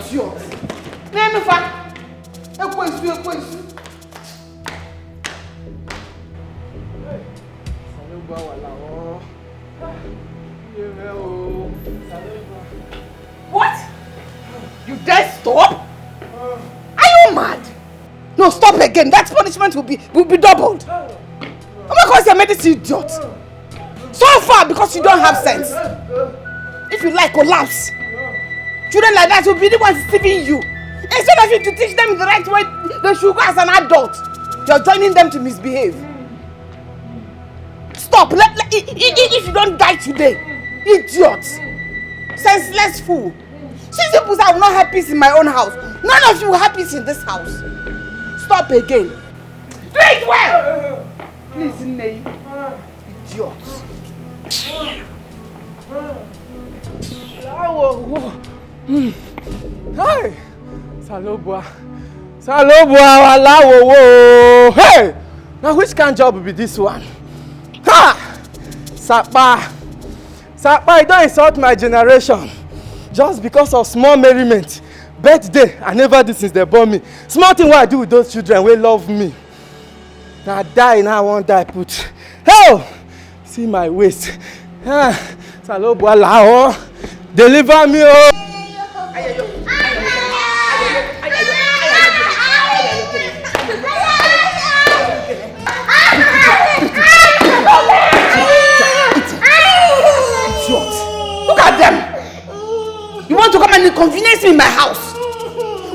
What? You dare stop? Are you mad? No, stop again. That punishment will be doubled. Oh my God, you made this idiot. So far because you don't have sense. If you like, collapse. Children like that will be the ones deceiving you. Instead of you to teach them the right way they should go as an adult, you're joining them to misbehave. Stop. If you don't die today, idiot. Senseless fool. Since you I will not have peace in my own house, None of you will have peace in this house. Stop again. Do it well! Please, Nne. Idiots. Hey! Salobua, walawo. Hey! Now which kind of job will be this one? Ha! Sapa, you don't insult my generation. Just because of small merriment. Birthday, I never did since they born me. Small thing what I do with those children will love me. Now I die, now I won't die put. Hell! See my waist. Salobua lao. Deliver me, oh! Look at them! You want to come and inconvenience me in my house?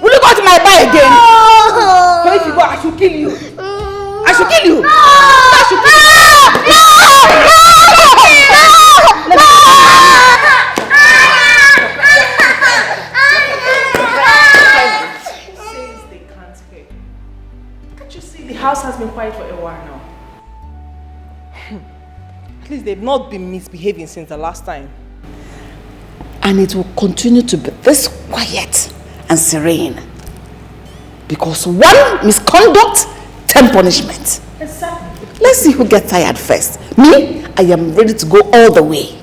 Will you go to my bar again? No. So if you go, I should kill you. I should kill you. I should kill Says they can't pay. Can't you see the house has been quiet for a while now? At least they've not been misbehaving since the last time. And it will continue to be this quiet and serene. Because one misconduct, 10 punishment. Exactly. Let's see who gets tired first. Me, I am ready to go all the way.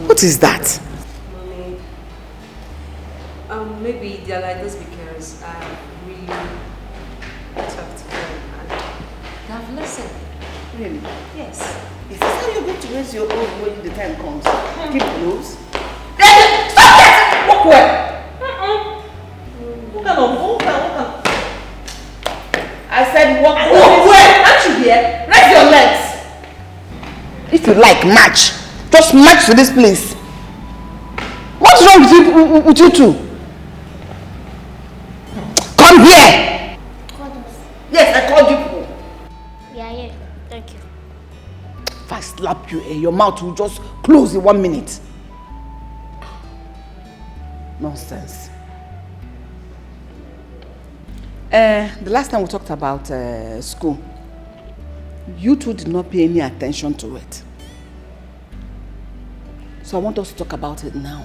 What is that? Mommy, maybe they're like this because I really talked to them and they have listened. Really? Yes. Is this how you're going to raise your own when the time comes? Keep close. Stop it! Walk away! Walk on. I said walk away. Walk away! Aren't you here? Raise your legs! If you like, match. Just match to this place. What's wrong with you two? Come here! Yes, I called you. Yeah, thank you. If I slap you, your mouth will just close in 1 minute. Nonsense. The last time we talked about school, you two did not pay any attention to it. So I want us to talk about it now.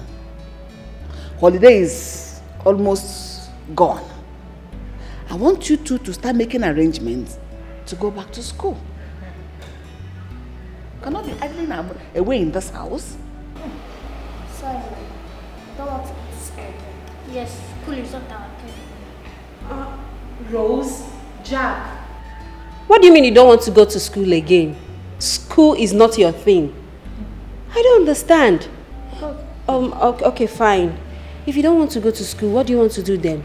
Holiday is almost gone. I want you two to start making arrangements to go back to school. You cannot be idling away in this house. Sorry, I don't want to go to school again. Yes, school is not our thing. Rose, Jack. What do you mean you don't want to go to school again? School is not your thing. I don't understand. Okay, fine. If you don't want to go to school, what do you want to do then?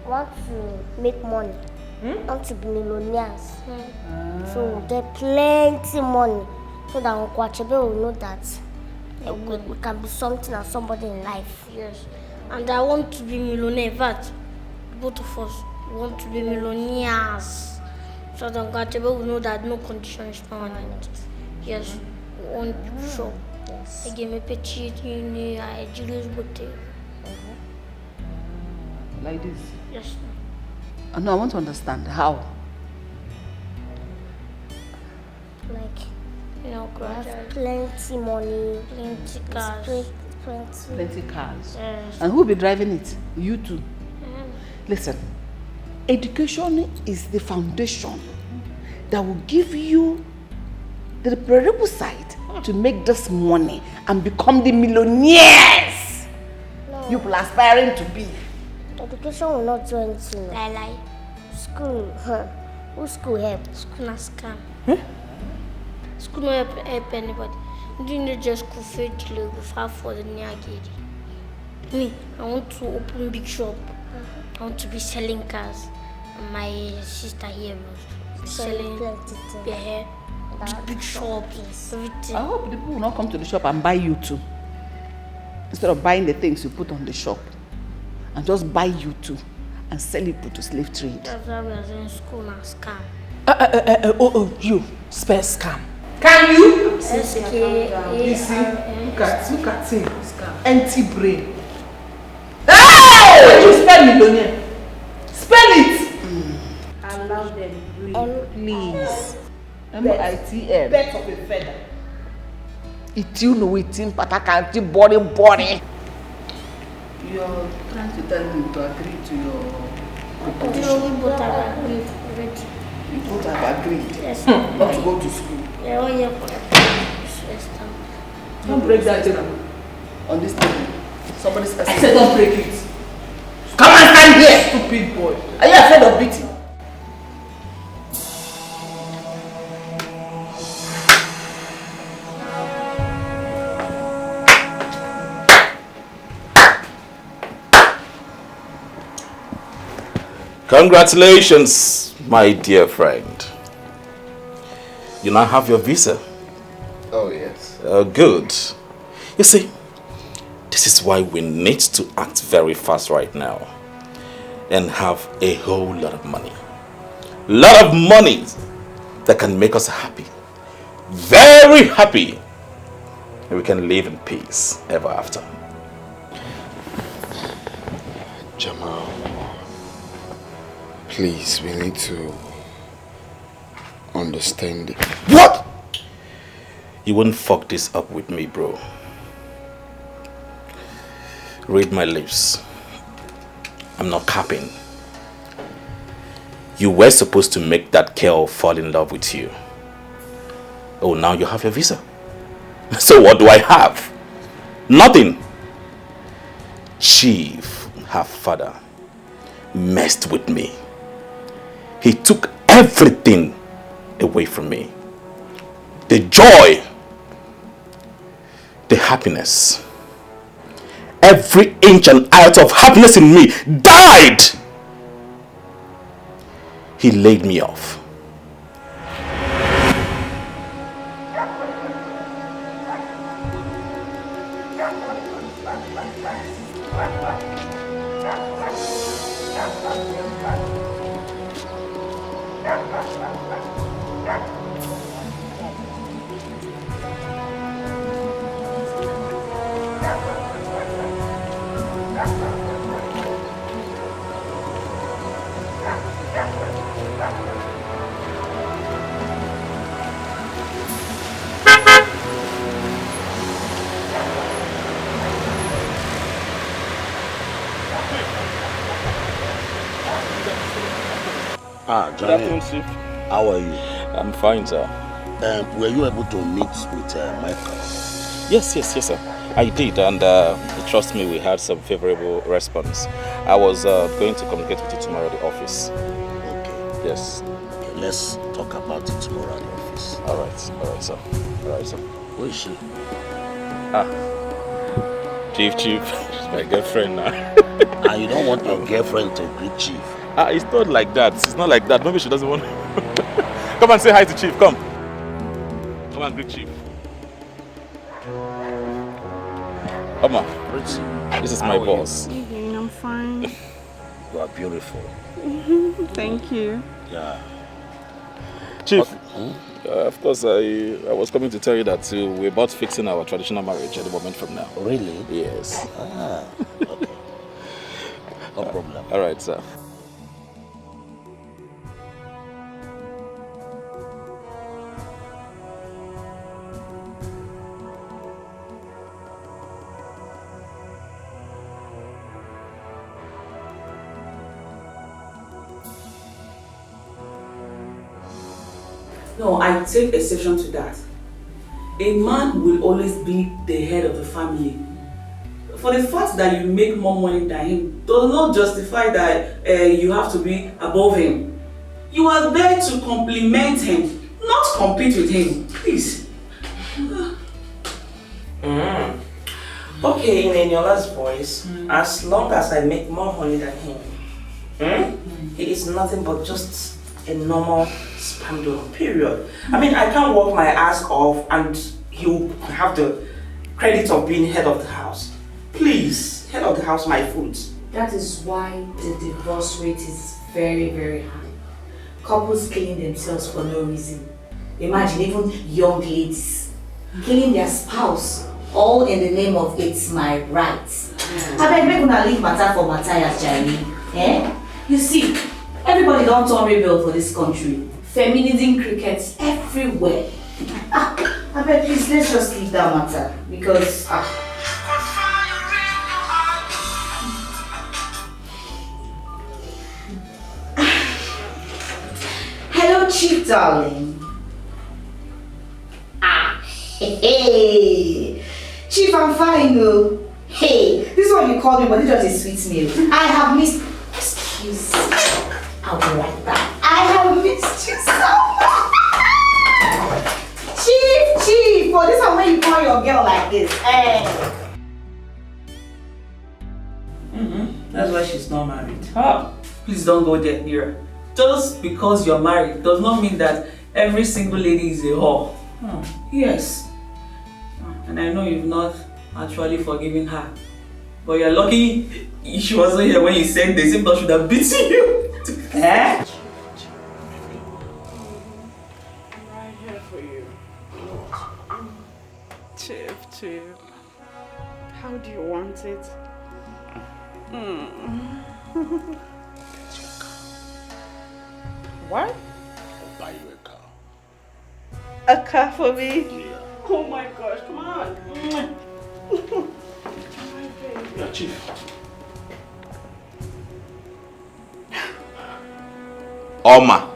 I want to make money. I want to be millionaires. So get plenty money so that Uncle Achebe will know that we can be something and somebody in life. Yes. And I want to be millionaire. In fact, both of us want to be millionaires. So that Uncle Achebe will know that no condition is permanent. Yes. We want to show. Yes. I gave me a cheat in a Julius Bote. Like this? Yes. No, I want to understand how. Like, you know, have plenty money, plenty cars. Plenty cars. Yes. And who will be driving it? You two. Listen, education is the foundation that will give you the prerequisite to make this money and become the millionaires you are aspiring to be. Education will not do anything. Lie. School, who school help? School not scam. School not help anybody. You need just go fetch go far for the near gate. Me, I want to open big shop. I want to be selling cars. And my sister here was selling their hair, big shops, everything. I hope the people will not come to the shop and buy you too. Instead of buying the things you put on the shop. And just buy you too and sell it to slave trade. That's why we are in school and scam. You spell scam. Can you? You see, look at him. Empty brain. Hey! spell millionaire? Spell it! Allow them breathe, please. M-I-T-M. Bet of a feather. It's you know it's in Patakanti body. You're trying to tell him to agree to your proposition. No, we both have agreed already. You both have agreed Yes. not to go to school. Yeah, one year for that. Don't break that table. On this table. Somebody's asking. I said don't break it. Come and stand here! Stupid boy. Are you afraid of beating? Congratulations, my dear friend. You now have your visa. Oh, yes. Good. You see, this is why we need to act very fast right now and have a whole lot of money. Lot of money that can make us happy. Very happy. And we can live in peace ever after. Jamal, please, we need to understand it. What? You wouldn't fuck this up with me, bro. Read my lips. I'm not capping. You were supposed to make that girl fall in love with you. Oh, now you have your visa. So what do I have? Nothing. Chief, her father, messed with me. He took everything away from me. The joy, the happiness, every inch and iota of happiness in me died. He laid me off. Johnny. Good afternoon, Chief. How are you? I'm fine, sir. Were you able to meet with Michael? Yes, sir. I did, and trust me, we had some favorable response. I was going to communicate with you tomorrow at the office. Okay. Yes. Okay, let's talk about it tomorrow at the office. All right, sir. Who is she? Chief. She's my girlfriend now. And you don't want your girlfriend to greet Chief? It's not like that. It's not like that. Maybe she doesn't want. Come and say hi to Chief. Come and greet Chief. Oma, this is my boss. I'm fine. You are beautiful. Thank you. Yeah. Chief, of course, I was coming to tell you that we're about fixing our traditional marriage at the moment from now. Really? Yes. Okay. No problem. All right, sir. No, I take exception to that. A man will always be the head of the family. For the fact that you make more money than him does not justify that you have to be above him. You are there to compliment him, not compete with him. Please. Okay, in Eniola's voice, as long as I make more money than him, he is nothing but just a normal spam donor, period. I mean, I can't work my ass off and he'll have the credit of being head of the house. Please, head of the house, my foot. That is why the divorce rate is very, very high. Couples killing themselves for no reason. Imagine even young ladies killing their spouse All in the name of it's my rights. I beg make una leave matter for Matthias, Jerry. Eh? You see, everybody don't turn rebel for this country. Feminism crickets everywhere. I beg please, let's just leave that matter because Hello, Chief darling. Hey, Chief, I'm fine though. Hey, this is what you call me, but it's just a sweet meal. I have missed. Excuse me. I'll be right back. I have missed you so much. Chief, for this one when you call your girl like this. Hey. That's why she's not married. Please don't go there near. Just because you're married does not mean that every single lady is a whore. Yes. And I know you've not actually forgiven her. But you're lucky she wasn't here when you said this. If not, should have beaten you. Eh? Right here for you. Chief. How do you want it? What? I'll buy you a car. A car for me? Yeah. Oh my gosh, come on. Yeah, Chief. Oma.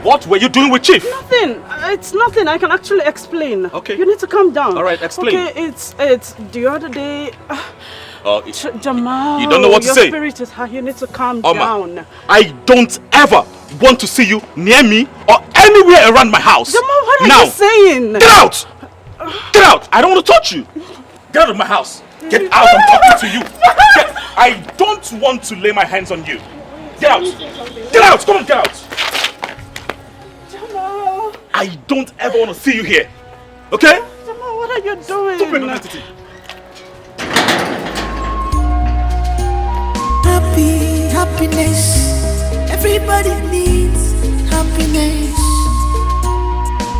What were you doing with Chief? Nothing. It's nothing. I can actually explain. Okay. You need to calm down. All right, explain. Okay, it's the other day. Jamal, you don't know what to say. Your spirit is high. You need to calm Oma, down. I don't ever want to see you near me or anywhere around my house. Jamal, what are now, you saying? Get out! Get out! I don't want to touch you. Get out of my house. Get out! I'm talking to you. I don't want to lay my hands on you. Get out! Get out! Come on, get out! Jamal! I don't ever want to see you here. Okay? Jamal, what are you doing? Stupid entity. Happiness. Everybody needs happiness.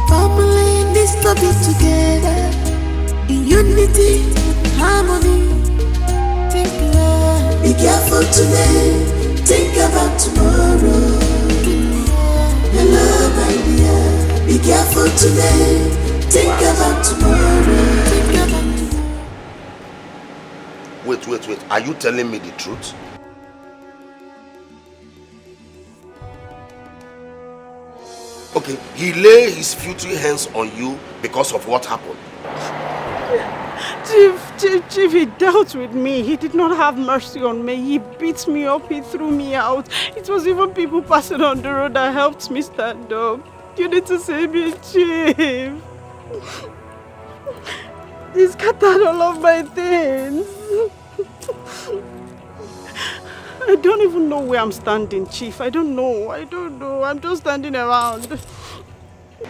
Family needs to be together in unity, harmony. Be careful today. Think about tomorrow. Hello, my dear. Be careful today. Think about tomorrow. Wait. Are you telling me the truth? Okay, he lay his filthy hands on you because of what happened. Chief, he dealt with me. He did not have mercy on me. He beat me up. He threw me out. It was even people passing on the road that helped me stand up. You need to save me, Chief. He scattered all of my things. I don't even know where I'm standing, Chief. I don't know. I'm just standing around.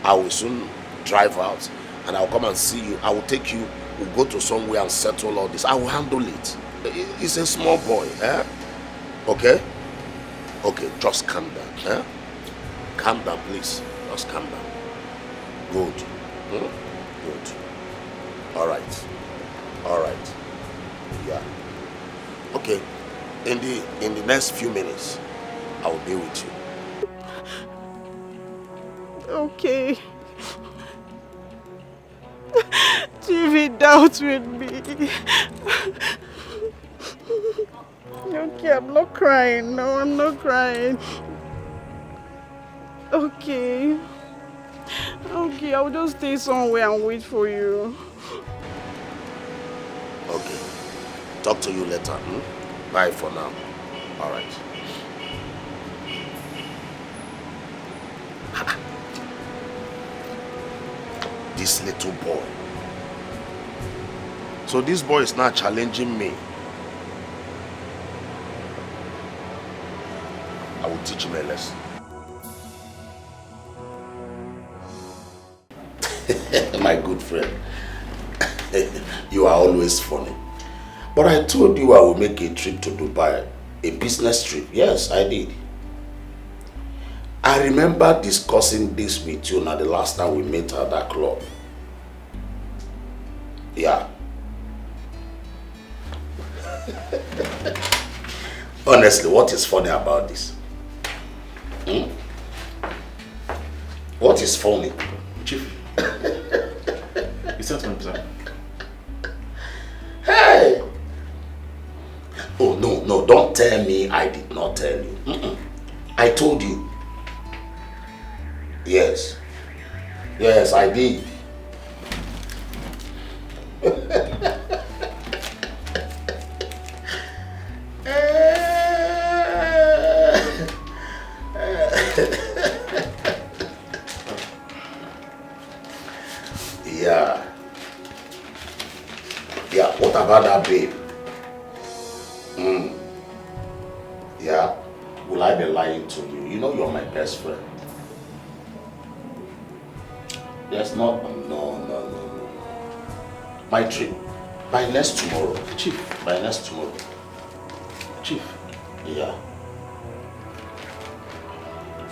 I will soon drive out and I'll come and see you. I will take you. We'll go to somewhere and settle all this. I will handle it. He's a small boy, eh? Okay? Okay, just calm down, eh? Calm down, please. Just calm down. Good. Good. All right. Yeah. Okay. In the next few minutes, I will be with you. Okay. Chief doubts with me. Okay, I'm not crying. No, I'm not crying. Okay, I'll just stay somewhere and wait for you. Okay. Talk to you later. Bye for now. All right. this little boy. So this boy is not challenging me. I will teach him a lesson. My good friend, you are always funny. But I told you I will make a trip to Dubai, a business trip. Yes, I did. I remember discussing this with you now the last time we met at that club. Yeah. Honestly, what is funny about this? Hmm? What is funny? Chief. It's not 100%. Hey! Oh, no, don't tell me I did not tell you. I told you. Yes. Yes, I did. Yeah. Yeah, what about that babe? Yeah, will I be lying to you? You know you're my best friend. There's not, no. My trip, by next tomorrow. Chief, by next tomorrow. Chief. Yeah.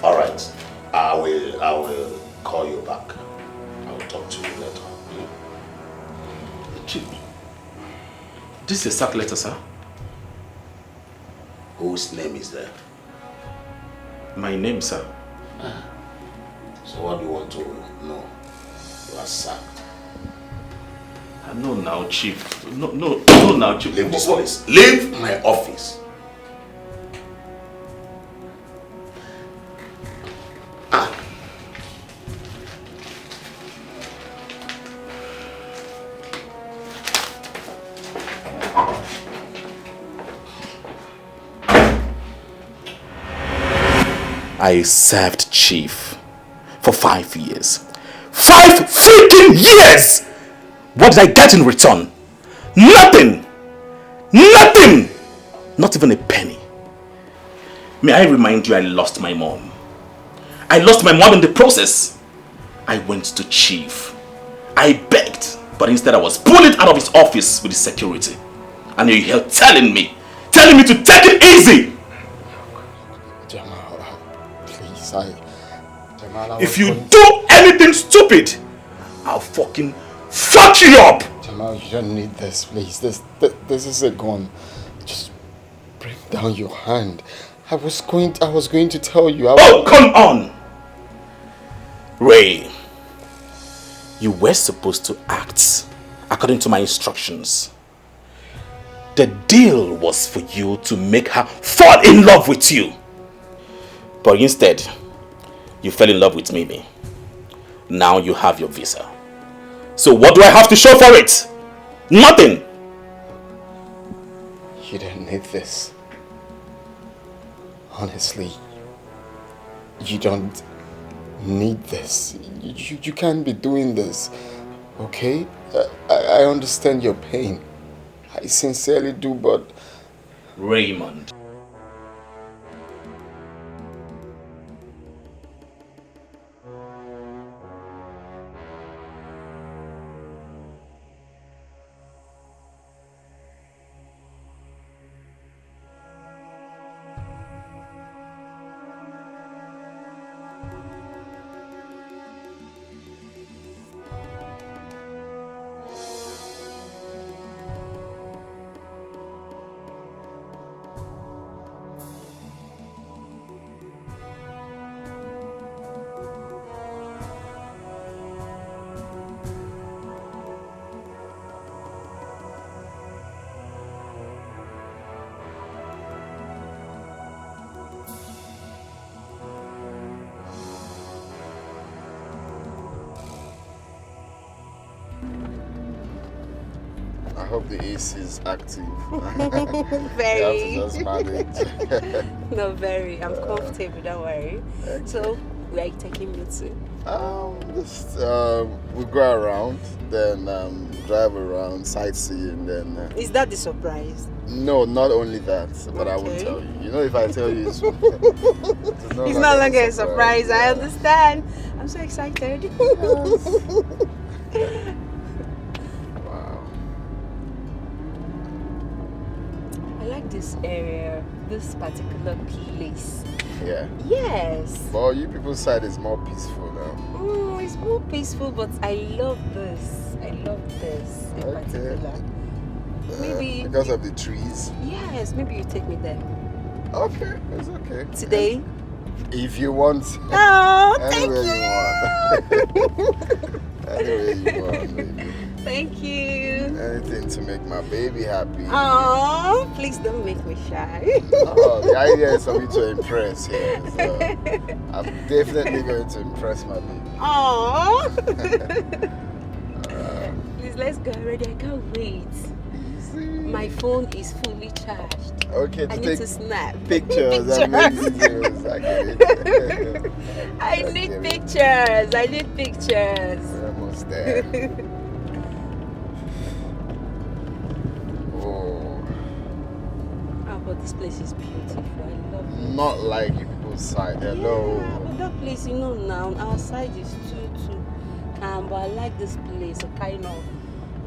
All right, I will call you back. I will talk to you later. Chief, this is a sack letter, sir. Whose name is there? My name, sir. So what do you want to know? You are sacked. No, now, Chief. No, now, Chief. Leave this place. Leave my office. I served Chief for 5 years. 5 freaking years! What did I get in return? Nothing! Nothing! Not even a penny. May I remind you, I lost my mom. I lost my mom in the process. I went to Chief. I begged, but instead I was bullied out of his office with his security. And you're here telling me to take it easy! If you do anything stupid, I'll fucking fuck you up! Jamal, you don't need this, please. This is a gun. Just bring down your hand. I was going to tell you. Oh, come on! Ray, you were supposed to act according to my instructions. The deal was for you to make her fall in love with you. But instead, you fell in love with Mimi. Now you have your visa. So what do I have to show for it? Nothing! You don't need this. Honestly, you don't need this. You can't be doing this, okay? I understand your pain. I sincerely do, but... Raymond. I hope the AC is active. Very. You have to just manage. No, very. I'm comfortable, don't worry. So, Where are you taking me to? Just we go around, then drive around, sightseeing, then. Is that the surprise? No, not only that, but I won't tell you. You know, if I tell you, it's no longer a surprise. I understand. I'm so excited. Wow. I like this area, this particular place. Yeah. Yes. Well, you people's side is more peaceful now. It's more peaceful, but I love this. I love this in particular. Maybe because of the trees. Yes, maybe you take me there. Okay, it's okay. Today? If you want. Oh, thank you. Anyway you want, baby. Thank you. Anything to make my baby happy. Oh, please don't make me shy. The idea is for me to impress here. So I'm definitely going to impress my baby. Oh. Please, let's go already. I can't wait. My phone is fully charged. Okay, I need to snap pictures and make videos. I need pictures. I need pictures. We're almost there. But this place is beautiful. I love it. Not like you people's side. Hello. Yeah, but that place, you know, now our side is too calm. But I like this place. So kind of,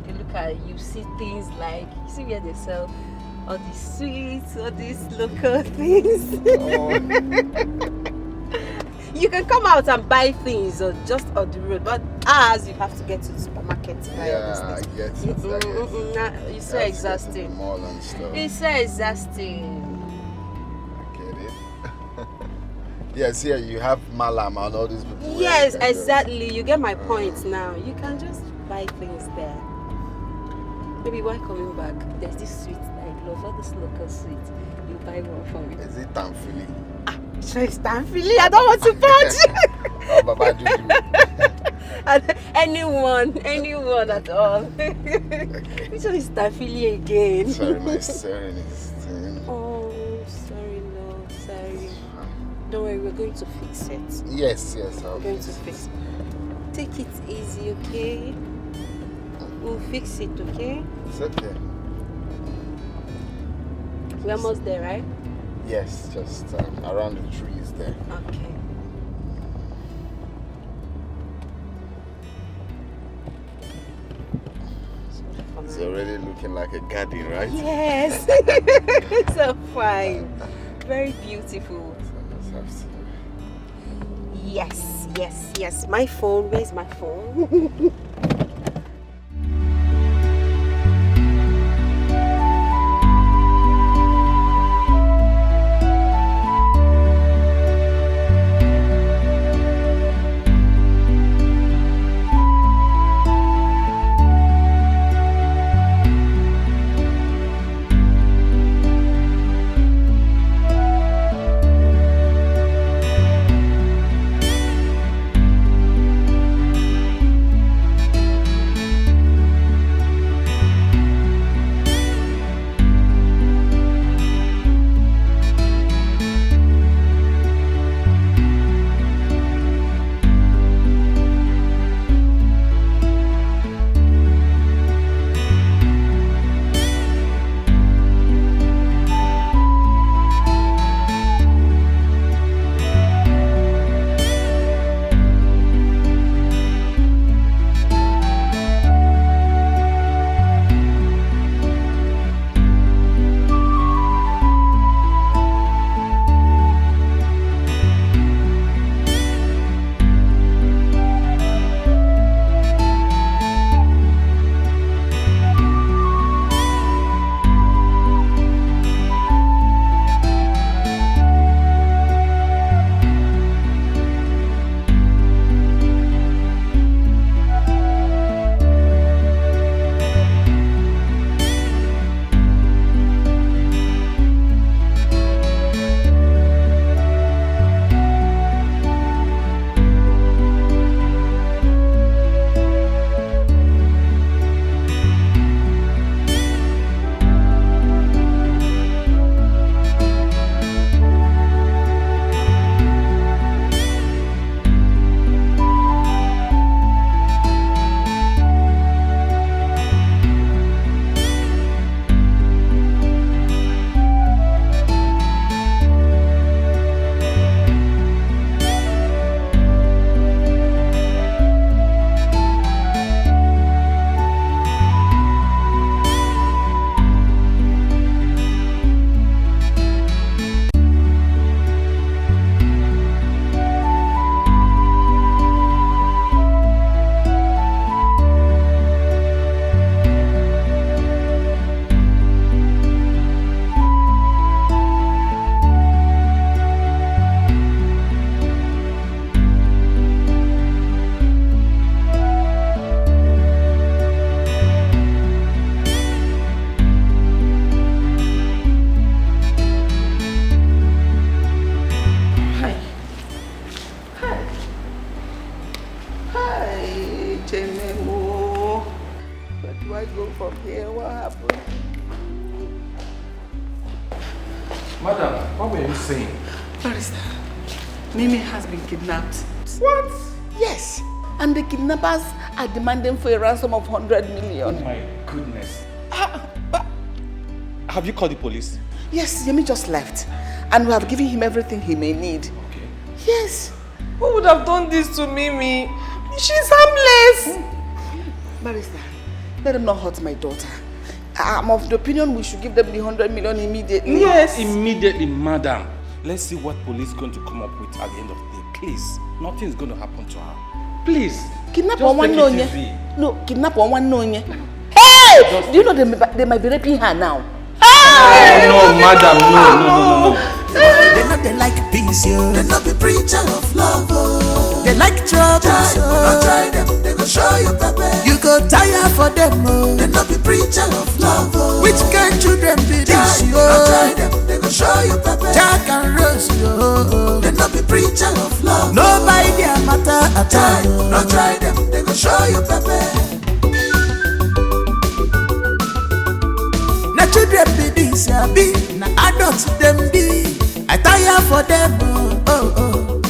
you look at, you see things like, you see where they sell all these sweets, all these local things. You can come out and buy things or just on the road, but ours you have to get to the supermarket to buy all these I things. get it. It's so exhausting. Mall and stuff. It's so exhausting. I get it. Yes, here you have Malam and all these people. Yes, exactly. You get my point now. You can just buy things there. Maybe while coming back, there's this sweet I love, all this local sweet. You buy one for me. Is it Tamfili? So it's Tamfili. I don't want to punch. Oh, Baba Juju. anyone at all. Which one is Tamfili again? Sorry, my surname is. Oh, sorry, no, sorry. Don't worry, we're going to fix it. Yes, We're going to fix it. Take it easy, okay? We'll fix it, okay? It's okay. We're almost there, right? Yes, just around the trees there. Okay. It's already looking like a garden, right? Yes. So fine. Very beautiful. Yes. My phone. Where's my phone? Madam, what were you saying? Barrister, Mimi has been kidnapped. What? Yes. And the kidnappers are demanding for a ransom of 100 million. Oh my goodness. Have you called the police? Yes, Yemi just left. And we have given him everything he may need. Okay. Yes. Who would have done this to Mimi? She's harmless. Barrister, let him not hurt my daughter. I'm of the opinion we should give them the 100 million immediately. Yes. Immediately, madam. Let's see what police is going to come up with at the end of the day. Please, nothing is going to happen to her. Please. Kidnap just one take no it easy. No, kidnap one no. Hey! Do you know they might be raping her now? Hey! No, madam, no. They like peace, yo. They not be preacher of love, oh. They like trouble, so don't try them, they go show you pepper. You go tire for them, oh. They not be preacher of love, oh. Which kind children be this, yo? Don't try them, they go show you pepper. Jack and Rose, yo. They not be preacher of love. Nobody their matter at all. Don't try them, they go show you pepper. Na children be this, ya be. Na adults them be. I tire for them, oh.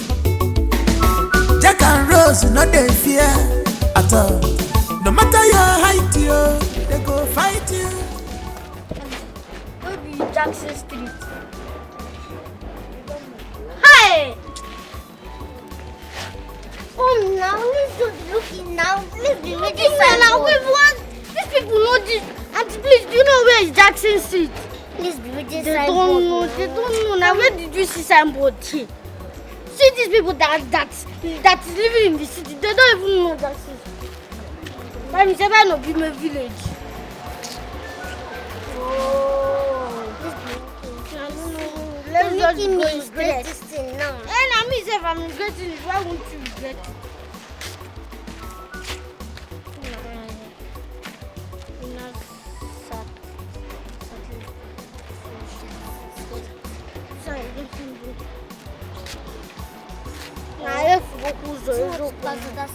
Jack and Rose, no they fear at all. No matter your height, yo, they go fight you. Where be Jackson Street? Hi! Oh, now let's just looking now. Let's be looking now. Wait, what? These people know this. Auntie, please, do you know where is Jackson Street? Please be with this signboard. They don't know. Now, where did you see signboard here? See these people that is living in the city. They don't even know Jackson Street. But it's ever not be my village. Oh, let's just go regret this thing now. And I mean, if I'm regretting it, why won't you regret it?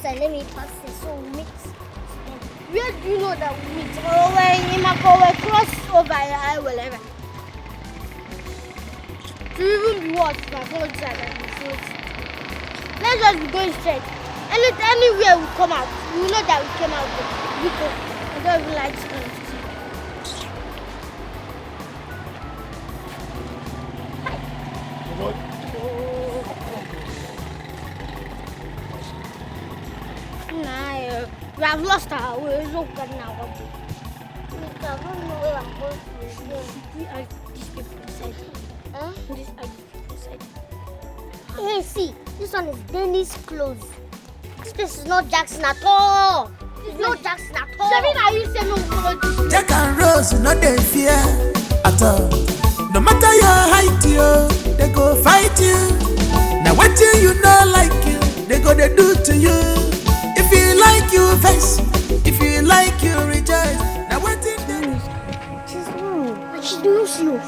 Let me pass it so we meet. Where do you know that we meet? Oh, when we cross over here, whatever. To even be what? Let's just be going straight. Anywhere we come out, we know that we came out good. Because I don't even like to we have lost our way. Look at now. We don't know where I'm going to. We are these people inside. Huh? These are these people inside. Hey, see, this one is Dennis clothes. This place is not Jackson at all. It's not Jackson at all. Are you saying no? Jack and Rose, no they fear at all. No matter your height, yo, they go fight you. Now what you know like you, they go they do to you. If you like you vex, if you like you rejoice. Now what in them? She's wrong. She knows you.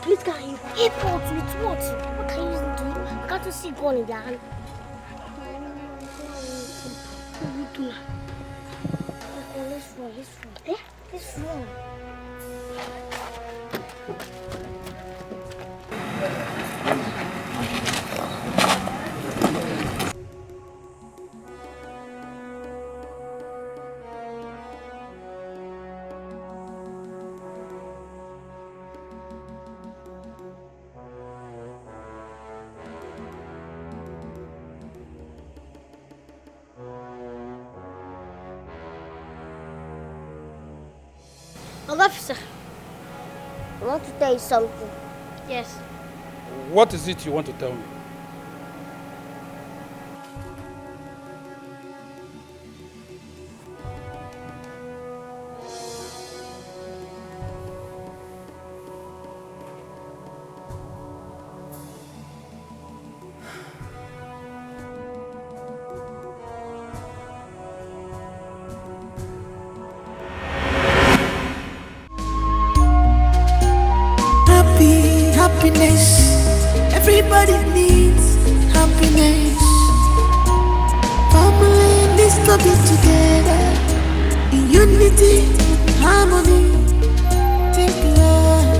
Please get him. Airport with what? What can you do? I can't see gun in their hand. Let's run. Eh? Let's run. Officer, I want to tell you something. Yes. What is it you want to tell me? gonna be together in unity, harmony.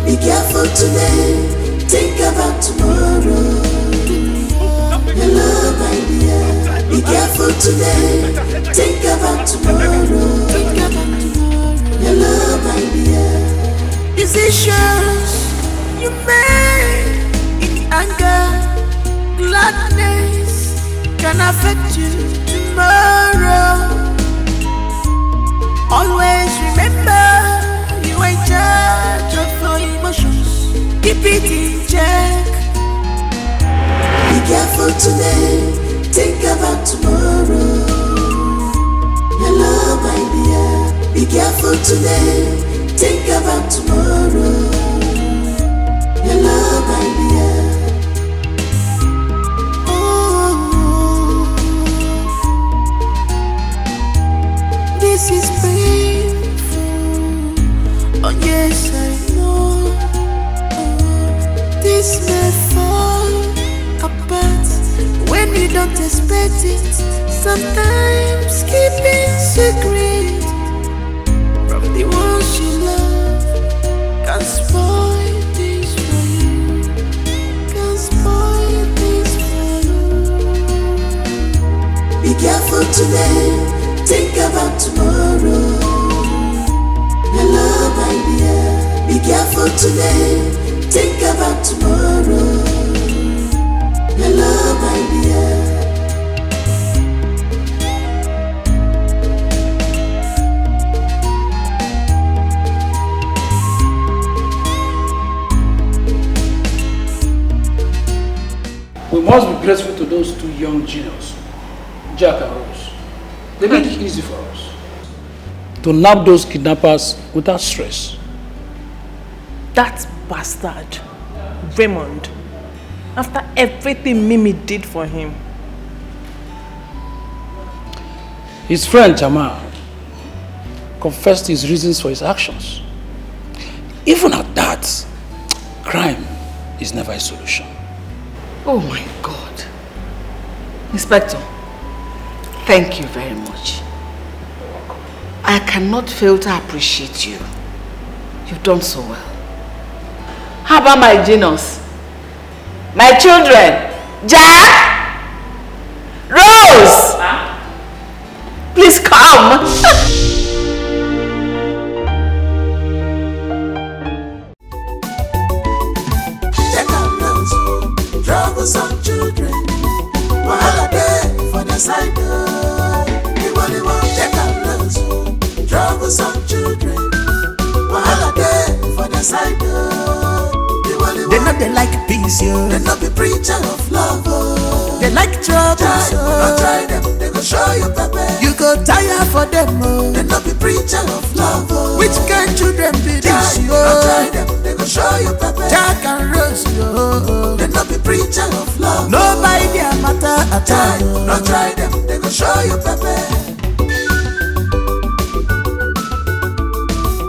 Be careful today, think about tomorrow. Hello, my dear. Be careful today, think about tomorrow. Hello, my dear. Decisions you make in anger, gladness can affect you tomorrow. Always remember you are in charge of your emotions. Keep it in check. Be careful today, think about tomorrow. Hello, my dear. Be careful today, think about tomorrow. Hello, my dear. Oh, this is painful. Oh yes, I know. This may fall apart when you don't expect it. Sometimes keeping secret from the ones you love can spoil things for you. Can spoil things for you. Be careful today, think about tomorrow. Hello, my dear. Be careful today, think about tomorrow. Hello, my dear. We must be grateful to those two young geniuses, Jack and Rose. They made it easy for us to nab those kidnappers without stress. That bastard, Raymond, after everything Mimi did for him. His friend Jamal confessed his reasons for his actions. Even at that, crime is never a solution. Oh my God. Inspector, thank you very much. I cannot fail to appreciate you. You've done so well. How about my genius? My children? Jack? Rose? Huh? Please come. Troublesome children, wahala dey for the side. Anybody want take a look? Troublesome children, wahala dey for the side. They know they like peace, yo. They not be preacher of love, oh. They like trouble, so don't try them, they go show you pepper. You go tire for them, oh. They not be preacher of love, oh. Which kind children be this, yo? Don't try them, they go show you pepper. Jack and Rose, yo. They not be preacher of love. Nobody their matter at all. Don't try them, they go show you pepper.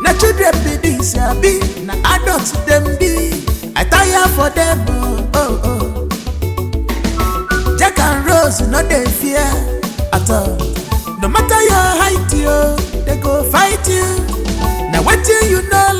Now children be this, ya be. Now adults them be. I tire for them, oh, oh, oh. Jack and Rose, no they fear at all. No matter your height, yo, they go fight you. Now what do you know